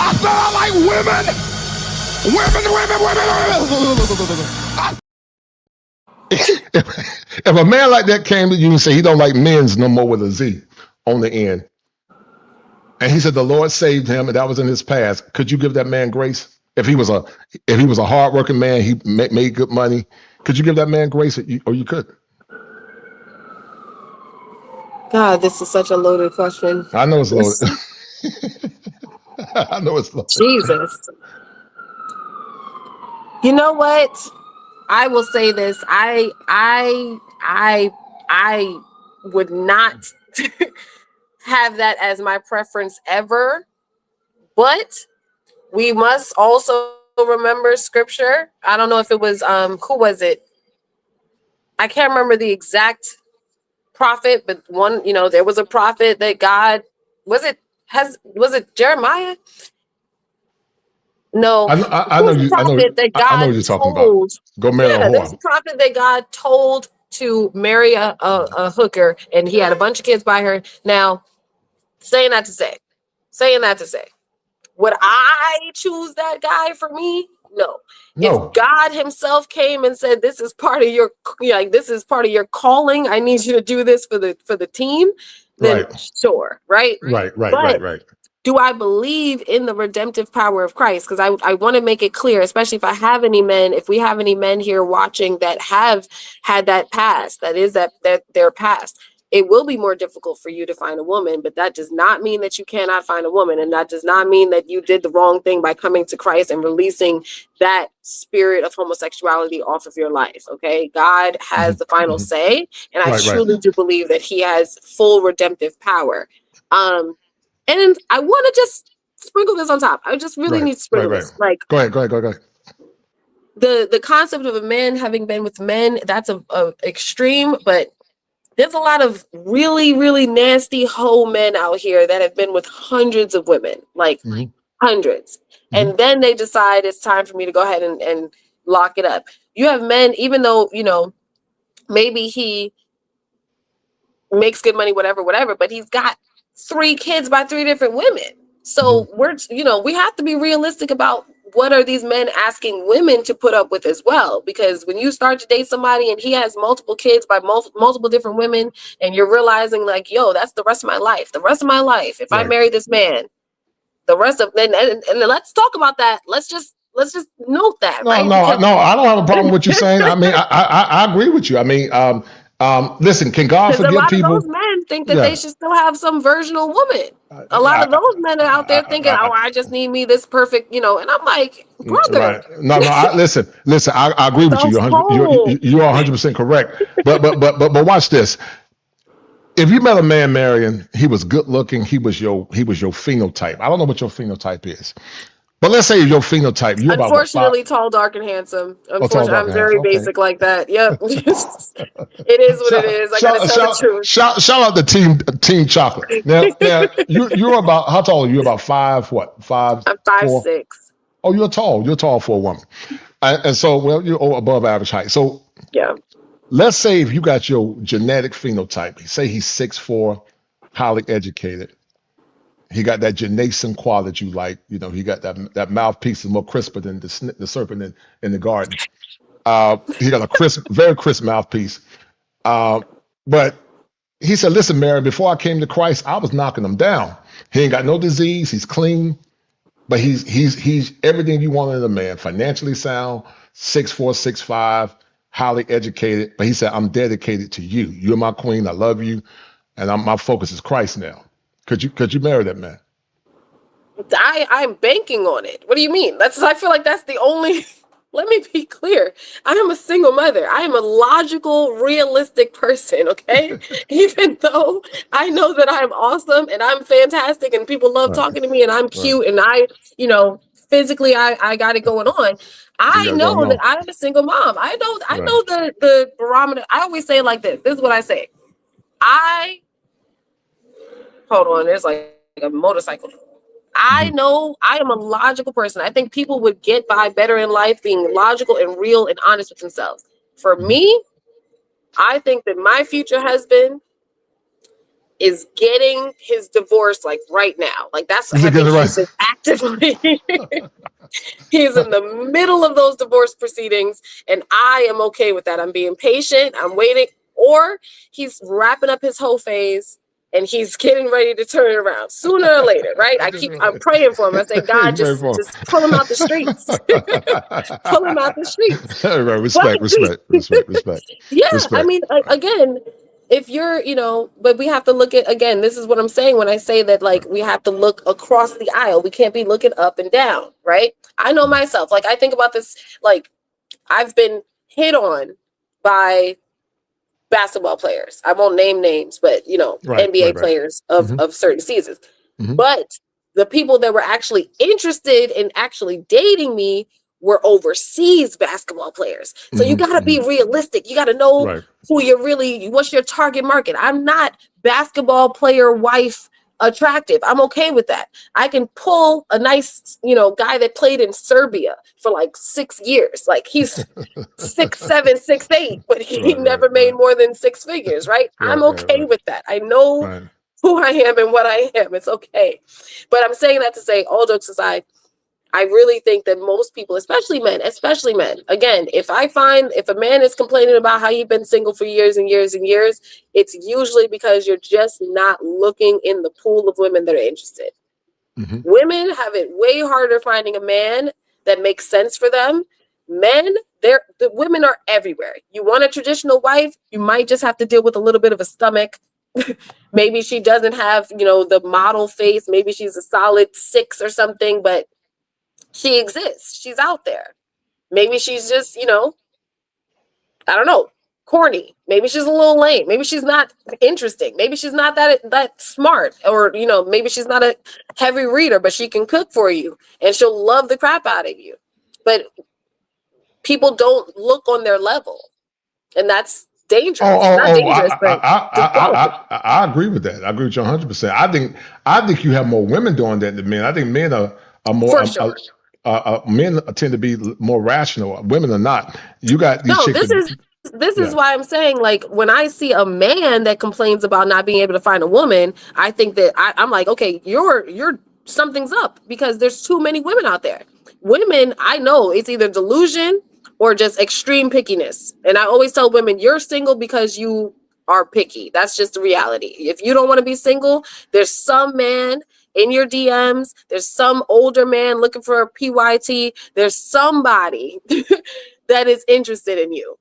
I said I like women. If a man like that came to you and said he don't like men's no more with a Z on the end, and he said the Lord saved him, and that was in his past. Could you give that man grace? If he was a hardworking man, he made good money. Could you give that man grace, or you could? God, this is such a loaded question. I know it's loaded. I know it's loaded. Jesus. You know what? I will say this. I would not have that as my preference ever, but we must also remember scripture. I don't know if it was who was it? I can't remember the exact prophet, but one, there was a prophet that God was it Jeremiah? No, I know you. I know what you're talking about. Go marry a whore. There's a prophet that God told to marry a hooker, and he had a bunch of kids by her. Now, saying that to say, would I choose that guy for me? No. If God himself came and said, this is part of your calling, I need you to do this for the team, then sure, right? Right. Do I believe in the redemptive power of Christ? Because I want to make it clear, especially if we have any men here watching that have had that past, that is that their past. It will be more difficult for you to find a woman, but that does not mean that you cannot find a woman. And that does not mean that you did the wrong thing by coming to Christ and releasing that spirit of homosexuality off of your life. Okay. God has the final say. And I truly do believe that he has full redemptive power. And I want to just sprinkle this on top. I just really need to sprinkle this. Like, go ahead. The concept of a man having been with men, that's a extreme, but there's a lot of really, really nasty hoe men out here that have been with hundreds of women, like hundreds. And then they decide it's time for me to go ahead and lock it up. You have men, even though, maybe he makes good money, whatever, but he's got 3 kids by 3 different women. So we have to be realistic about what are these men asking women to put up with as well. Because when you start to date somebody and he has multiple kids by multiple different women, and you're realizing like, yo, that's the rest of my life. If I marry this man, the rest of and let's talk about that. Let's just note that. No, I don't have a problem with you saying. I mean, I agree with you. I mean, listen, can God forgive people? A lot of those men think that they should still have some virginal woman. A lot of those men are out there thinking, I just need me this perfect, and I'm like, brother. Right. No, listen, I agree with you. You're 100% correct. But watch this. If you met a man, Marion, he was good looking, he was your phenotype. I don't know what your phenotype is. But let's say your phenotype, you're unfortunately tall, dark, and handsome. Unfortunately, I'm very basic like that. Yep. It is what it is. I gotta tell the truth. Shout out to Team Chocolate. Now you're about, how tall are you? About 5 what? 5? I'm 5'6". Oh, you're tall. You're tall for a woman. And so, you're above average height. So yeah. Let's say if you got your genetic phenotype, say he's 6'4", highly educated. He got that Janation quality you like. He got that mouthpiece is more crisper than the serpent in the garden. He got a very crisp mouthpiece. But he said, listen, Mary, before I came to Christ, I was knocking him down. He ain't got no disease. He's clean. But he's everything you want in a man. Financially sound, 6'4", 6'5", highly educated. But he said, I'm dedicated to you. You're my queen. I love you. And my focus is Christ now. Could you marry that man? I'm banking on it. What do you mean? I feel like that's the only. Let me be clear. I am a single mother. I am a logical, realistic person. Okay, even though I know that I'm awesome and I'm fantastic and people love talking to me and I'm cute and I, physically I got it going on. I know that I'm a single mom. I know the barometer. I always say it like this. This is what I say. Hold on, there's like a motorcycle. I know I am a logical person. I think people would get by better in life being logical and real and honest with themselves. For me, I think that my future husband is getting his divorce like right now. Like that's what he's actively. He's in the middle of those divorce proceedings, and I am okay with that. I'm being patient. I'm waiting. Or he's wrapping up his whole phase. and he's getting ready to turn it around sooner or later, right? I'm praying for him. I say, God, just pull him out the streets. Pull him out the streets. Respect. Yeah, I mean, again, if you're, but we have to look at, again, this is what I'm saying when I say that, like, we have to look across the aisle. We can't be looking up and down, right? I know myself. Like, I think about this, like, I've been hit on by basketball players. I won't name names, but NBA players of certain seasons. But the people that were actually interested in actually dating me were overseas basketball players. So you got to be realistic. You got to know what's your target market. I'm not basketball player wife attractive. I'm okay with that. I can pull a nice, guy that played in Serbia for like 6 years. Like he's 6'7", 6'8", but he never made more than 6 figures, right? I'm okay with that. I know who I am and what I am. It's okay. But I'm saying that to say, all jokes aside, I really think that most people, especially men, again, if a man is complaining about how you've been single for years and years and years, it's usually because you're just not looking in the pool of women that are interested. Women have it way harder finding a man that makes sense for them. Men, the women are everywhere. You want a traditional wife, you might just have to deal with a little bit of a stomach. Maybe she doesn't have, the model face. Maybe she's a solid 6 or something, but she exists. She's out there. Maybe she's just, I don't know, corny. Maybe she's a little lame. Maybe she's not interesting. Maybe she's not that smart, or, maybe she's not a heavy reader, but she can cook for you and she'll love the crap out of you. But people don't look on their level, and that's dangerous. I agree with that. I agree with you 100%. I think you have more women doing that than men. I think men are more. Men tend to be more rational. Women are not. You got these chicks. This is why I'm saying, like, when I see a man that complains about not being able to find a woman, I think that I'm like, okay, you're something's up, because there's too many women out there. Women, I know it's either delusion or just extreme pickiness. And I always tell women, you're single because you are picky. That's just the reality. If you don't want to be single, there's some man in your DMs, there's some older man looking for a PYT, there's somebody that is interested in you.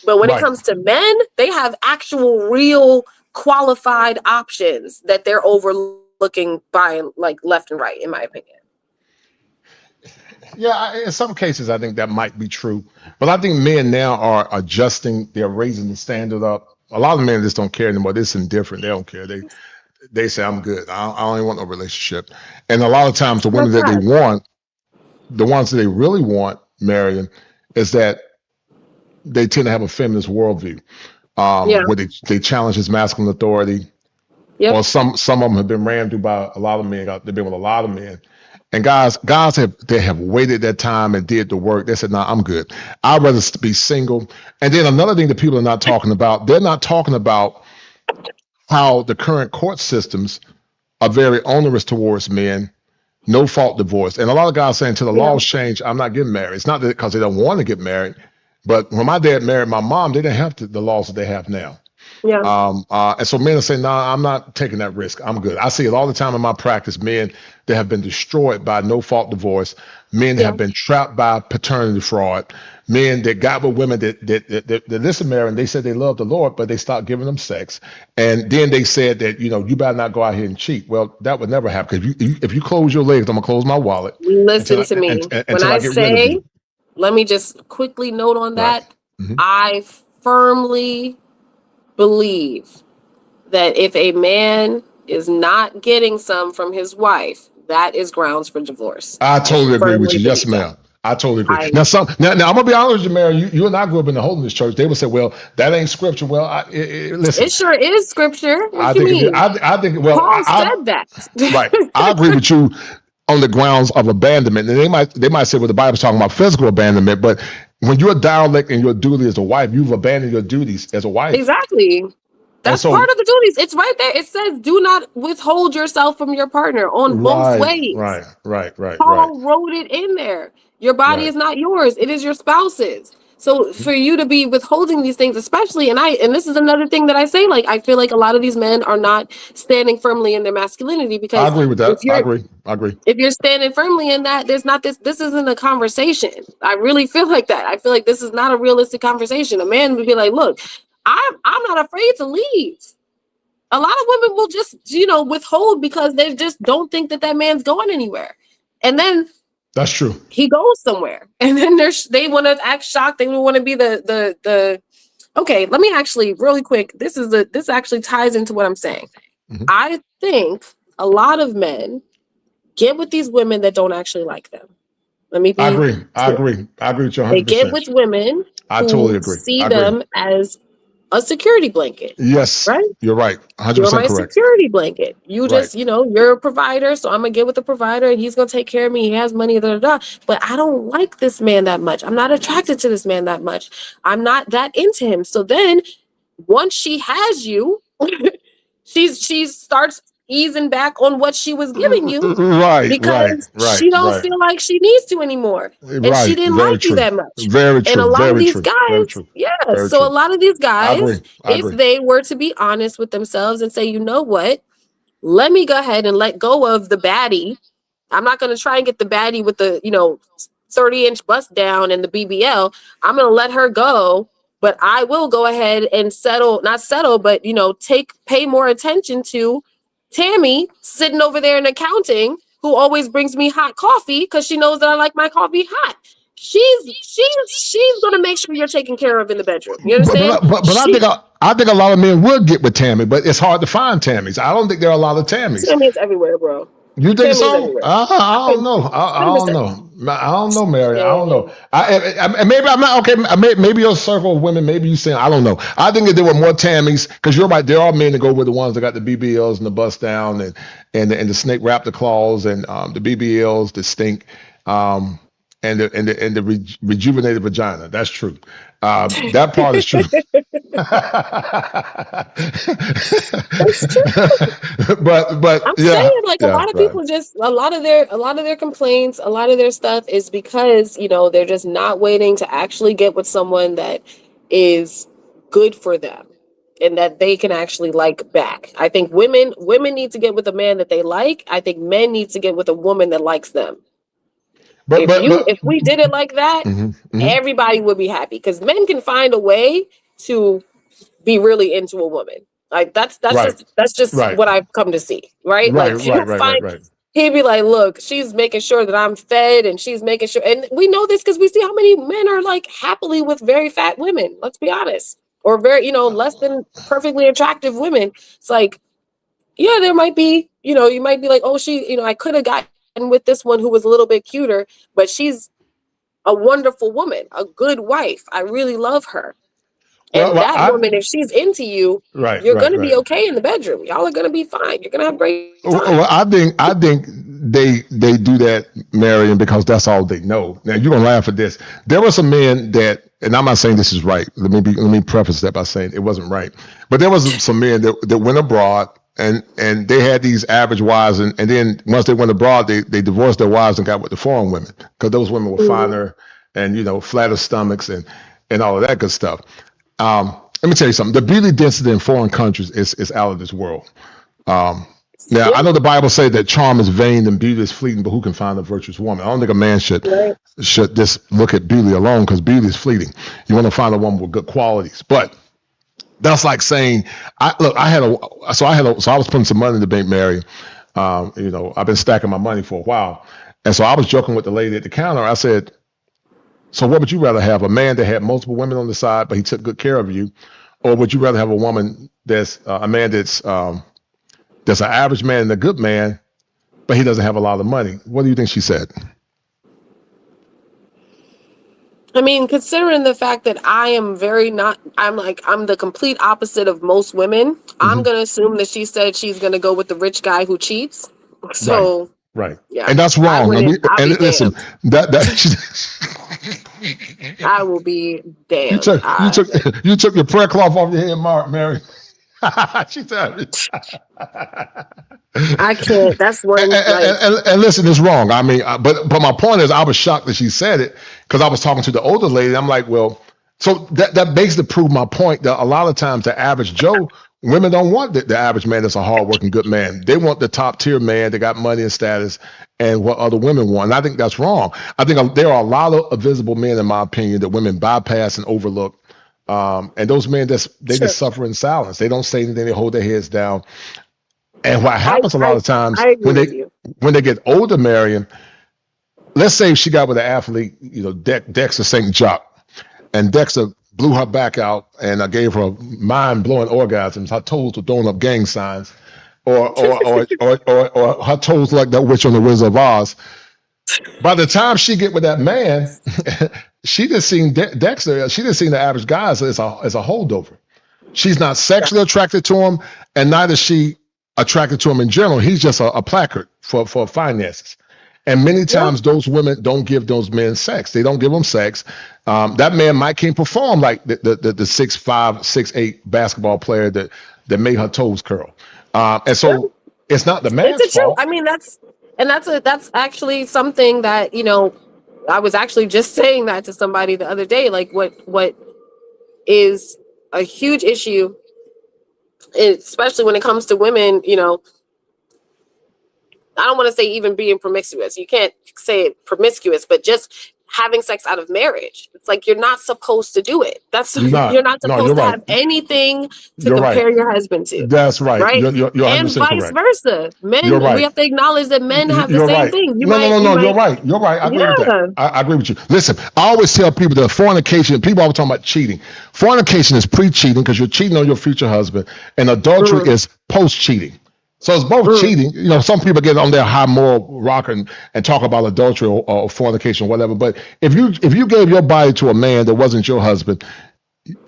But when it comes to men, they have actual real qualified options that they're overlooking by, like, left and right, in my opinion. Yeah, in some cases, I think that might be true. But I think men now are adjusting. They're raising the standard up. A lot of men just don't care anymore. They're just indifferent. They don't care. They say, I'm good. I don't even want no relationship. And a lot of times the women that they want, the ones that they really want, Marion, is that they tend to have a feminist worldview, where they challenge his masculine authority. Or some of them have been ran through by a lot of men. They've been with a lot of men. And guys have waited that time and did the work. They said, "Nah, I'm good. I'd rather be single." And then another thing that people are not talking about, they're not talking about how the current court systems are very onerous towards men, no fault divorce. And a lot of guys saying, till the laws change, I'm not getting married. It's not that because they don't want to get married, but when my dad married my mom, they didn't have the laws that they have now. And so men are saying, nah, I'm not taking that risk. I'm good. I see it all the time in my practice. Men that have been destroyed by no fault divorce. Men that have been trapped by paternity fraud. Men that got with women that listen, Mary, and they said they love the Lord, but they stopped giving them sex. And then they said that, you better not go out here and cheat. Well, that would never happen. Because if you close your legs, I'm going to close my wallet. Listen to me. When I say, let me just quickly note on that. I firmly believe that if a man is not getting some from his wife, that is grounds for divorce. I totally agree with you. Yes, ma'am. I totally agree. Now I'm gonna be honest with you, Mary. You and I grew up in the holiness church. They would say, "Well, that ain't scripture." Well, listen, it sure is scripture. What you mean? I think. Well, Paul said that. Right. I agree with you on the grounds of abandonment. And they might say, well, the Bible's talking about physical abandonment, but when you're a derelict in your duty as a wife, you've abandoned your duties as a wife. Exactly. That's part of the duties. It's right there. It says, do not withhold yourself from your partner on both ways. Right. Paul wrote it in there. Your body is not yours. It is your spouse's. So for you to be withholding these things, especially, and this is another thing that I say, like, I feel like a lot of these men are not standing firmly in their masculinity, because I agree with that. I agree. If you're standing firmly in that, there's not this isn't a conversation. I really feel like that. I feel like this is not a realistic conversation. A man would be like, look, I'm not afraid to leave. A lot of women will just, withhold because they just don't think that man's going anywhere. And then that's true. He goes somewhere. And then they want to act shocked. They want to be the okay, let me actually really quick. This actually ties into what I'm saying. Mm-hmm. I think a lot of men get with these women that don't actually like them. Let me be I agree with you 100%. They get with women totally agree. See them as a security blanket. Yes. Right? You're right. 100% You're my correct. security blanket. You just, you're a provider, so I'm going to get with the provider and he's going to take care of me. He has money, but I don't like this man that much. I'm not attracted to this man that much. I'm not that into him. So then once she has you, she starts easing back on what she was giving you, because she don't feel like she needs to anymore, and she didn't like you that much. Very true. And a lot of these guys, a lot of these guys, if they were to be honest with themselves and say, you know what, let me go ahead and let go of the baddie. I'm not going to try and get the baddie with the 30-inch bust down and the BBL. I'm going to let her go. But I will go ahead and pay more attention to Tammy sitting over there in accounting, who always brings me hot coffee because she knows that I like my coffee hot. She's gonna make sure you're taken care of in the bedroom. You understand? But I think a lot of men would get with Tammy, but it's hard to find Tammys. I don't think there are a lot of Tammys. Tammy's everywhere, bro. You think so? I don't know. I don't know, Mary. I don't know. Maybe I'm not okay. Maybe your circle of women. Maybe you saying I don't know. I think if there were more Tammys, because you're right. There are men that go with the ones that got the BBLs and the bust down and the snake raptor claws and the BBLs that stink. And the rejuvenated vagina. That's true. That part is true. That's true. but I'm saying, like, a lot of people a lot of their complaints, a lot of their stuff is because they're just not waiting to actually get with someone that is good for them and that they can actually like back. I think women need to get with a man that they like. I think men need to get with a woman that likes them. If we did it like that, everybody would be happy, because men can find a way to be really into a woman. Like that's just what I've come to see. Right. He'd be like, look, she's making sure that I'm fed, and she's making sure. And we know this because we see how many men are like happily with very fat women. Let's be honest. Or very, less than perfectly attractive women. It's like, yeah, there might be, you might be like, oh, I could have got with this one who was a little bit cuter, but she's a wonderful woman, a good wife. I really love her. And woman, if she's into you, you're going to be okay in the bedroom. Y'all are going to be fine. You're going to have great time. Well, I think they do that, Marion, because that's all they know. Now, you're going to laugh at this. There were some men that, and I'm not saying this is right. Let me preface that by saying it wasn't right. But there was some men that went abroad, and they had these average wives, and then once they went abroad, they divorced their wives and got with the foreign women, because those women were finer and flatter stomachs and all of that good stuff. Let me tell you something. The beauty density in foreign countries is out of this world. Now, I know the Bible says that charm is vain and beauty is fleeting, but who can find a virtuous woman? I don't think a man should just look at beauty alone, because beauty is fleeting. You want to find a woman with good qualities, but that's like saying, I was putting some money in the bank, Mary. I've been stacking my money for a while. And so I was joking with the lady at the counter. I said, so what would you rather have? A man that had multiple women on the side, but he took good care of you? Or would you rather have a woman that's a man that's an average man and a good man, but he doesn't have a lot of money? What do you think she said? I mean, considering the fact that I'm the complete opposite of most women, I'm going to assume that she said she's going to go with the rich guy who cheats. So, right. Yeah, and that's wrong. Listen, I will be damned. You took your prayer cloth off your head, Mary. She said, I can't. That's one. And listen, it's wrong. I mean, but my point is, I was shocked that she said it, because I was talking to the older lady. I'm like, well, So that makes to prove my point that a lot of times the average Joe, women don't want the average man that's a hardworking, good man. They want the top tier man that got money and status and what other women want. And I think that's wrong. I think there are a lot of invisible men, in my opinion, that women bypass and overlook. And those men, just suffer in silence. They don't say anything. They hold their heads down. And what happens a lot of times when they get older, Marion, let's say she got with an athlete, Dexter St. Jacques. And Dexter blew her back out, and I gave her mind-blowing orgasms. Her toes were throwing up gang signs, or her toes like that witch on the Wizard of Oz. By the time she get with that man, she just seen Dexter. She just seen the average guy as a holdover. She's not sexually attracted to him, and neither is she attracted to him in general. He's just a placard for finances. And many times those women don't give those men sex. They don't give them sex. That man can't perform like the 6'5", 6'8" basketball player that made her toes curl. And so it's not the man's fault. I mean, that's actually something that, I was actually just saying that to somebody the other day. Like what is a huge issue, especially when it comes to women, I don't want to say even being promiscuous. You can't say it promiscuous, but just having sex out of marriage. It's like you're not supposed to do it. You're not supposed to have anything to compare your husband to. That's right. Right? You're and vice versa. Men, we have to acknowledge that men have the same thing. You're right. You're right. I agree with that. I agree with you. Listen, I always tell people that fornication, people always talking about cheating. Fornication is pre-cheating because you're cheating on your future husband, and adultery is post-cheating. So it's both cheating. Some people get on their high moral rock and talk about adultery or fornication or whatever. But if you gave your body to a man that wasn't your husband,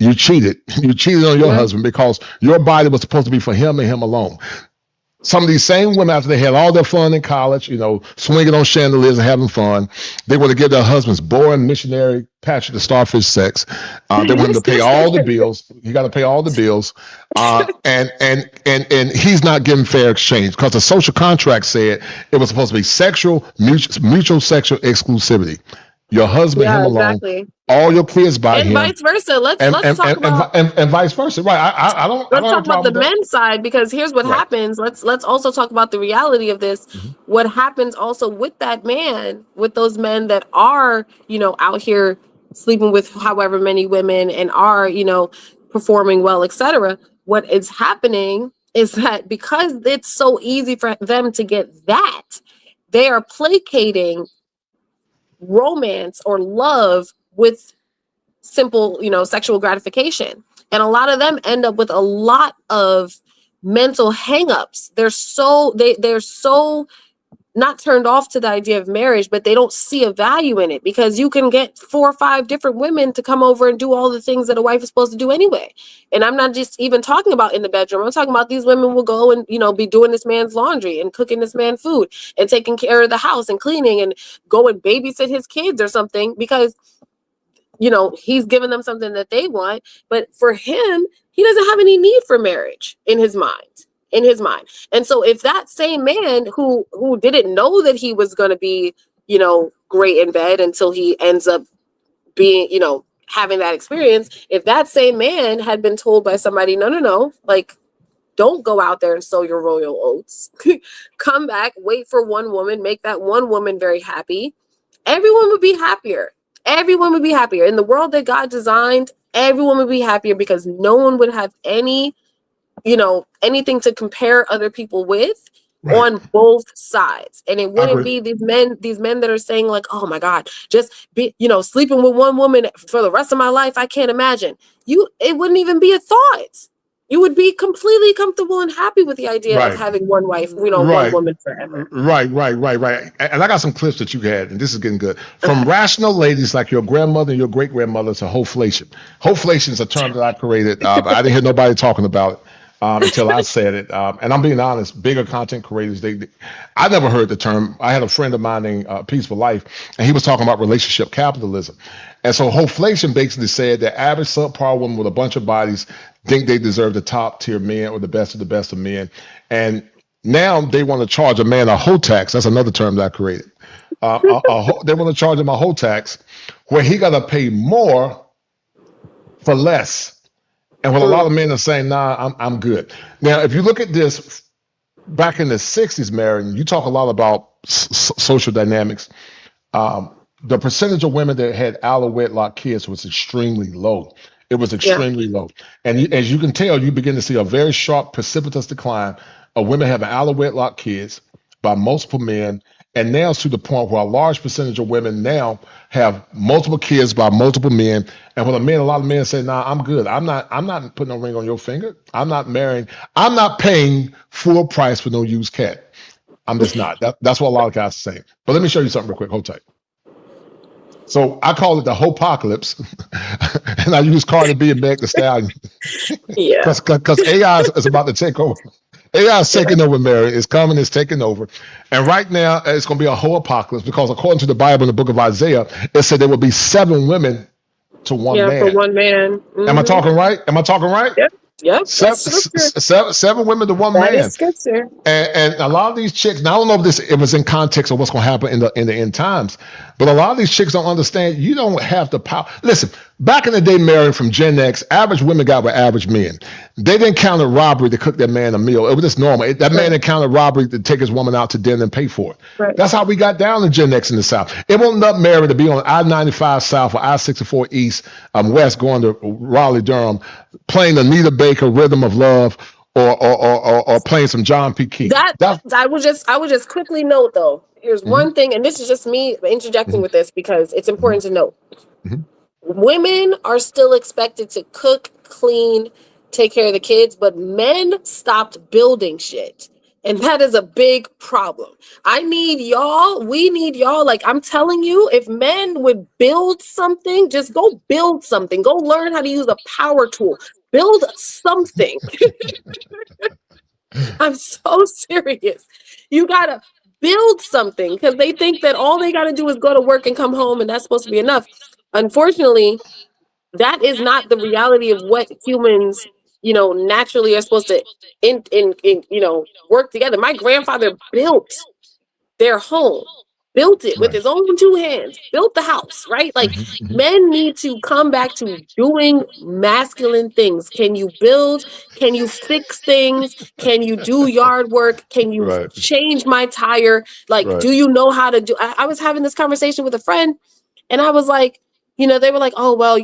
you cheated. You cheated on your husband because your body was supposed to be for him and him alone. Some of these same women, after they had all their fun in college, swinging on chandeliers and having fun, they want to give their husbands boring missionary Patrick the Starfish sex. They want him to pay all the bills. You got to pay all the bills, and he's not giving fair exchange because the social contract said it was supposed to be mutual sexual exclusivity. Your husband, him alone. Exactly. All your kids by him, and vice versa. Let's talk about and vice versa. Right? Let's talk about the men's side, because here's what happens. Let's also talk about the reality of this. Mm-hmm. What happens also with that man, with those men that are out here sleeping with however many women and are performing well, etc. What is happening is that because it's so easy for them to get that, they are placating romance or love with simple, sexual gratification. And a lot of them end up with a lot of mental hangups. They're so not turned off to the idea of marriage, but they don't see a value in it because you can get 4 or 5 different women to come over and do all the things that a wife is supposed to do anyway. And I'm not just even talking about in the bedroom. I'm talking about these women will go and, be doing this man's laundry and cooking this man food and taking care of the house and cleaning and go and babysit his kids or something because, he's giving them something that they want. But for him, he doesn't have any need for marriage in his mind. And so if that same man who didn't know that he was going to be, great in bed until he ends up being, having that experience, if that same man had been told by somebody, no, like, don't go out there and sow your royal oats, come back, wait for one woman, make that one woman very happy, everyone would be happier. Everyone would be happier. In the world that God designed, everyone would be happier because no one would have any anything to compare other people with on both sides. And it wouldn't be these men that are saying like, oh my God, just be, sleeping with one woman for the rest of my life. I can't imagine. It wouldn't even be a thought. You would be completely comfortable and happy with the idea of having one wife, one woman forever. Right. And I got some clips that you had, and this is getting good. From rational ladies like your grandmother and your great-grandmother to hoflation. Hoflation is a term that I created. I didn't hear nobody talking about it. Until I said it. And I'm being honest, bigger content creators, I never heard the term. I had a friend of mine named Peaceful Life, and he was talking about relationship capitalism. And so hoflation basically said that average subpar woman with a bunch of bodies think they deserve the top tier men or the best of men. And now they want to charge a man a hoe tax. That's another term that I created. They want to charge him a hoe tax where he got to pay more for less. And what a lot of men are saying, nah, I'm good. Now, if you look at this back in the 60s, Mary, you talk a lot about social dynamics. The percentage of women that had out of wedlock kids was extremely low. It was extremely low. And as you can tell, you begin to see a very sharp, precipitous decline of women having out of wedlock kids by multiple men. And now it's to the point where a large percentage of women now have multiple kids by multiple men. And when a lot of men say, nah, I'm good. I'm not putting no ring on your finger. I'm not marrying. I'm not paying full price for no used cat. I'm just not. That's what a lot of guys are saying. But let me show you something real quick. Hold tight. So I call it the Hopocalypse, and I use Cardi B and Meg Thee Stallion. Yeah. Because AI is about to take over. AI is taking over, Mary. It's coming, it's taking over. And right now, it's going to be a whole apocalypse because according to the Bible in the book of Isaiah, it said there will be 7 women to one man. Yeah, for one man. Am I talking right? Am I talking right? Yep. 7 women to one That man. is scripture. And a lot of these chicks, now I don't know if it was in context of what's going to happen in the end times, but a lot of these chicks don't understand you don't have the power. Listen, back in the day, Mary, from Gen X, average women got with average men. They didn't count a robbery to cook their man a meal. It was just normal. That man didn't count a robbery to take his woman out to dinner and pay for it. Right. That's how we got down to Gen X in the South. It wasn't up, Mary, to be on I-95 South or I-64 East, West, going to Raleigh, Durham, playing Anita Baker, Rhythm of Love, or playing some John P. Key. I would just quickly note though. Here's one thing, and this is just me interjecting with this because it's important to note. Women are still expected to cook, clean, take care of the kids, but men stopped building shit. And that is a big problem. We need y'all. Like I'm telling you, if men would build something, just go build something. Go learn how to use a power tool. Build something. I'm so serious. You gotta build something because they think that all they gotta do is go to work and come home and that's supposed to be enough. Unfortunately, that is not the reality of what humans, naturally are supposed to work together. My grandfather built their home, built it with his own 2 hands, built the house, right? Like men need to come back to doing masculine things. Can you build? Can you fix things? Can you do yard work? Can you change my tire? Like, do you know how to do? I was having this conversation with a friend and I was like, they were like, oh, well,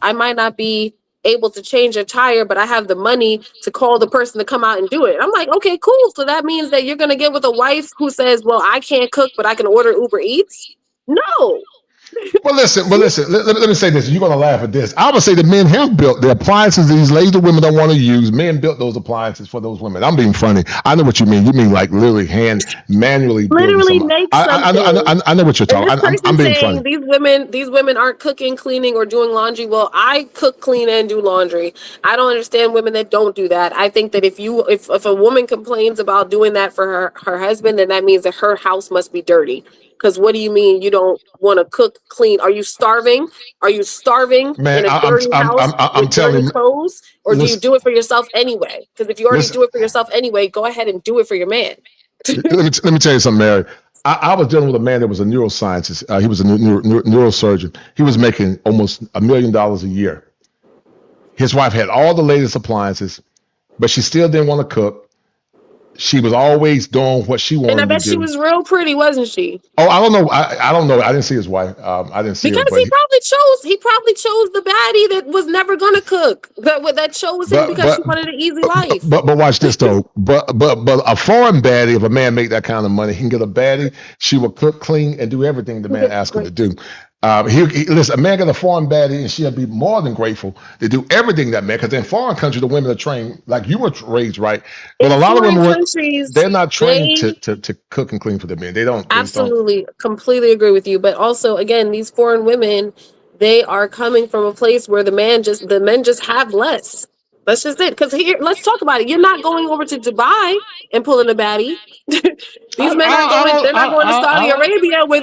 I might not be able to change a tire, but I have the money to call the person to come out and do it. I'm like, okay, cool. So that means that you're going to get with a wife who says, well, I can't cook, but I can order Uber Eats. No. Well, listen. Let me say this. You're going to laugh at this. I would say that men have built the appliances these lazy women don't want to use. Men built those appliances for those women. I'm being funny. I know what you mean. You mean like literally manually make something. I know what you're talking. I'm being funny. These women aren't cooking, cleaning, or doing laundry. Well, I cook, clean, and do laundry. I don't understand women that don't do that. I think that if a woman complains about doing that for her husband, then that means that her house must be dirty. Because what do you mean you don't want to cook, clean? Are you starving? Are you starving in a dirty house with dirty clothes? Or do you do it for yourself anyway? Because if you already do it for yourself anyway, go ahead and do it for your man. let me tell you something, Mary. I was dealing with a man that was a neuroscientist. He was a neurosurgeon. He was making almost $1 million a year. His wife had all the latest appliances, but she still didn't want to cook. She was always doing what she wanted to do. And I bet she was real pretty, wasn't she? Oh, I don't know. I don't know. I didn't see his wife. I didn't see her. Because he probably chose the baddie that was never gonna cook. That chose him because she wanted an easy life. But watch this though. But a foreign baddie, if a man make that kind of money, he can get a baddie. She will cook, clean, and do everything the man asks her to do. Listen, a man got a foreign baddie, and she'll be more than grateful to do everything that man. Because in foreign countries, the women are trained like you were raised, right? But a lot of women, they're not trained to cook and clean for the men. They don't. Absolutely, completely agree with you. But also, again, these foreign women, they are coming from a place where the men just have less. That's just it. Because here, let's talk about it. You're not going over to Dubai and pulling a baddie. These men are going. They're not going to Saudi Arabia where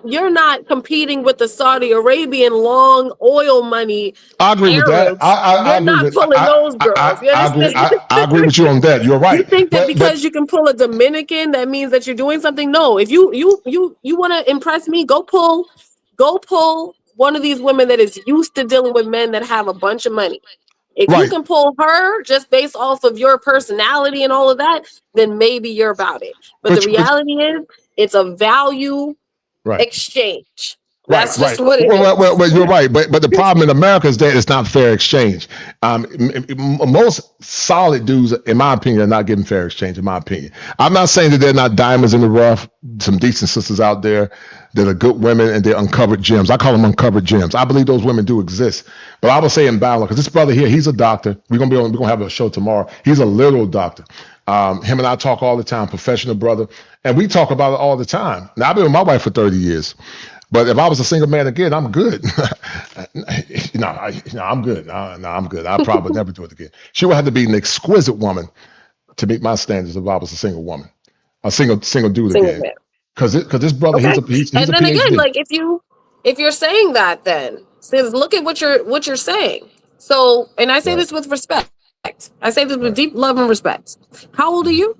You're not competing with the Saudi Arabian long oil money. I agree with that. You're not pulling those girls. I agree with you on that. You're right. You think that because you can pull a Dominican, that means that you're doing something? No. If you want to impress me, go pull one of these women that is used to dealing with men that have a bunch of money. If you can pull her just based off of your personality and all of that, then maybe you're about it. But the reality is, it's a value exchange. That's just what it is. Well, you're right, but the problem in America is that it's not fair exchange. Most solid dudes, in my opinion, are not getting fair exchange. In my opinion, I'm not saying that they're not diamonds in the rough. Some decent sisters out there that are good women and they're uncovered gems. I call them uncovered gems. I believe those women do exist, but I would say in balance, because this brother here, he's a doctor. We're gonna have a show tomorrow. He's a literal doctor. Him and I talk all the time, professional brother, and we talk about it all the time. Now I've been with my wife for 30 years. But if I was a single man again, I'm good. I'm good. No, I'm good. I probably never do it again. She would have to be an exquisite woman to meet my standards if I was a single woman, a single dude again. Because this brother, he's and a then PhD. again, like if you're saying that, then says look at what you're saying. So, and I say this with respect. I say this with deep love and respect. How old are you?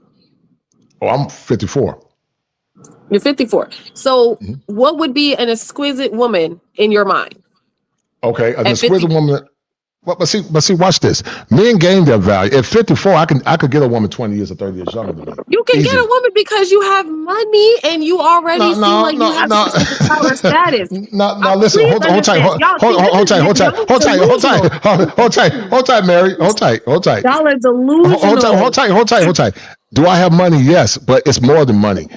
Oh, I'm 54. You're 54. So what would be an exquisite woman in your mind? Okay, an exquisite woman. But see, watch this. Men gain their value. At 54, I could get a woman 20 years or 30 years younger than me. You can get a woman because you have money and you already seem like you have some status. No, listen, hold tight, Mary. Hold tight. Y'all are delusional. Hold tight. Do I have money? Yes, but it's more than money.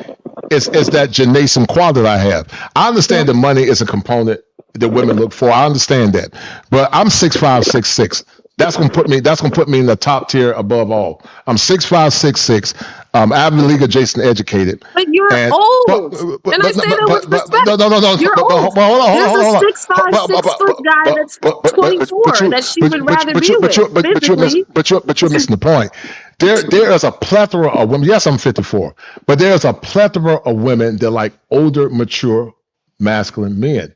It's that Janayson quality that I have. I understand that money is a component that women look for. I understand that, but I'm 6'5", 6'6". That's gonna put me in the top tier above all. I'm 6'5", 6'6". Ivy League adjacent educated. But you're old. And I say that with respect. No. You're old. There's a 6'5", 6 foot guy that's 24 that she would rather be with. But you're missing the point. There is a plethora of women. Yes, I'm 54, but there's a plethora of women that like older, mature, masculine men.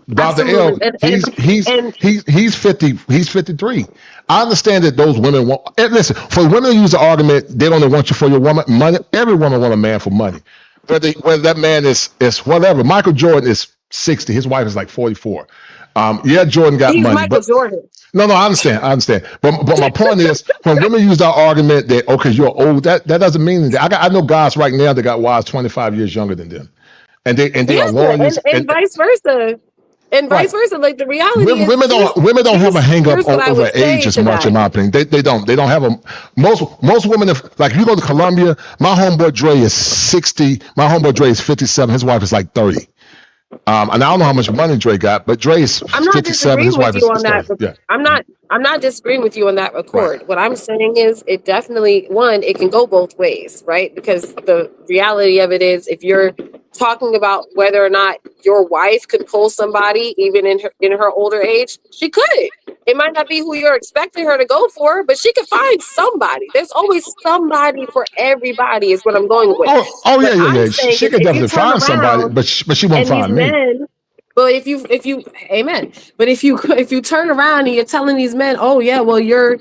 Dr. L, he's 50. He's 53. I understand that those women want. And listen, for women to use the argument, they don't want you for your woman money. Every woman want a man for money. Whether that man is whatever. Michael Jordan is 60. His wife is like 44. Jordan got money. Michael Jordan. No, I understand. But my point is, when women use that argument that okay, you're old, that doesn't mean anything. I know guys right now that got wives 25 years younger than them, and they are loyalists, and vice versa. And vice versa, like the reality is women don't have a hang up over age as much, in my opinion. They don't have a most women. If you go to Colombia, my homeboy Dre is 60. My homeboy Dre is 57. His wife is like 30. And I don't know how much money Dre got, but Dre is 57. His wife is 30. Yeah. I'm not disagreeing with you on that accord. What I'm saying is it definitely, it can go both ways, right? Because the reality of it is if you're talking about whether or not your wife could pull somebody even in her older age, she could. It might not be who you're expecting her to go for, but she could find somebody. There's always somebody for everybody is what I'm going with. Yeah. She could definitely find somebody, but she won't find me. But if you amen. But if you turn around and you're telling these men, oh yeah, well you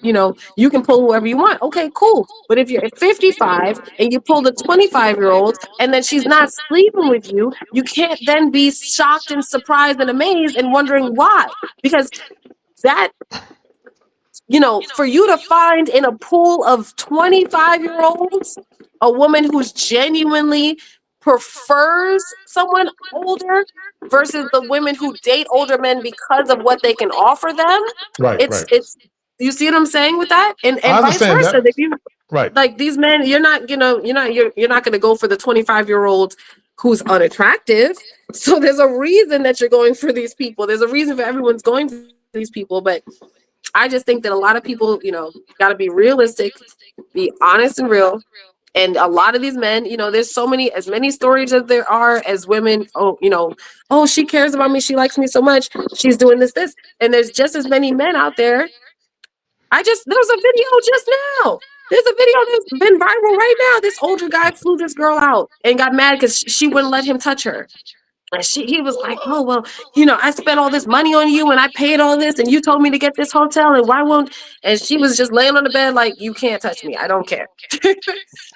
can pull whoever you want. Okay, cool. But if you're at 55 and you pull the 25-year-old and then she's not sleeping with you, you can't then be shocked and surprised and amazed and wondering why. Because that, for you to find in a pool of 25-year-olds a woman who's genuinely prefers someone older versus the women who date older men because of what they can offer them. It's you see what I'm saying with that? And vice versa. If you like these men, you're not going to go for the 25-year-old who's unattractive. So there's a reason that you're going for these people. There's a reason for everyone's going for these people. But I just think that a lot of people, got to be realistic, be honest and real. And a lot of these men, there's as many stories as there are as women. Oh, she cares about me. She likes me so much. She's doing this. And there's just as many men out there. There was a video just now. There's a video that's been viral right now. This older guy flew this girl out and got mad because she wouldn't let him touch her. And he was like, oh, well, I spent all this money on you and I paid all this and you told me to get this hotel and why won't, and she was just laying on the bed like, you can't touch me. I don't care.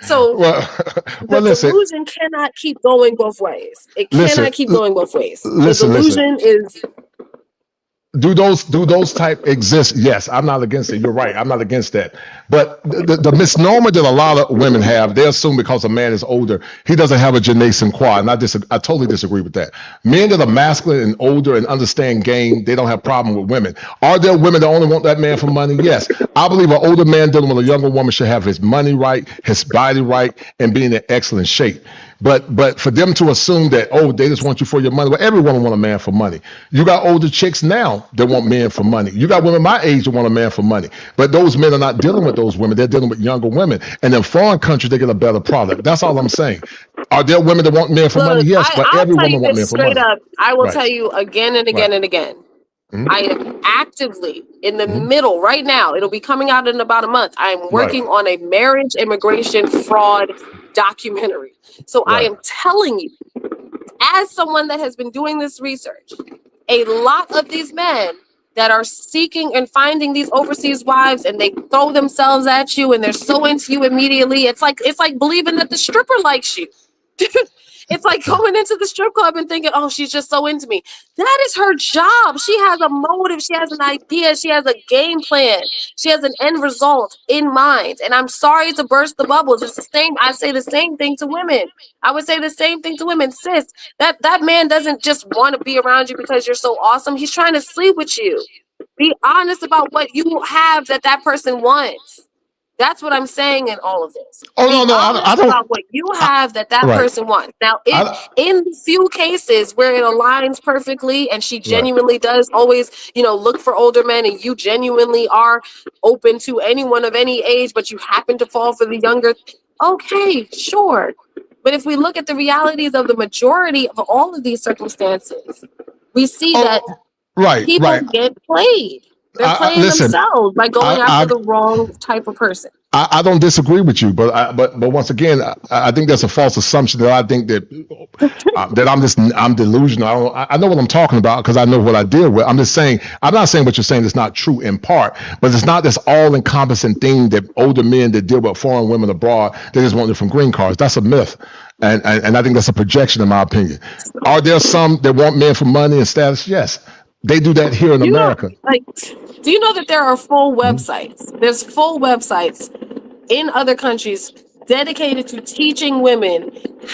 So the delusion cannot keep going both ways. It cannot keep going both ways. The delusion is Do those type exist? Yes, I'm not against it. You're right. I'm not against that. But the misnomer that a lot of women have, they assume because a man is older, he doesn't have a je ne sais quoi. And I totally disagree with that. Men that are masculine and older and understand game, they don't have problem with women. Are there women that only want that man for money? Yes. I believe an older man dealing with a younger woman should have his money right, his body right, and be in excellent shape. But for them to assume that, oh, they just want you for your money. Well, every woman want a man for money. You got older chicks now that want men for money. You got women my age that want a man for money. But those men are not dealing with those women. They're dealing with younger women. And in foreign countries, they get a better product. That's all I'm saying. Are there women that want men for money? Yes, but I'll every tell you woman wants men this for straight money. up. I will Right. tell you again and again and again. I am actively in the middle right now. It'll be coming out in about a month. I'm working on a marriage immigration fraud documentary. So I am telling you, as someone that has been doing this research, a lot of these men that are seeking and finding these overseas wives, and they throw themselves at you and they're so into you immediately. It's like believing that the stripper likes you. It's like going into the strip club and thinking, oh, she's just so into me. That is her job. She has a motive. She has an idea. She has a game plan. She has an end result in mind. And I'm sorry to burst the bubbles. It's the same. I say the same thing to women. I would say the same thing to women. Sis, that man doesn't just want to be around you because you're so awesome. He's trying to sleep with you. Be honest about what you have that person wants. That's what I'm saying in all of this. Oh, no, I don't. About what you have that right. person wants. Now, in the few cases where it aligns perfectly and she genuinely does always, look for older men, and you genuinely are open to anyone of any age, but you happen to fall for the younger, okay, sure. But if we look at the realities of the majority of all of these circumstances, we see that people get played. They're playing themselves by going after the wrong type of person. I don't disagree with you, but once again, I think that's a false assumption that I think that I'm delusional. I know what I'm talking about because I know what I deal with. I'm not saying what you're saying is not true in part, but it's not this all-encompassing thing that older men that deal with foreign women abroad, they just want different green cards. That's a myth. And I think that's a projection in my opinion. Are there some that want men for money and status? Yes. They do that here in America. Do you know that there are full websites? There's full websites in other countries dedicated to teaching women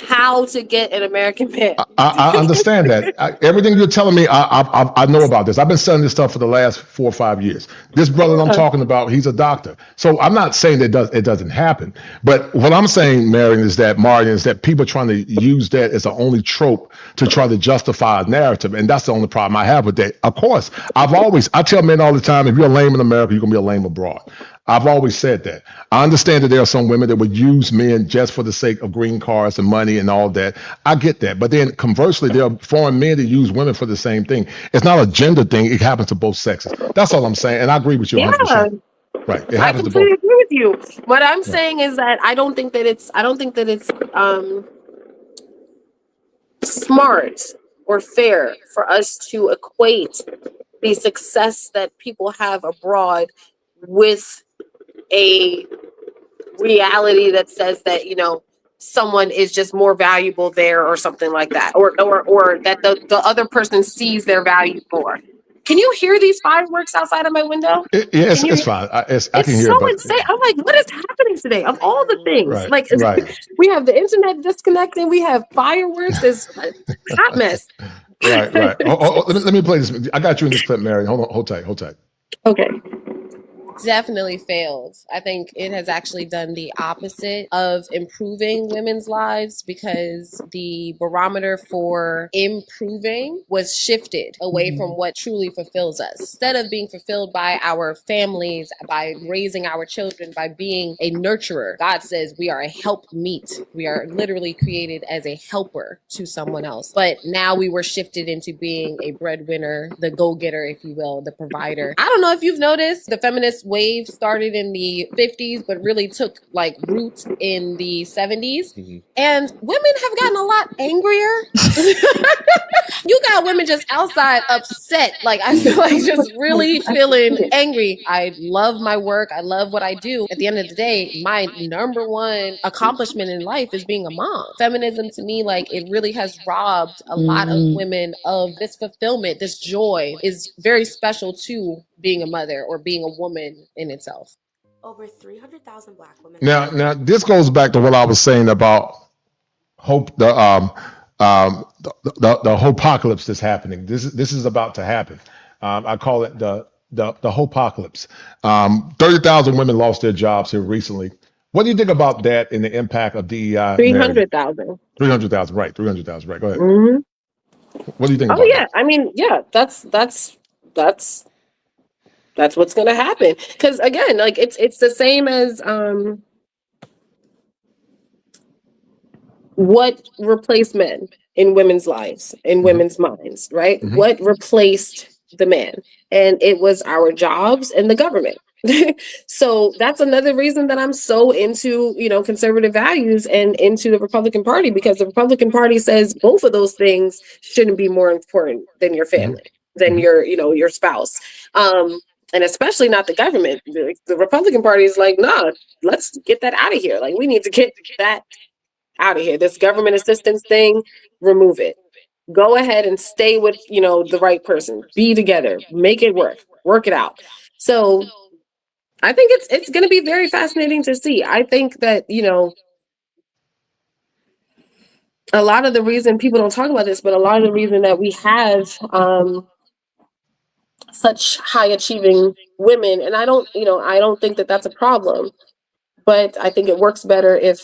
how to get an American man. I understand that. Everything you're telling me, I know about this. I've been studying this stuff for the last 4 or 5 years. This brother I'm talking about, he's a doctor. So I'm not saying that it doesn't happen. But what I'm saying, Marion, is that people are trying to use that as the only trope to try to justify a narrative. And that's the only problem I have with that. Of course, I tell men all the time, if you're lame in America, you're going to be a lame abroad. I've always said that. I understand that there are some women that would use men just for the sake of green cards and money and all that. I get that. But then conversely, there are foreign men that use women for the same thing. It's not a gender thing. It happens to both sexes. That's all I'm saying. And I agree with you 100%. Right. It I happens to completely both. agree with you. What I'm saying is that I don't think that it's smart or fair for us to equate the success that people have abroad with a reality that says that someone is just more valuable there or something like that, or that the other person sees their value more. Can you hear these fireworks outside of my window? Yes, it's fine. I can hear so insane. I'm like, what is happening today? Of all the things, we have the internet disconnecting, we have fireworks. It's a hot mess. Right. Let me play this. I got you in this clip, Mary. Hold tight. Okay. Definitely failed. I think it has actually done the opposite of improving women's lives, because the barometer for improving was shifted away from what truly fulfills us. Instead of being fulfilled by our families, by raising our children, by being a nurturer, God says we are a helpmeet. We are literally created as a helper to someone else. But now we were shifted into being a breadwinner, the go-getter, if you will, the provider. I don't know if you've noticed, the feminist wave started in the 50s, but really took like root in the 70s. And women have gotten a lot angrier. You got women just outside upset. Like, I feel like just really feeling angry. I love my work. I love what I do. At the end of the day, my number one accomplishment in life is being a mom. Feminism to me, like, it really has robbed a lot of women of this fulfillment. This joy is very special to being a mother or being a woman in itself. Over 300,000 Black women. Now this goes back to what I was saying about hope. The hopocalypse that's happening. This is about to happen. I call it the hopocalypse. 30,000 women lost their jobs here recently. What do you think about that and the impact of DEI? 300,000. 300,000, right? 300,000, right? Go ahead. What do you think? Oh yeah, I mean, yeah, that's what's gonna happen. Because again, like it's the same as what replaced men in women's lives, in women's minds, right? What replaced the man? And it was our jobs and the government. So that's another reason that I'm so into, conservative values and into the Republican Party, because the Republican Party says both of those things shouldn't be more important than your family, than your spouse. And especially not the government. The Republican Party is like, nah, let's get that out of here. Like, we need to get that out of here. This government assistance thing, remove it. Go ahead and stay with, the right person. Be together. Make it work it out. So I think it's going to be very fascinating to see. I think that, a lot of the reason people don't talk about this, but a lot of the reason that we have such high achieving women, and I don't think that that's a problem, but I think it works better if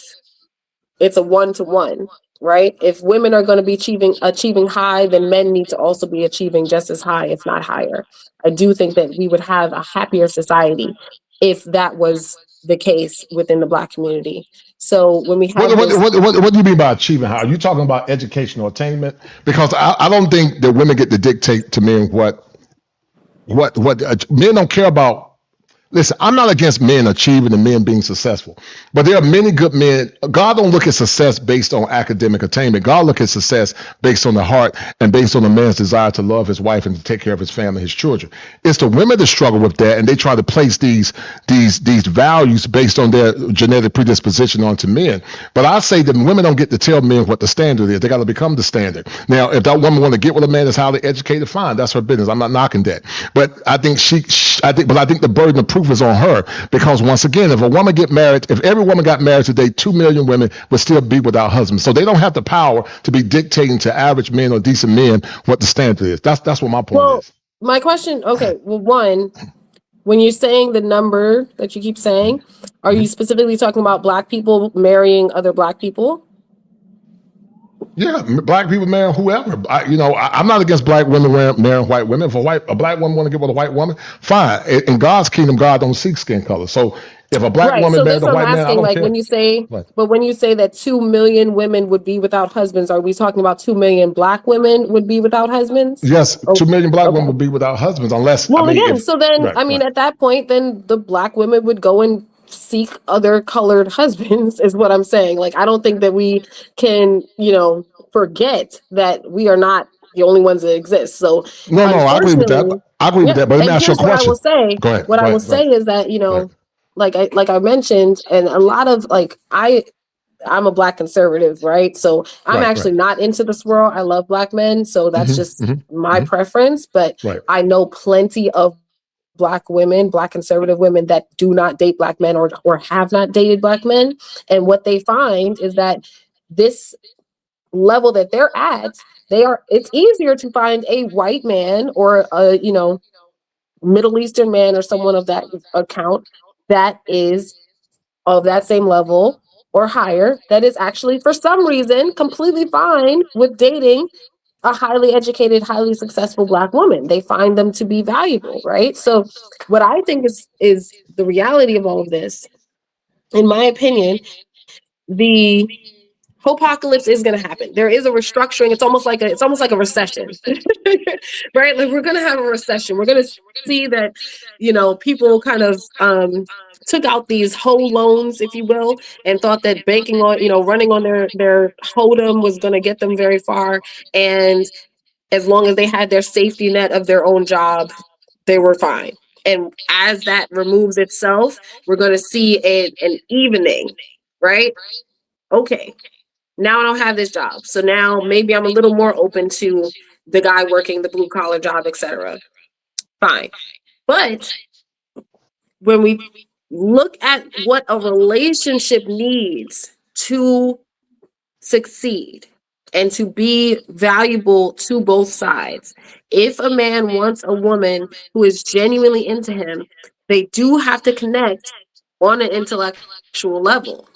it's a 1-to-1, right? If women are going to be achieving high, then men need to also be achieving just as high, if not higher. I do think that we would have a happier society if that was the case within the Black community. So when we have what do you mean by achieving high? Are you talking about educational attainment? Because I don't think that women get to dictate to men what men don't care about. Listen, I'm not against men achieving and men being successful, but there are many good men. God don't look at success based on academic attainment. God look at success based on the heart and based on a man's desire to love his wife and to take care of his family, his children. It's the women that struggle with that, and they try to place these values based on their genetic predisposition onto men. But I say that women don't get to tell men what the standard is. They got to become the standard. Now, if that woman want to get with a man that's highly educated, fine, that's her business. I'm not knocking that. But I think I think the burden of proof is on her, because once again, if every woman got married today, 2 million women would still be without husbands. So they don't have the power to be dictating to average men or decent men what the standard is. That's what my point is. My question, okay, well, one, when you're saying the number that you keep saying, are you specifically talking about Black people marrying other Black people? Yeah, Black people marrying whoever. I'm not against Black women marrying white women. If a Black woman want to get with a white woman, fine. In God's kingdom, God don't seek skin color. So if a Black woman marries a white man, I don't care. When you say that 2 million women would be without husbands, are we talking about 2 million Black women would be without husbands? Yes, 2 million Black women would be without husbands, unless. At that point, then the Black women would go and seek other colored husbands, is what I'm saying. Like, I don't think that we can, forget that we are not the only ones that exist. So no, I agree with that. But let me ask you a question. What I will say is that, like I mentioned, and a lot of I'm a Black conservative, right? So I'm actually not into the swirl. I love Black men, so that's just my preference. But I know plenty of Black women, Black conservative women that do not date Black men or have not dated Black men. And what they find is that this level that they're at, it's easier to find a white man or a, Middle Eastern man or someone of that account that is of that same level or higher, that is actually, for some reason, completely fine with dating a highly educated, highly successful Black woman. They find them to be valuable, right? So what I think is the reality of all of this, in my opinion, the Hopocalypse is going to happen. There is a restructuring. It's almost like a recession, right? Like we're going to have a recession. We're going to see that, people kind of took out these whole loans, if you will, and thought that banking on, running on their hodom was going to get them very far. And as long as they had their safety net of their own job, they were fine. And as that removes itself, we're going to see an evening, right? Okay. Now I don't have this job. So now maybe I'm a little more open to the guy working the blue collar job, etc. Fine. But when we look at what a relationship needs to succeed and to be valuable to both sides, if a man wants a woman who is genuinely into him, they do have to connect on an intellectual level.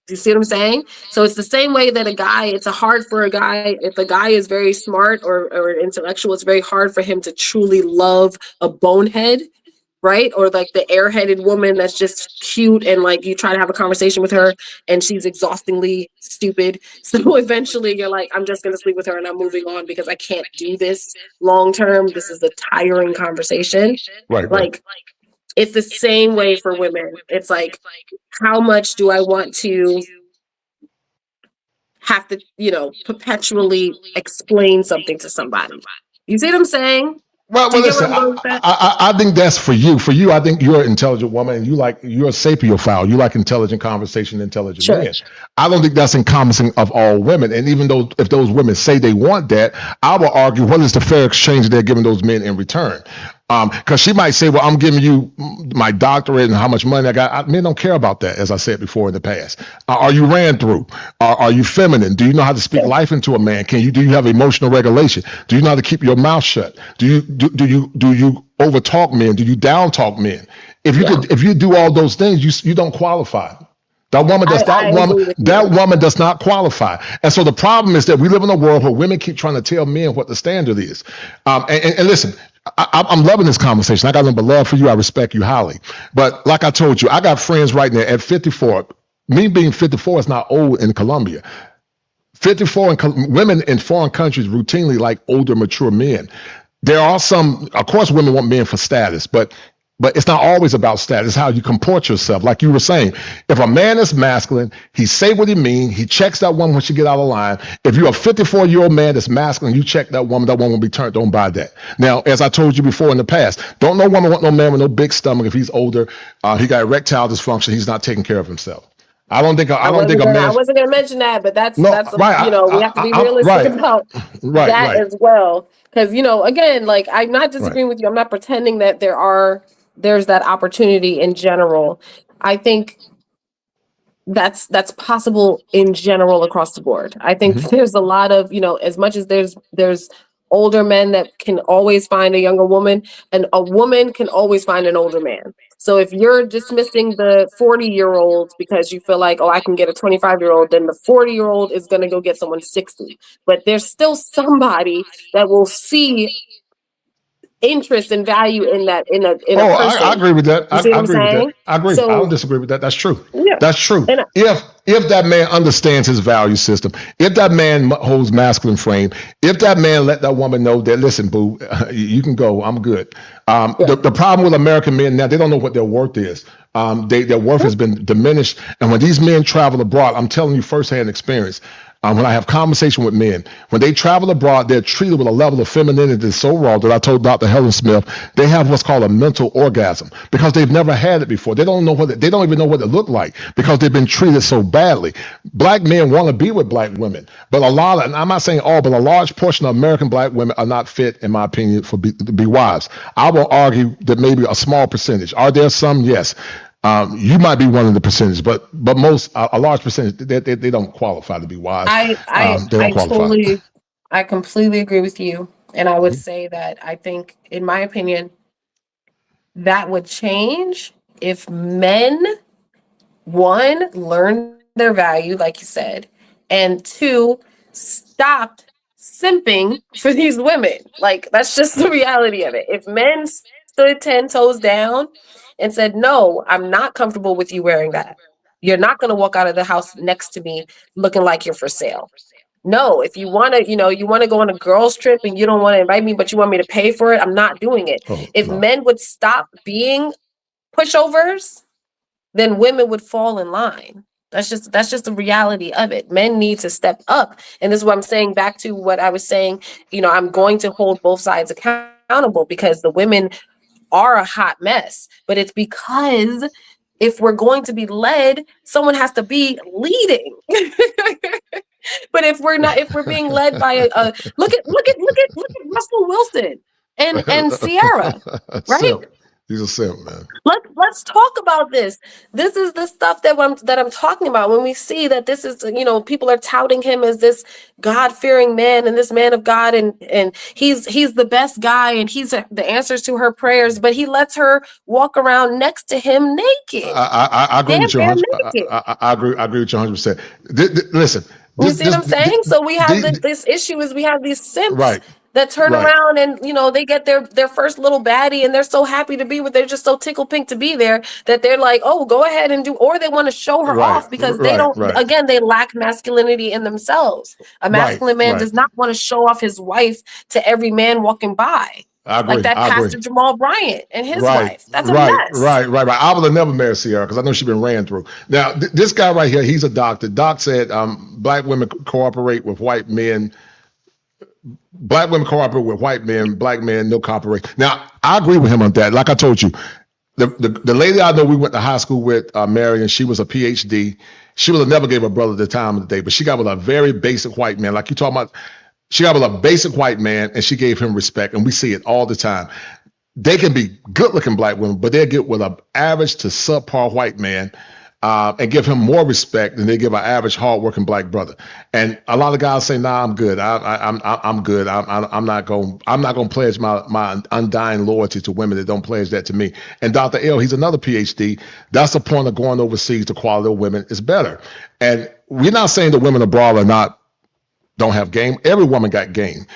Do you see what I'm saying? So it's the same way that it's hard for a guy, if a guy is very smart or intellectual, it's very hard for him to truly love a bonehead, right? Or like the airheaded woman that's just cute and like you try to have a conversation with her and she's exhaustingly stupid. So eventually you're like, I'm just going to sleep with her and I'm moving on because I can't do this long term. This is a tiring conversation. Right. It's the same way for women. It's like, how much do I want to have to, perpetually explain something to somebody? You see what I'm saying? Well, listen, I think that's for you. For you, I think you're an intelligent woman and you're a sapiophile. You like intelligent conversation, intelligent men. I don't think that's encompassing of all women. And even though if those women say they want that, I will argue, what is the fair exchange they're giving those men in return? Because she might say, well, I'm giving you my doctorate and how much money I got. Men don't care about that, as I said before in the past. Are you ran through? Are you feminine? Do you know how to speak life into a man? Do you have emotional regulation? Do you know how to keep your mouth shut? Do you overtalk men? Do you down talk men? If you do all those things, you don't qualify. That woman does not qualify. And so the problem is that we live in a world where women keep trying to tell men what the standard is. And listen, I'm loving this conversation. I got nothing but love for you. I respect you highly. But like I told you, I got friends right now at 54. Me being 54 is not old in Colombia. 54 women in foreign countries routinely like older, mature men. There are some, of course, women want men for status, but it's not always about status. It's how you comport yourself. Like you were saying, if a man is masculine, he say what he mean. He checks that woman when she get out of line. If you're a 54-year-old man that's masculine, you check that woman will be turned. Don't buy that. Now, as I told you before in the past, don't no woman want no man with no big stomach. If he's older, he got erectile dysfunction. He's not taking care of himself. I wasn't gonna mention that, but that's right. We have to be realistic about that as well. Because again, like I'm not disagreeing with you. I'm not pretending that there's that opportunity in general. I think that's possible in general across the board. I think there's a lot of, as much as there's older men that can always find a younger woman, and a woman can always find an older man. So if you're dismissing the 40-year-olds because you feel like, oh, I can get a 25-year-old, then the 40-year-old is going to go get someone 60. But there's still somebody that will see interest and value in that in a person. I agree with that. I agree with that. I agree. So, I don't disagree with that. That's true. Yeah. That's true. And if that man understands his value system, if that man holds masculine frame, if that man let that woman know that, listen, boo, you can go, I'm good. The problem with American men now, they don't know what their worth is. Their worth has been diminished. And when these men travel abroad, I'm telling you firsthand experience, when I have conversation with men, when they travel abroad, they're treated with a level of femininity that's so raw that I told Dr. Helen Smith, they have what's called a mental orgasm because they've never had it before. They don't even know what it looked like because they've been treated so badly. Black men want to be with black women, but and I'm not saying all, but a large portion of American black women are not fit, in my opinion, to be wives. I will argue that maybe a small percentage. Are there some? Yes. You might be one of the percentage, but most, a large percentage, they don't qualify to be wives. I completely agree with you. And I would say that I think, in my opinion, that would change if men, one, learned their value, like you said, and two, stopped simping for these women. Like, that's just the reality of it. If men stood 10 toes down and said, no, I'm not comfortable with you wearing that. You're not going to walk out of the house next to me looking like you're for sale. No, if you want to, you want to go on a girls trip and you don't want to invite me, but you want me to pay for it, I'm not doing it. If men would stop being pushovers, then women would fall in line. That's just the reality of it. Men need to step up. And this is what I'm saying, back to what I was saying, I'm going to hold both sides accountable, because the women are a hot mess. But it's because if we're going to be led, someone has to be leading. But if we're being led by a look at Russell Wilson and Sierra, right? He's a simp, man. Let's talk about this. This is the stuff that I'm talking about. When we see that this is, people are touting him as this God-fearing man and this man of God, and he's the best guy, and he's the answers to her prayers, but he lets her walk around next to him naked. I agree with you. I agree with you 100%. Listen, you see what I'm saying? So we have this issue is we have these simps that turn around and they get their first little baddie, and they're so happy to be with, they're just so tickle pink to be there, that they're like, oh, go ahead and do, or they want to show her off because they don't again, they lack masculinity in themselves. A masculine man does not want to show off his wife to every man walking by. I agree. Like that Pastor Jamal Bryant and his wife. That's a mess. Right. I would have never married Sierra because I know she's been ran through. Now, this guy right here, he's a doctor. Doc said black women cooperate with white men. Black women cooperate with white men. Black men no cooperate. Now, I agree with him on that. Like I told you, the lady I know we went to high school with, Marion, she was a PhD. She would have never gave her brother the time of the day, but she got with a very basic white man. Like you talking about, she got with a basic white man and she gave him respect. And we see it all the time. They can be good looking black women, but they'll get with an average to subpar white man and give him more respect than they give an average hardworking black brother. And a lot of guys say, "Nah, I'm good. I'm good. I'm not going to pledge my undying loyalty to women that don't pledge that to me." And Dr. L, he's another PhD. That's the point of going overseas. The quality of women is better. And we're not saying that women abroad don't have game. Every woman got game.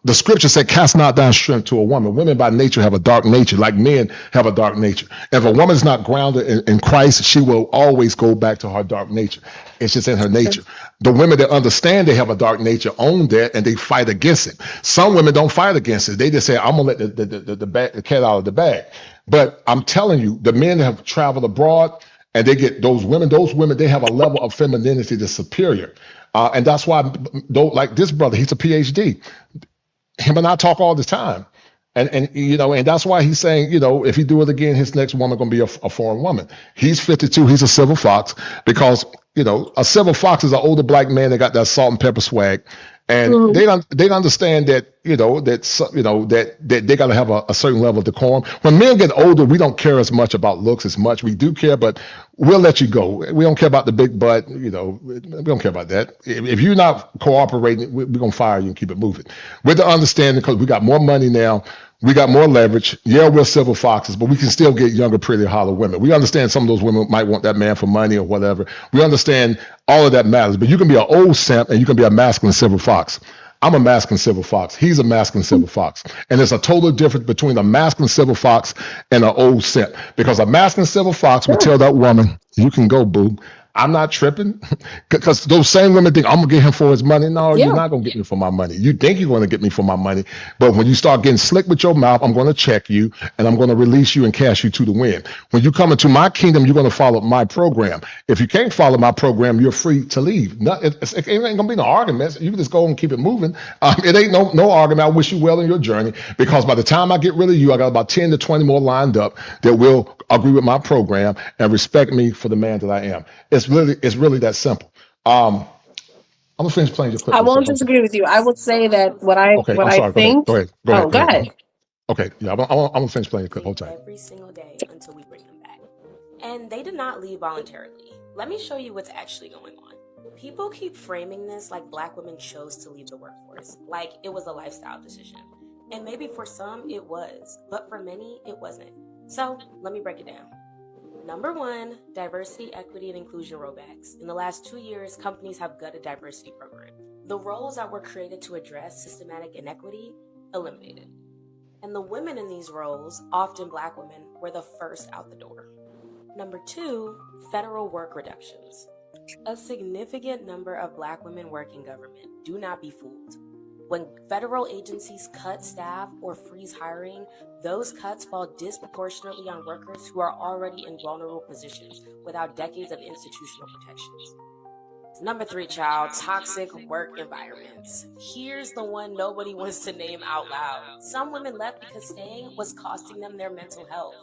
The scripture said, "Cast not down strength to a woman." Women by nature have a dark nature, like men have a dark nature. If a woman's not grounded in Christ, she will always go back to her dark nature. It's just in her nature. The women that understand they have a dark nature own that, and they fight against it. Some women don't fight against it. They just say, "I'm gonna let the cat out of the bag." But I'm telling you, the men that have traveled abroad and they get those women, they have a level of femininity that's superior. And that's why, like this brother, he's a PhD. Him and I talk all the time. And that's why he's saying, if he do it again, his next woman going to be a foreign woman. He's 52. He's a civil fox because, a civil fox is an older black man that got that salt and pepper swag. And they understand that, that they got to have a certain level of decorum. When men get older, we don't care as much about looks as much. We do care, but we'll let you go. We don't care about the big butt. We don't care about that. If you're not cooperating, we're going to fire you and keep it moving. With the understanding, because we got more money now, we got more leverage. Yeah, we're civil foxes, but we can still get younger, pretty, holler women. We understand some of those women might want that man for money or whatever. We understand all of that matters, but you can be an old simp and you can be a masculine civil fox. I'm a masculine civil fox. He's a masculine civil fox. And there's a total difference between a masculine civil fox and an old simp. Because a masculine civil fox would tell that woman, "You can go, boo. I'm not tripping." Because those same women think, "I'm going to get him for his money." No, you're not going to get me for my money. You think you're going to get me for my money. But when you start getting slick with your mouth, I'm going to check you and I'm going to release you and cast you to the wind. When you come into my kingdom, you're going to follow my program. If you can't follow my program, you're free to leave. It ain't going to be no arguments. You can just go and keep it moving. It ain't no argument. I wish you well in your journey, because by the time I get rid of you, I got about 10 to 20 more lined up that will agree with my program and respect me for the man that I am. It's really that simple. I'm gonna finish playing your clip. I won't disagree with you. I would say that what I think. Go ahead. Okay, yeah, I'm gonna finish playing your clip. Hold tight. Every single day until we bring them back, and they did not leave voluntarily. Let me show you what's actually going on. People keep framing this like black women chose to leave the workforce, like it was a lifestyle decision. And maybe for some it was, but for many it wasn't. So let me break it down. Number one, diversity, equity, and inclusion rollbacks. In the last 2 years, companies have gutted diversity program. The roles that were created to address systematic inequity, eliminated. And the women in these roles, often black women, were the first out the door. Number 2, federal work reductions. A significant number of Black women work in government. Do not be fooled. When federal agencies cut staff or freeze hiring, those cuts fall disproportionately on workers who are already in vulnerable positions without decades of institutional protections. Number 3, child, toxic work environments. Here's the one nobody wants to name out loud. Some women left because staying was costing them their mental health.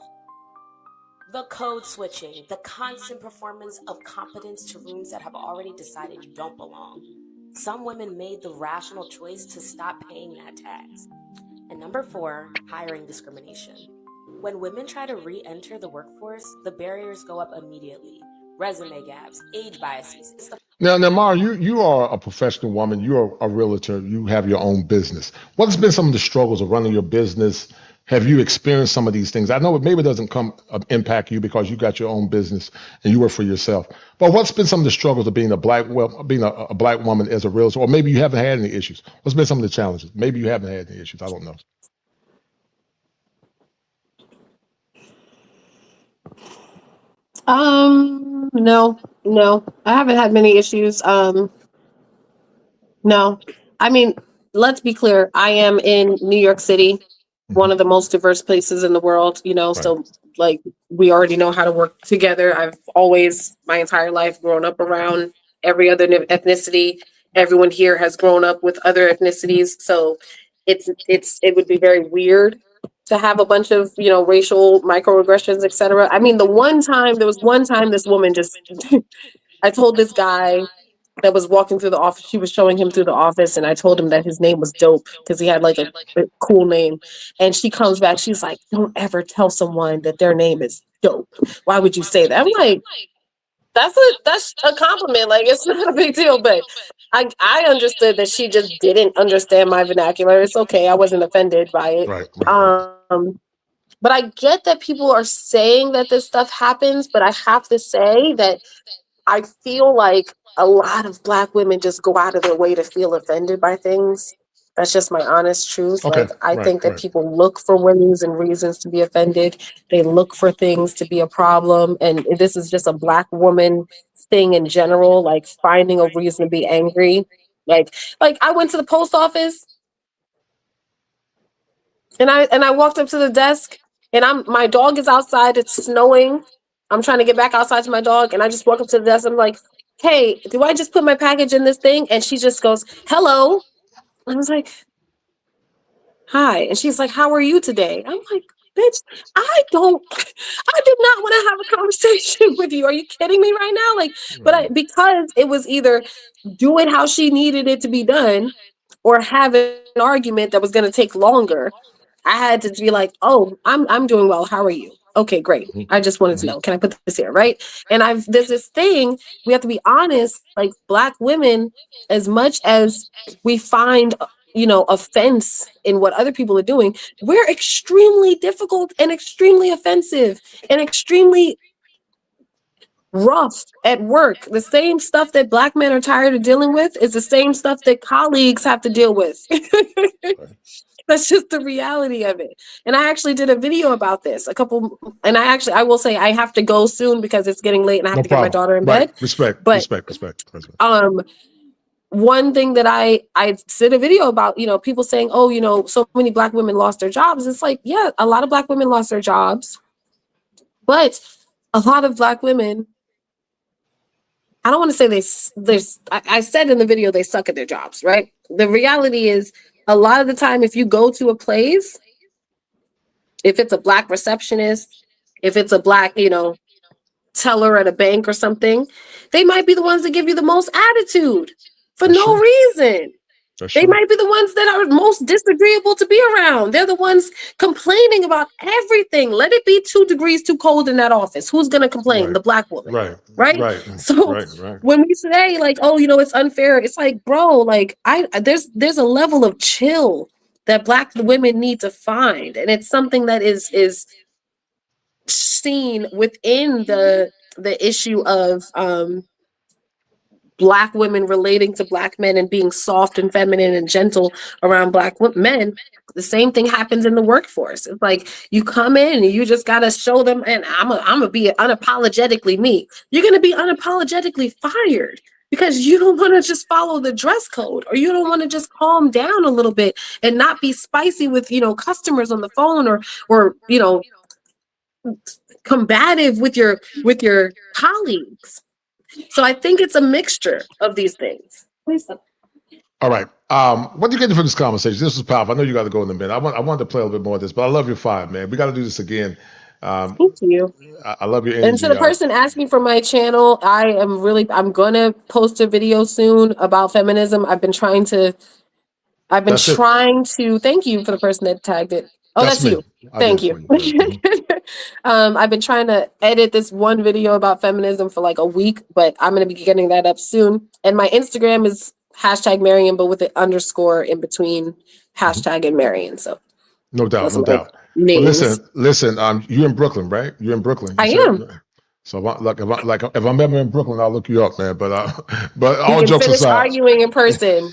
The code switching, the constant performance of competence to rooms that have already decided you don't belong. Some women made the rational choice to stop paying that tax. And number 4, hiring discrimination. When women try to re-enter the workforce, the barriers go up immediately. Resume gaps, age biases. Now, Mara, you are a professional woman. You are a realtor. You have your own business. What has been some of the struggles of running your business? Have you experienced some of these things? I know it maybe doesn't impact you because you got your own business and you work for yourself. But what's been some of the struggles of being a black woman as a realtor? Or maybe you haven't had any issues. What's been some of the challenges? Maybe you haven't had any issues. I don't know. No, I haven't had many issues. No, I mean, let's be clear. I am in New York City, one of the most diverse places in the world, so like we already know how to work together. I've always, my entire life, grown up around every other ethnicity. Everyone here has grown up with other ethnicities. So it would be very weird to have a bunch of, racial microaggressions, etc. I mean, there was one time this woman just, I told this guy that was walking through the office, she was showing him through the office, and I told him that his name was Dope because he had like a cool name. And she comes back, she's like, don't ever tell someone that their name is Dope. Why would you say that? I'm like, that's a compliment. Like, it's not a big deal, but I understood that she just didn't understand my vernacular. It's okay. I wasn't offended by it. Right. But I get that people are saying that this stuff happens, but I have to say that I feel like a lot of Black women just go out of their way to feel offended by things. That's just my honest truth. Okay, Like, I think that people look for ways and reasons to be offended. They look for things to be a problem. And this is just a Black woman thing in general, like finding a reason to be angry. Like I went to the post office and I walked up to the desk and my dog is outside. It's snowing. I'm trying to get back outside to my dog. And I just walk up to the desk. I'm like, hey, do I just put my package in this thing? And she just goes, hello. I was like, hi. And she's like, how are you today? I'm like, bitch, I did not want to have a conversation with you. Are you kidding me right now? Like, because it was either do it how she needed it to be done or have an argument that was going to take longer. I had to be like, oh, I'm doing well. How are you? Okay, great. I just wanted to know, can I put this here? Right. And there's this thing, we have to be honest, like Black women, as much as we find, offense in what other people are doing, we're extremely difficult and extremely offensive and extremely rough at work. The same stuff that Black men are tired of dealing with is the same stuff that colleagues have to deal with. That's just the reality of it. And I actually did a video about this and I will say I have to go soon because it's getting late and I have to get my daughter in bed. Respect. One thing that I did a video about, people saying, oh, so many Black women lost their jobs. It's like, yeah, a lot of Black women lost their jobs, but a lot of Black women, I don't want to say I said in the video, they suck at their jobs, right? The reality is, a lot of the time, if you go to a place, if it's a Black receptionist, if it's a Black, teller at a bank or something, they might be the ones that give you the most attitude for no reason. They might be the ones that are most disagreeable to be around. They're the ones complaining about everything. Let it be 2 degrees too cold in that office. Who's going to complain? The Black woman. Right. So when we say like, oh, it's unfair, it's like, bro, like there's a level of chill that Black women need to find. And it's something that is seen within the issue of Black women relating to Black men and being soft and feminine and gentle around Black men, the same thing happens in the workforce. It's like you come in and you just got to show them, and I'm going to be unapologetically me. You're going to be unapologetically fired because you don't want to just follow the dress code, or you don't want to just calm down a little bit and not be spicy with, customers on the phone, or combative with your colleagues. So I think it's a mixture of these things. Please stop. All right. What do you get from this conversation? This was powerful. I know you got to go in a minute. I wanted to play a little bit more of this, but I love your five, man. We got to do this again. Thank you. I love your energy. And to the person asking for my channel, I'm going to post a video soon about feminism. I've been trying to, thank you for the person that tagged it. Oh, that's you. Thank you. I've been trying to edit this one video about feminism for like a week, but I'm going to be getting that up soon. And my Instagram is #Marion, but with an underscore in between hashtag and Marion. So no doubt. Well, listen. You're in Brooklyn, right? You're in Brooklyn. I am. So if I'm ever in Brooklyn, I'll look you up, man. But all jokes aside, we can finish arguing in person.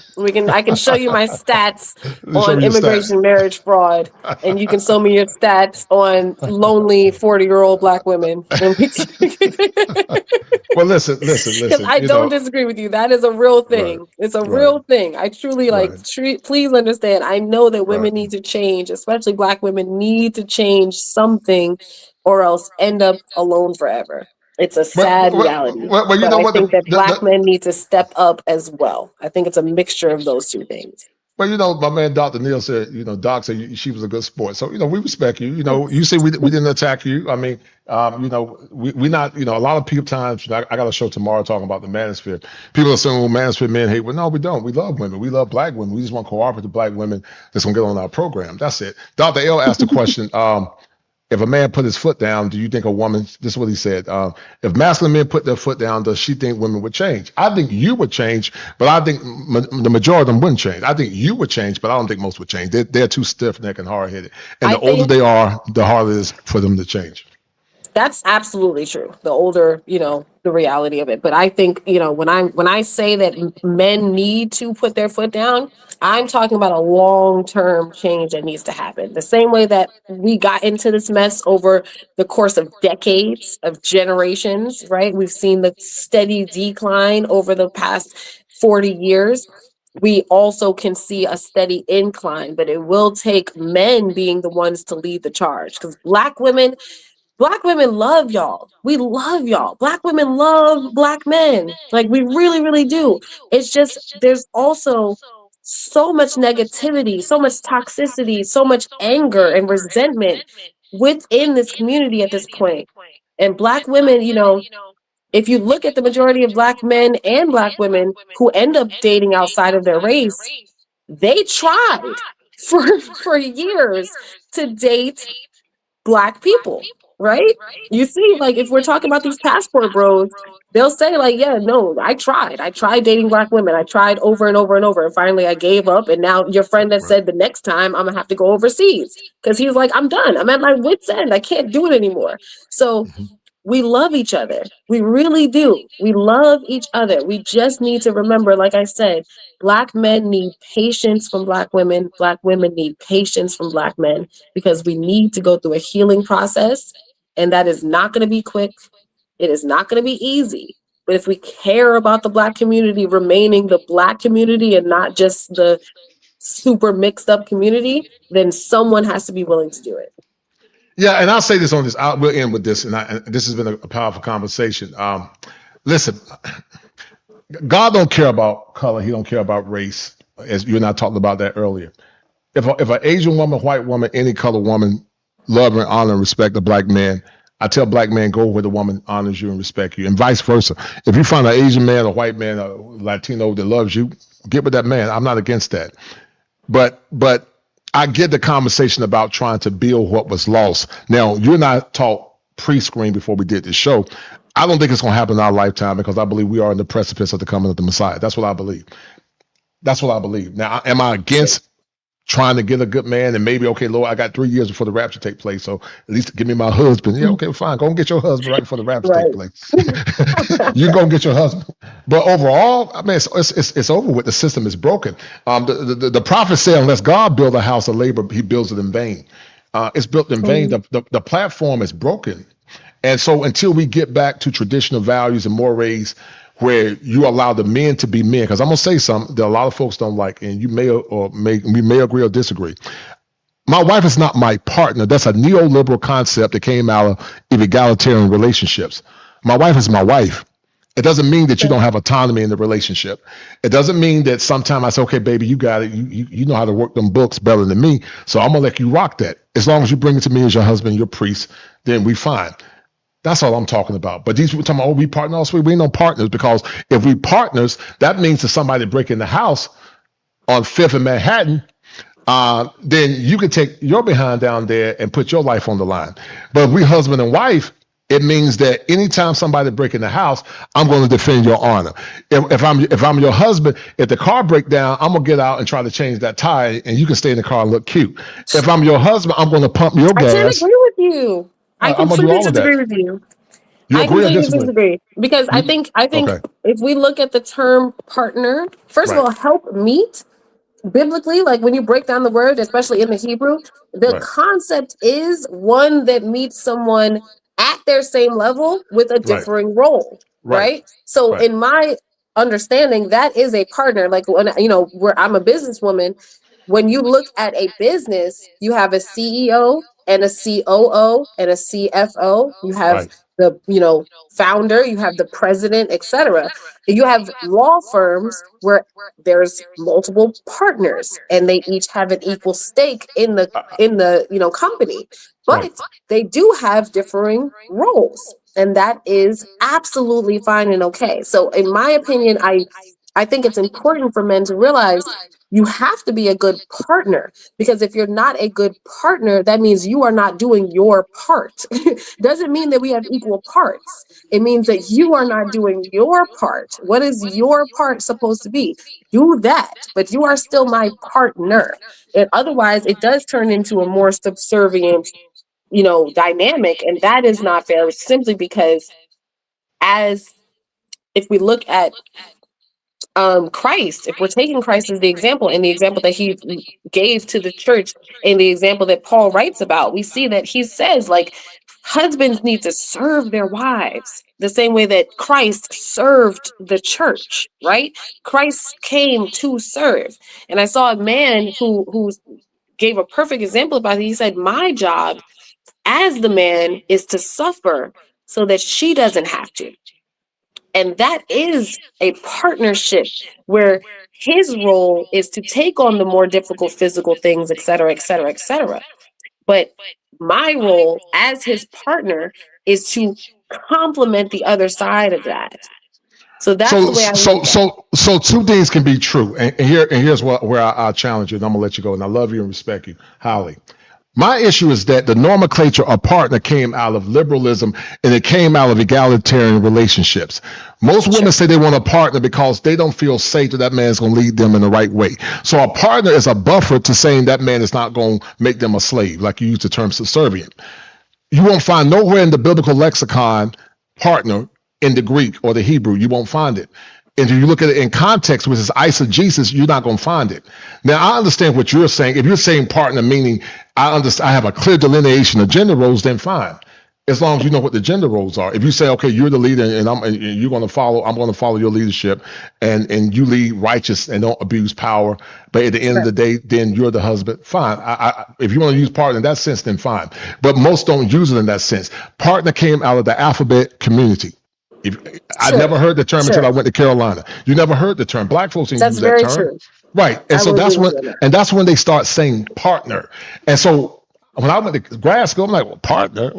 I can show you my stats on immigration marriage fraud, and you can show me your stats on lonely 40-year-old Black women. Well, listen. I don't disagree with you. That is a real thing. Right. It's a real thing. I truly please understand. I know that women need to change, especially Black women need to change something, or else end up alone forever. It's a sad reality. But I think that Black men need to step up as well. I think it's a mixture of those two things. Well, my man Dr. Neal said, Doc said she was a good sport. So, we respect you. You say we didn't attack you. I mean, we not, a lot of people times, I got a show tomorrow talking about the manosphere. People are saying, well, manosphere men hate. Well, no, we don't. We love women. We love Black women. We just want cooperative Black women that's going to get on our program. That's it. Dr. L asked the question, if a man put his foot down, do you think a woman, this is what he said, if masculine men put their foot down, does she think women would change? I think you would change, but I think the majority of them wouldn't change. I think you would change, but I don't think most would change. They're too stiff-necked and hard-headed. And the older they are, the harder it is for them to change. That's absolutely true. The older, the reality of it. But I think, when I say that men need to put their foot down, I'm talking about a long-term change that needs to happen. The same way that we got into this mess over the course of decades, of generations, right? We've seen the steady decline over the past 40 years. We also can see a steady incline, but it will take men being the ones to lead the charge, because Black women love y'all. We love y'all. Black women love Black men. Like, we really, really do. It's just, there's also so much negativity, so much toxicity, so much anger and resentment within this community at this point. And Black women, if you look at the majority of Black men and Black women who end up dating outside of their race, they tried for years to date Black people. Right? You see, like, if we're talking about these passport bros, they'll say, like, yeah, no, I tried dating Black women. I tried over and over and over. And finally I gave up. And now your friend that said the next time I'm gonna have to go overseas, because he's like, I'm done. I'm at my wit's end. I can't do it anymore. So we love each other. We really do. We love each other. We just need to remember, like I said, Black men need patience from Black women. Black women need patience from Black men, because we need to go through a healing process. And that is not going to be quick. It is not going to be easy. But if we care about the Black community remaining the Black community and not just the super mixed up community, then someone has to be willing to do it. Yeah, and I'll say this on this. We'll end with this, and this has been a powerful conversation. Listen, God don't care about color. He don't care about race, as you and I talked about that earlier. If an Asian woman, white woman, any color woman love and honor and respect a Black man, I tell Black men, go where the woman honors you and respect you, and vice versa. If you find an Asian man, a white man, a Latino that loves you, get with that man. I'm not against that. But I get the conversation about trying to build what was lost. Now, you and I talked pre-screen before we did this show. I don't think it's going to happen in our lifetime, because I believe we are in the precipice of the coming of the Messiah. That's what I believe. Now, am I against trying to get a good man and maybe, okay, Lord, I got 3 years before the rapture take place, so at least give me my husband. Yeah, okay, fine. Go and get your husband right before the rapture take place. You go and get your husband. But overall, I mean, it's over with. The system is broken. The prophet said, unless God build a house of labor, he builds it in vain. It's built in vain. The platform is broken. And so until we get back to traditional values and mores where you allow the men to be men, because I'm going to say something that a lot of folks don't like, and we may agree or disagree. My wife is not my partner. That's a neoliberal concept that came out of egalitarian relationships. My wife is my wife. It doesn't mean that you don't have autonomy in the relationship. It doesn't mean that sometimes I say, okay, baby, you got it. You know how to work them books better than me. So I'm going to let you rock that. As long as you bring it to me as your husband, your priest, then we fine. That's all I'm talking about. But these people talking about, oh, we partners. We ain't no partners, because if we partners, that means that somebody break in the house on 5th and Manhattan, then you can take your behind down there and put your life on the line. But if we husband and wife, it means that anytime somebody break in the house, I'm going to defend your honor. If I'm your husband, if the car break down, I'm gonna get out and try to change that tire, and you can stay in the car and look cute. If I'm your husband, I'm going to pump your gas. I can't agree with you. I completely disagree with you. You agree or disagree? Disagree because I think if we look at the term partner, first of all, help meet biblically, like when you break down the word, especially in the Hebrew, the concept is one that meets someone at their same level with a differing role, right? So in my understanding, that is a partner. Like when where I'm a businesswoman, when you look at a business, you have a CEO and a COO and a CFO. You have the founder, you have the president, etc. You have law firms where there's multiple partners and they each have an equal stake in the company, but they do have differing roles, and that is absolutely fine and okay. So in my opinion, I think it's important for men to realize you have to be a good partner, because if you're not a good partner, that means you are not doing your part. Doesn't mean that we have equal parts. It means that you are not doing your part. What is your part supposed to be? Do that, but you are still my partner. And otherwise, it does turn into a more subservient, dynamic, and that is not fair. Simply because, if we look at Christ, if we're taking Christ as the example, and the example that he gave to the church, and the example that Paul writes about, we see that he says, like, husbands need to serve their wives the same way that Christ served the church, right? Christ came to serve. And I saw a man who gave a perfect example about it. He said, my job as the man is to suffer so that she doesn't have to. And that is a partnership where his role is to take on the more difficult physical things, et cetera, et cetera, et cetera. But my role as his partner is to complement the other side of that. So that's the way I look at it. So two things can be true. And here's where I challenge you, and I'm going to let you go. And I love you and respect you highly. My issue is that the nomenclature of partner came out of liberalism, and it came out of egalitarian relationships. Most women say they want a partner because they don't feel safe that man's going to lead them in the right way. So a partner is a buffer to saying that man is not going to make them a slave, like you use the term subservient. You won't find nowhere in the biblical lexicon partner in the Greek or the Hebrew. You won't find it. And if you look at it in context, which is eisegesis, you're not going to find it. Now, I understand what you're saying. If you're saying partner, meaning I have a clear delineation of gender roles, then fine. As long as you know what the gender roles are. If you say, okay, you're the leader and I'm going to follow your leadership, and you lead righteous and don't abuse power, but at the end of the day, then you're the husband, fine. If you want to use partner in that sense, then fine. But most don't use it in that sense. Partner came out of the alphabet community. I never heard the term until I went to Carolina. You never heard the term. Black folks didn't use that term. True. Right. And so that's when they start saying partner. And so when I went to grad school, I'm like, well, partner,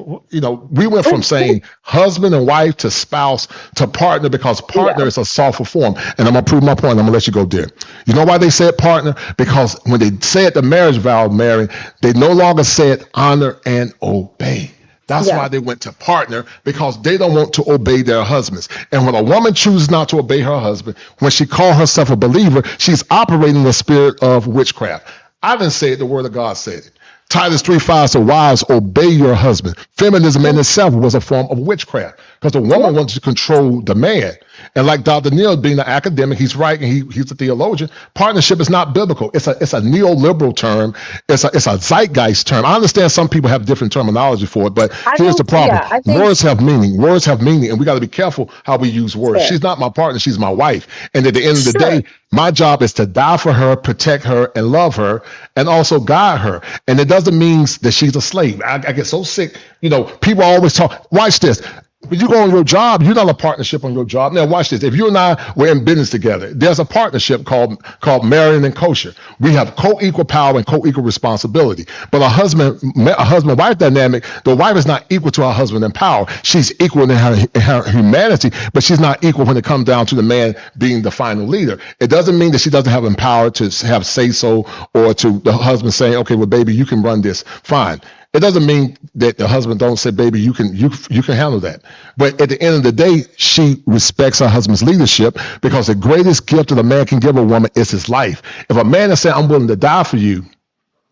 we went from saying husband and wife to spouse to partner, because partner is a softer form. And I'm going to prove my point. I'm going to let you go there. You know why they said partner? Because when they said the marriage vow, Mary, they no longer said honor and obey. That's why they went to partner, because they don't want to obey their husbands. And when a woman chooses not to obey her husband, when she calls herself a believer, she's operating in the spirit of witchcraft. I didn't say it, the word of God said it. Titus 3:5 says, wives, obey your husband. Feminism in itself was a form of witchcraft. because the woman wants to control the man. And like Dr. Neal being an academic, he's right, and he's a theologian. Partnership is not biblical. It's a neoliberal term. It's a zeitgeist term. I understand some people have different terminology for it, but here's the problem. Words have meaning. Words have meaning, and we got to be careful how we use words. She's not my partner. She's my wife. And at the end of the day, my job is to die for her, protect her, and love her, and also guide her. And it doesn't mean that she's a slave. I get so sick. People always talk. Watch this. When you go on your job, you're not a partnership on your job. Now, watch this. If you and I were in business together, there's a partnership called marrying and kosher. We have co-equal power and co-equal responsibility. But a husband-wife dynamic, the wife is not equal to her husband in power. She's equal in her humanity, but she's not equal when it comes down to the man being the final leader. It doesn't mean that she doesn't have the power to have say-so, or to the husband saying, okay, well, baby, you can run this. Fine. It doesn't mean that the husband don't say, baby, you can handle that. But at the end of the day, she respects her husband's leadership, because the greatest gift that a man can give a woman is his life. If a man is saying, I'm willing to die for you,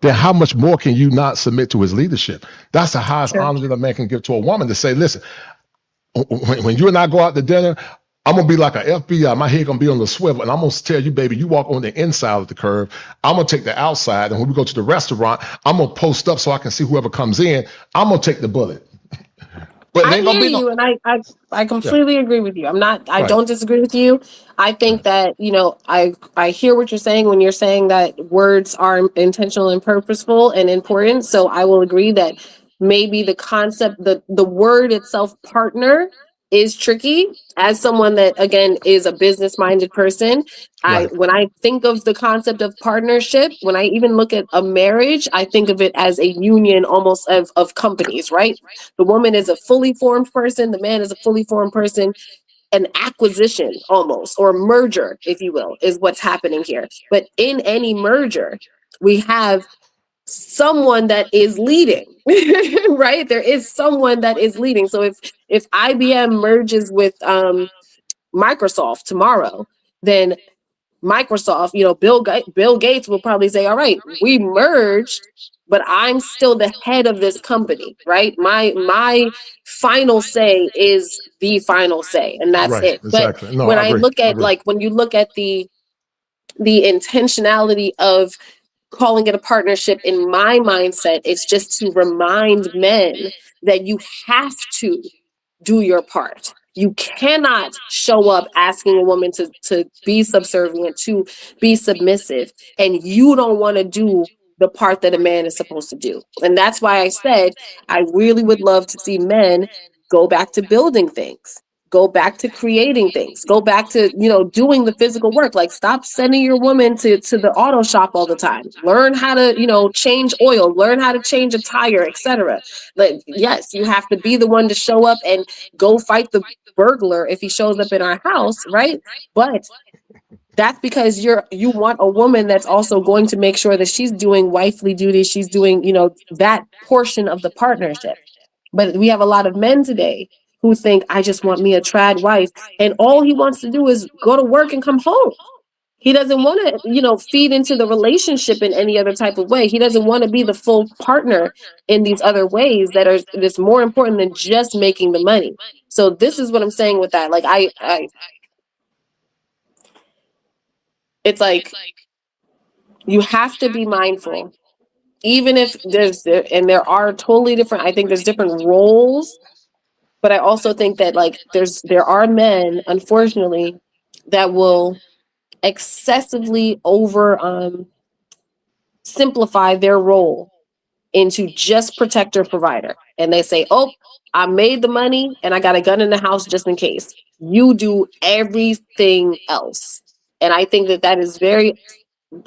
then how much more can you not submit to his leadership? That's the highest honor that a man can give to a woman, to say, listen, when you and I go out to dinner, I'm going to be like an FBI. My head going to be on the swivel, and I'm going to tell you, baby, you walk on the inside of the curve. I'm going to take the outside, and when we go to the restaurant, I'm going to post up so I can see whoever comes in. I'm going to take the bullet. But I hear you, and I completely agree with you. I don't disagree with you. I think that, I hear what you're saying when you're saying that words are intentional and purposeful and important. So I will agree that maybe the concept, the word itself, partner, is tricky. As someone that, again, is a business-minded person, when I think of the concept of partnership, when I even look at a marriage, I think of it as a union almost of companies, right? The woman is a fully formed person, the man is a fully formed person. An acquisition almost, or merger, if you will, is what's happening here. But in any merger, we have someone that is leading, right? There is someone that is leading. So if IBM merges with Microsoft tomorrow, then Microsoft, Bill Gates will probably say, all right, we merged, but I'm still the head of this company, right? My final say is the final say, and that's it. Exactly. But when I look at, when you look at the intentionality of calling it a partnership, in my mindset, it's just to remind men that you have to do your part. You cannot show up asking a woman to be subservient, to be submissive, and you don't want to do the part that a man is supposed to do. And that's why I said I really would love to see men go back to building things, go back to creating things, go back to, doing the physical work. Like, stop sending your woman to the auto shop all the time. Learn how to, change oil, learn how to change a tire, etc. Like, yes, you have to be the one to show up and go fight the burglar if he shows up in our house, right? But that's because you want a woman that's also going to make sure that she's doing wifely duties, she's doing, that portion of the partnership. But we have a lot of men today who think, I just want me a trad wife, and all he wants to do is go to work and come home. He doesn't want to, feed into the relationship in any other type of way. He doesn't want to be the full partner in these other ways that's more important than just making the money. So this is what I'm saying with that. Like, it's like, you have to be mindful, even if there are totally different, I think there's different roles, but I also think that, like, there are men, unfortunately, that will excessively simplify their role into just protector provider. And they say, oh, I made the money and I got a gun in the house just in case. You do everything else. And I think that is very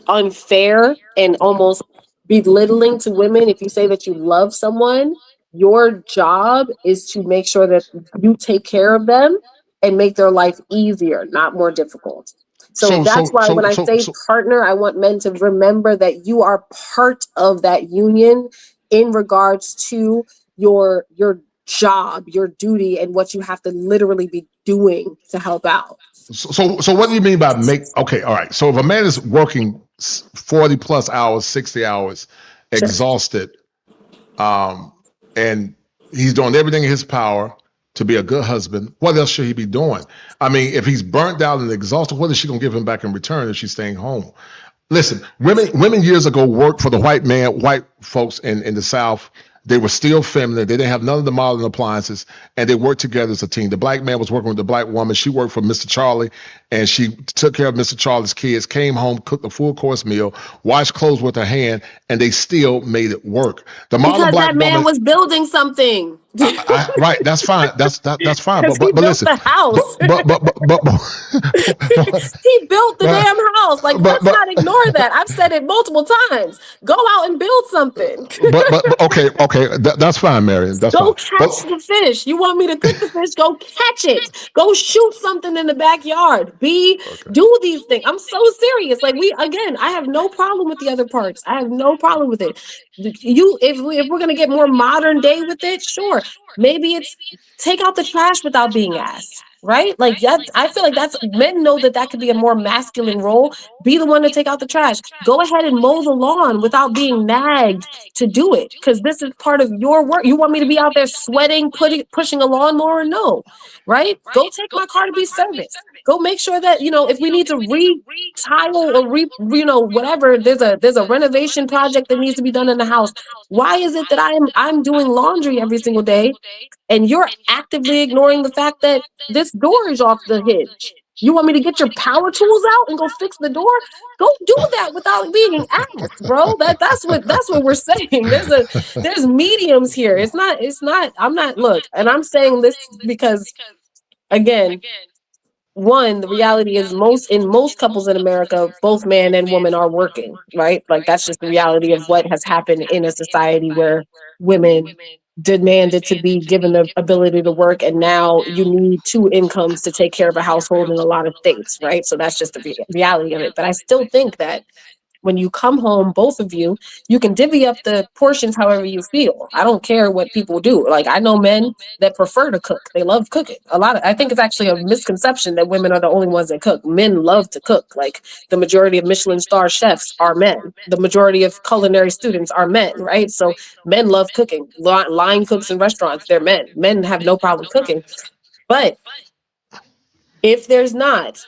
unfair and almost belittling to women. If you say that you love someone, your job is to make sure that you take care of them and make their life easier, not more difficult. So that's why when I say partner, I want men to remember that you are part of that union in regards to your job, your duty, and what you have to literally be doing to help out. So what do you mean by okay, all right. So if a man is working 40 plus hours, 60 hours, exhausted, and he's doing everything in his power to be a good husband, what else should he be doing? I mean, if he's burnt out and exhausted, what is she going to give him back in return if she's staying home? Listen, women years ago worked for the white folks in the South. They were still feminine. They didn't have none of the modern appliances, and they worked together as a team. The black man was working with the black woman. She worked for Mr. Charlie, and she took care of Mr. Charlie's kids, came home, cooked a full course meal, washed clothes with her hand, and they still made it work. The modern because black that man woman was building something. right, that's fine. That's fine. Because But he built listen, the house. He built the damn house. Like, let's not ignore that. I've said it multiple times. Go out and build something. but okay, that's fine, Marion. That's Go fine. catch the fish. You want me to cook the fish? Go catch it. Go shoot something in the backyard. Do these things. I'm so serious. Like, I have no problem with the other parts. I have no problem with it. If we're gonna get more modern day with it, sure. Maybe it's take out the trash without being asked, right? Like, I feel like men know that could be a more masculine role. Be the one to take out the trash. Go ahead and mow the lawn without being nagged to do it, because this is part of your work. You want me to be out there sweating, pushing a lawnmower? No, right? Go take my car to be serviced. Go make sure that, if we need to re-tile or whatever, there's a renovation project that needs to be done in the house. Why is it that I'm doing laundry every single day and you're actively ignoring the fact that this door is off the hinge? You want me to get your power tools out and go fix the door? Go do that without being asked, bro. That's what we're saying. There's mediums here. It's not, look, and I'm saying this because, again, one, the reality is most couples in America, both man and woman are working, right? Like, that's just the reality of what has happened in a society where women demanded to be given the ability to work, and now you need two incomes to take care of a household in a lot of states, right? So that's just the reality of it. But I still think that when you come home, both of you can divvy up the portions however you feel. I don't care what people do. Like, I know men that prefer to cook. They love cooking. I think it's actually a misconception that women are the only ones that cook. Men love to cook. Like, the majority of Michelin star chefs are men. The majority of culinary students are men, right? So men love cooking. Line cooks in restaurants, they're men. Men have no problem cooking. But if there's not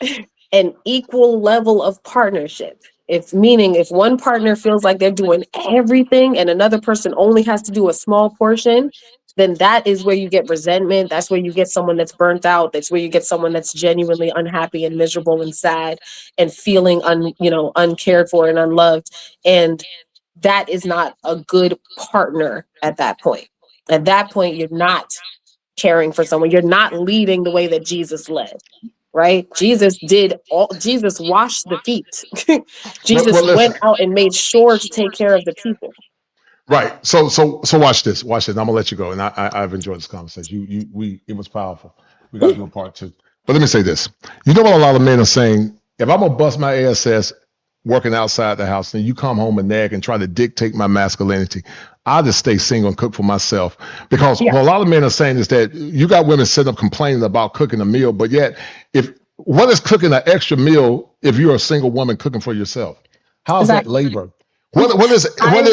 an equal level of partnership, if one partner feels like they're doing everything and another person only has to do a small portion, then that is where you get resentment. That's where you get someone that's burnt out. That's where you get someone that's genuinely unhappy and miserable and sad and feeling uncared for and unloved. And that is not a good partner at that point. At that point, you're not caring for someone. You're not leading the way that Jesus led. Right? Jesus washed the feet. Jesus went out and made sure to take care of the people. Right. So watch this. I'm gonna let you go. And I've enjoyed this conversation. It was powerful. We got to do a part 2. But let me say this. You know what a lot of men are saying? If I'm gonna bust my ass working outside the house, and you come home and nag and try to dictate my masculinity, I'll just stay single and cook for myself. Because what a lot of men are saying is that you got women sitting up complaining about cooking a meal, but yet what is cooking an extra meal if you're a single woman cooking for yourself? How is that labor? What is it? What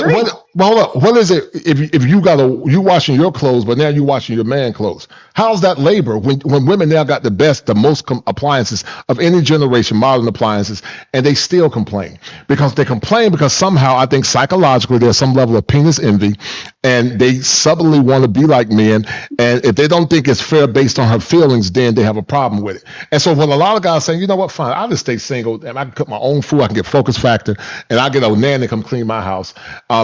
is it if you washing your clothes, but now you washing your man clothes? How's that labor when women now got the most appliances of any generation, modern appliances, and they still complain? Because they complain because somehow I think psychologically there's some level of penis envy, and they subtly want to be like men. And if they don't think it's fair based on her feelings, then they have a problem with it. And so when a lot of guys saying, you know what, fine, I'll just stay single and I can cook my own food, I can get focus factor, and I get a nanny to come clean my house,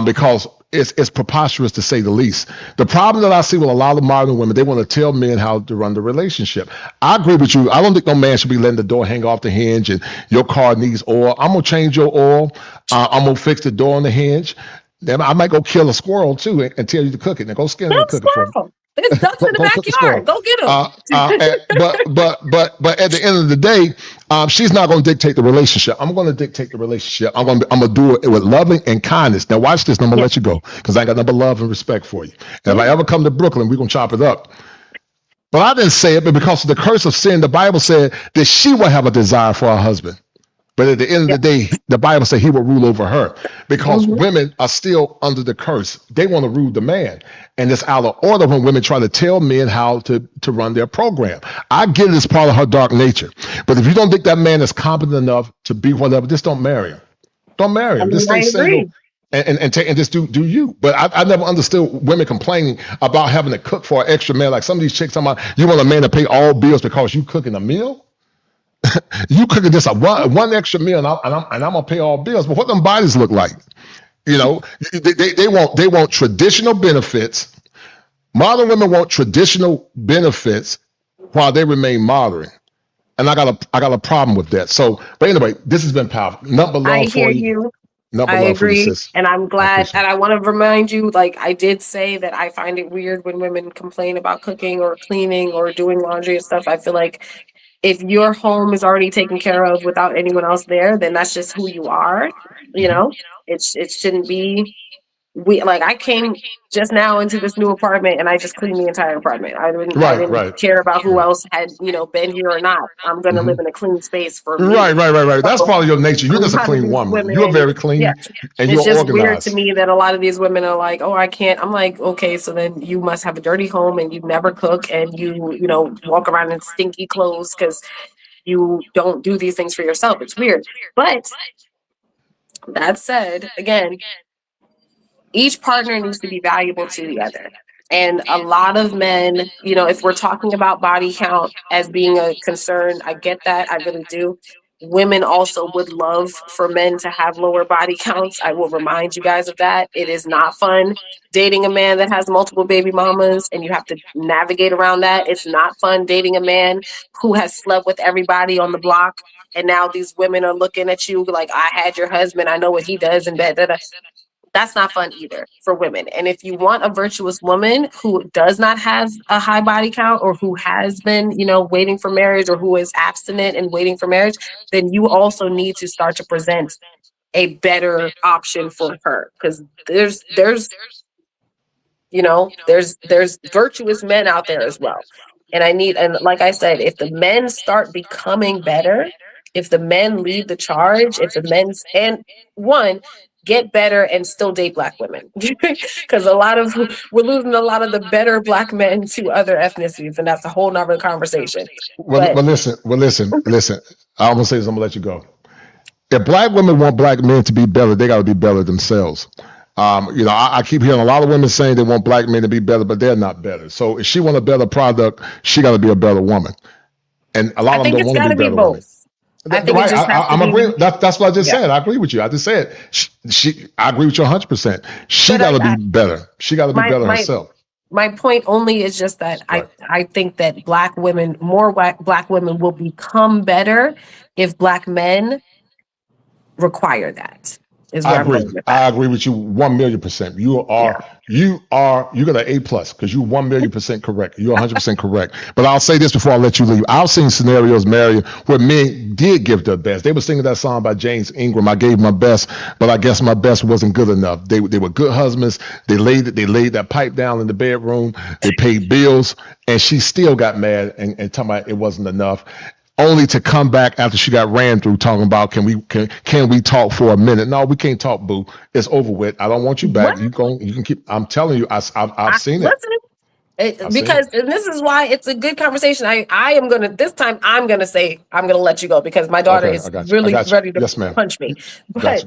because it's preposterous to say the least. The problem that I see with a lot of modern women, they want to tell men how to run the relationship. I agree with you. I don't think no man should be letting the door hang off the hinge and your car needs oil. I'm going to change your oil. I'm going to fix the door on the hinge. Then I might go kill a squirrel too and tell you to cook it. Now go skin it and cook it for me. There's ducks in the backyard. Go get them. But at the end of the day, she's not going to dictate the relationship. I'm going to dictate the relationship. I'm going to do it with loving and kindness. Now watch this. And I'm going to let you go because I got nothing but love and respect for you. And if I ever come to Brooklyn, we're going to chop it up. But I didn't say it, but because of the curse of sin, the Bible said that she will have a desire for her husband. But at the end of the day, the Bible says he will rule over her because women are still under the curse. They want to rule the man. And it's out of order when women try to tell men how to run their program. I get it as part of her dark nature. But if you don't think that man is competent enough to be whatever, just don't marry him. Don't marry him. Just stay single and just do you. But I never understood women complaining about having to cook for an extra man. Like some of these chicks talking about, you want a man to pay all bills because you cooking a meal? You cooking just one extra meal, and I'm gonna pay all bills. But what them bodies look like? You know, they want traditional benefits. Modern women want traditional benefits while they remain modern, and I got a problem with that. So, but anyway, this has been powerful. Number love I for hear you. you. I agree, and I'm glad. And I want to remind you, like I did say, that I find it weird when women complain about cooking or cleaning or doing laundry and stuff. I feel like if your home is already taken care of without anyone else there, then that's just who you are. You know, it shouldn't be. I came just now into this new apartment and I just cleaned the entire apartment. I didn't care about who else had, been here or not. I'm going to live in a clean space for me. Right. That's part of your nature. You're just a clean woman. You're very clean and you're it's just organized. Weird to me that a lot of these women are like, oh, I can't. I'm like, okay, so then you must have a dirty home and you never cook and you walk around in stinky clothes because you don't do these things for yourself. It's weird. But that said, again, each partner needs to be valuable to the other. And a lot of men, if we're talking about body count as being a concern, I get that. I really do. Women also would love for men to have lower body counts. I will remind you guys of that. It is not fun dating a man that has multiple baby mamas and you have to navigate around that. It's not fun dating a man who has slept with everybody on the block. And now these women are looking at you like, I had your husband. I know what he does in bed. That's not fun either for women. And if you want a virtuous woman who does not have a high body count or who has been, waiting for marriage or who is abstinent and waiting for marriage, then you also need to start to present a better option for her. Because there's virtuous men out there as well. And like I said, if the men start becoming better, if the men lead the charge, if the men's get better and still date Black women, because we're losing a lot of the better Black men to other ethnicities, and that's a whole nother conversation. Well, listen. I'm gonna say this. I'm gonna let you go. If Black women want Black men to be better, they got to be better themselves. I keep hearing a lot of women saying they want Black men to be better, but they're not better. So if she want a better product, she got to be a better woman. And a lot of them don't want to be better women. I think I'm agreeing. That's what I just said. I agree with you. I just said I agree with you 100%. She got to be better. She got to be better herself. My point only is just that I think that more Black women will become better if Black men require that. I agree with you 1,000,000%. You got an A+ because you 1,000,000% correct. You're 100% correct. But I'll say this before I let you leave. I've seen scenarios, Mary, where men did give their best. They were singing that song by James Ingram. I gave my best, but I guess my best wasn't good enough. They were good husbands. They laid that pipe down in the bedroom. They paid bills, and she still got mad and talking about it wasn't enough. Only to come back after she got ran through talking about can we talk for a minute? No, we can't talk, boo. It's over with. I don't want you back. You can keep. I'm telling you, I've seen it. Because and this is why it's a good conversation. I'm gonna let you go because my daughter is really ready to punch me. But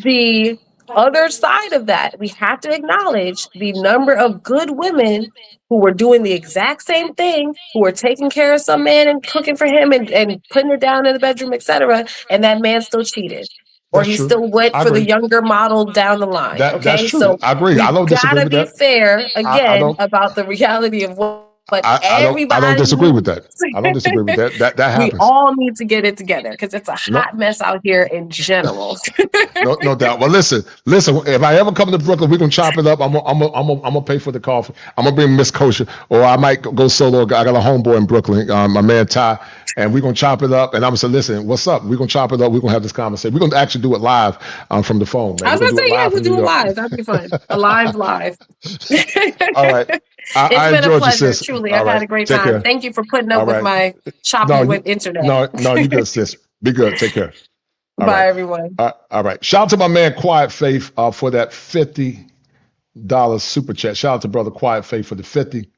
the other side of that, we have to acknowledge the number of good women who were doing the exact same thing, who were taking care of some man and cooking for him and putting it down in the bedroom, etc. And that man still cheated. Or he still went for the younger model down the line. That's true. So I agree. I don't disagree with that. Gotta be fair again about the reality of what everybody. I don't disagree with that. I don't disagree with that. That happens. We all need to get it together because it's a hot mess out here in general. No doubt. Well, listen. If I ever come to Brooklyn, we're gonna chop it up. I'm gonna pay for the coffee. I'm gonna bring Miss Kosher, or I might go solo. I got a homeboy in Brooklyn, my man Ty, and we're gonna chop it up. And I'm gonna say, listen, what's up? We're gonna chop it up. We're gonna have this conversation. We're gonna actually do it live from the phone. Man. I was gonna say, we'll do it live. That'd be fun. A live. All right. It's been a pleasure, truly. I've had a great time. Thank you for putting up with my choppy with internet. No, you good, sis. Be good. Take care. Bye, everyone. All right. Shout out to my man Quiet Faith for that $50 super chat. Shout out to brother Quiet Faith for the 50.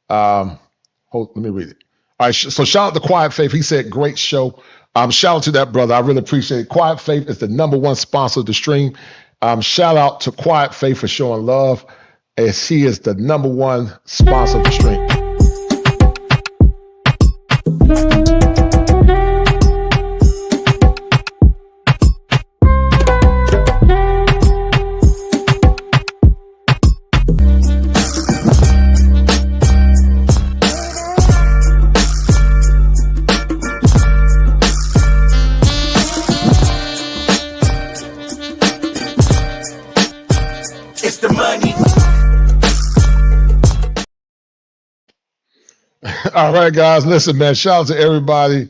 Let me read it. All right. So shout out to Quiet Faith. He said, great show. Shout out to that brother. I really appreciate it. Quiet Faith is the #1 sponsor of the stream. Shout out to Quiet Faith for showing love, as he is the #1 sponsor of the stream. It's the money. All right, guys. Listen, man. Shout out to everybody.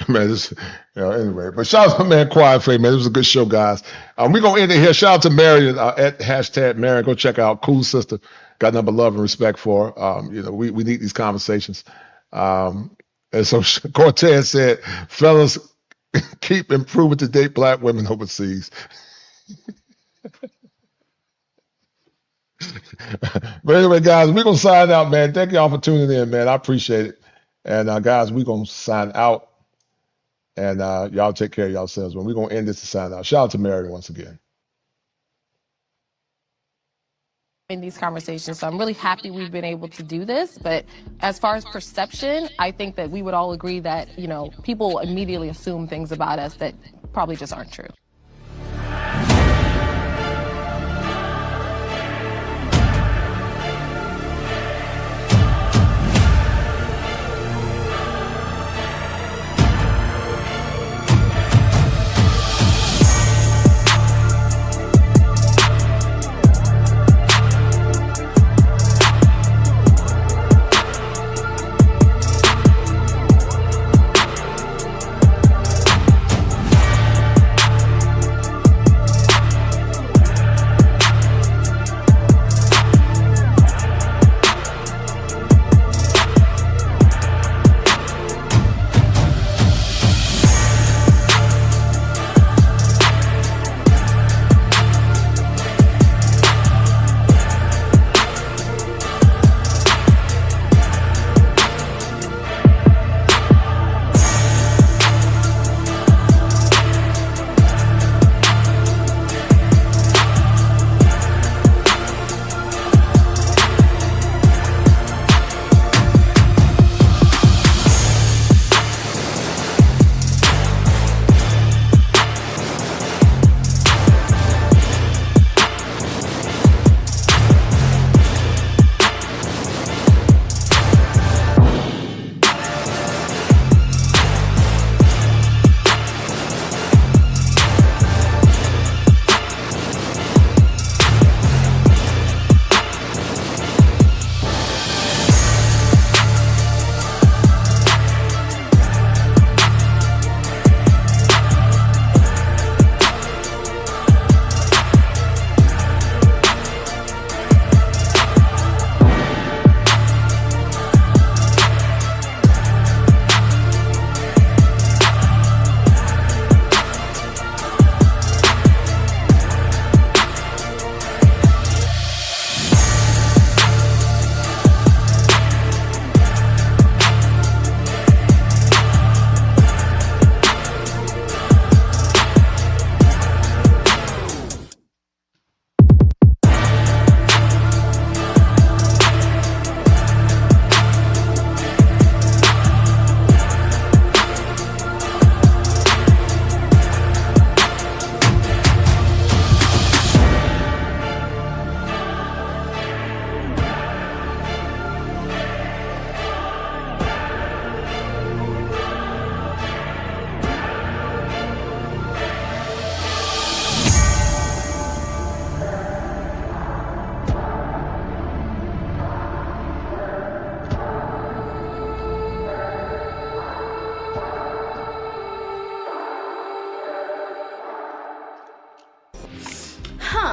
Man, anyway. But shout out to my man Quiet Faith, man. It was a good show, guys. We're gonna end it here. Shout out to Marion at #Marion. Go check out Cool Sister. Got nothing but love and respect for her. We need these conversations. And so Cortez said, fellas, keep improving to date black women overseas. But anyway, guys, we're gonna sign out, man. Thank y'all for tuning in, man. I appreciate it. And guys, we're gonna sign out. And y'all take care of yourselves. When we're gonna end this to sign out. Shout out to Mary once again. In these conversations, so I'm really happy we've been able to do this. But as far as perception, I think that we would all agree that people immediately assume things about us that probably just aren't true.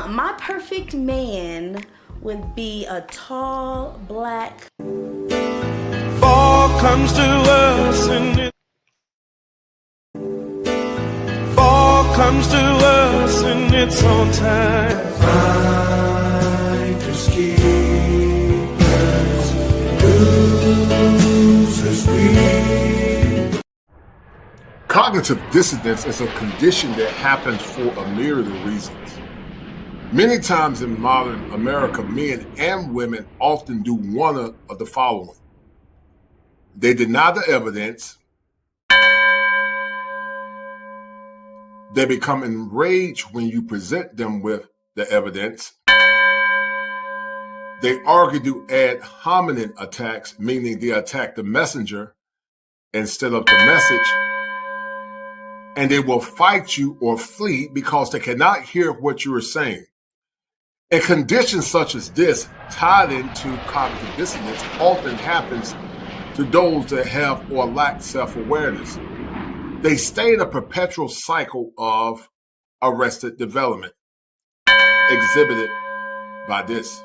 My perfect man would be a tall, black comes to us and fall comes to us and it's on time. Finders keepers, losers we. Cognitive dissonance is a condition that happens for a myriad of reasons. Many times in modern America, men and women often do one of the following. They deny the evidence. They become enraged when you present them with the evidence. They argue to ad hominem attacks, meaning they attack the messenger instead of the message. And they will fight you or flee because they cannot hear what you are saying. A condition such as this, tied into cognitive dissonance, often happens to those that have or lack self-awareness. They stay in a perpetual cycle of arrested development, exhibited by this.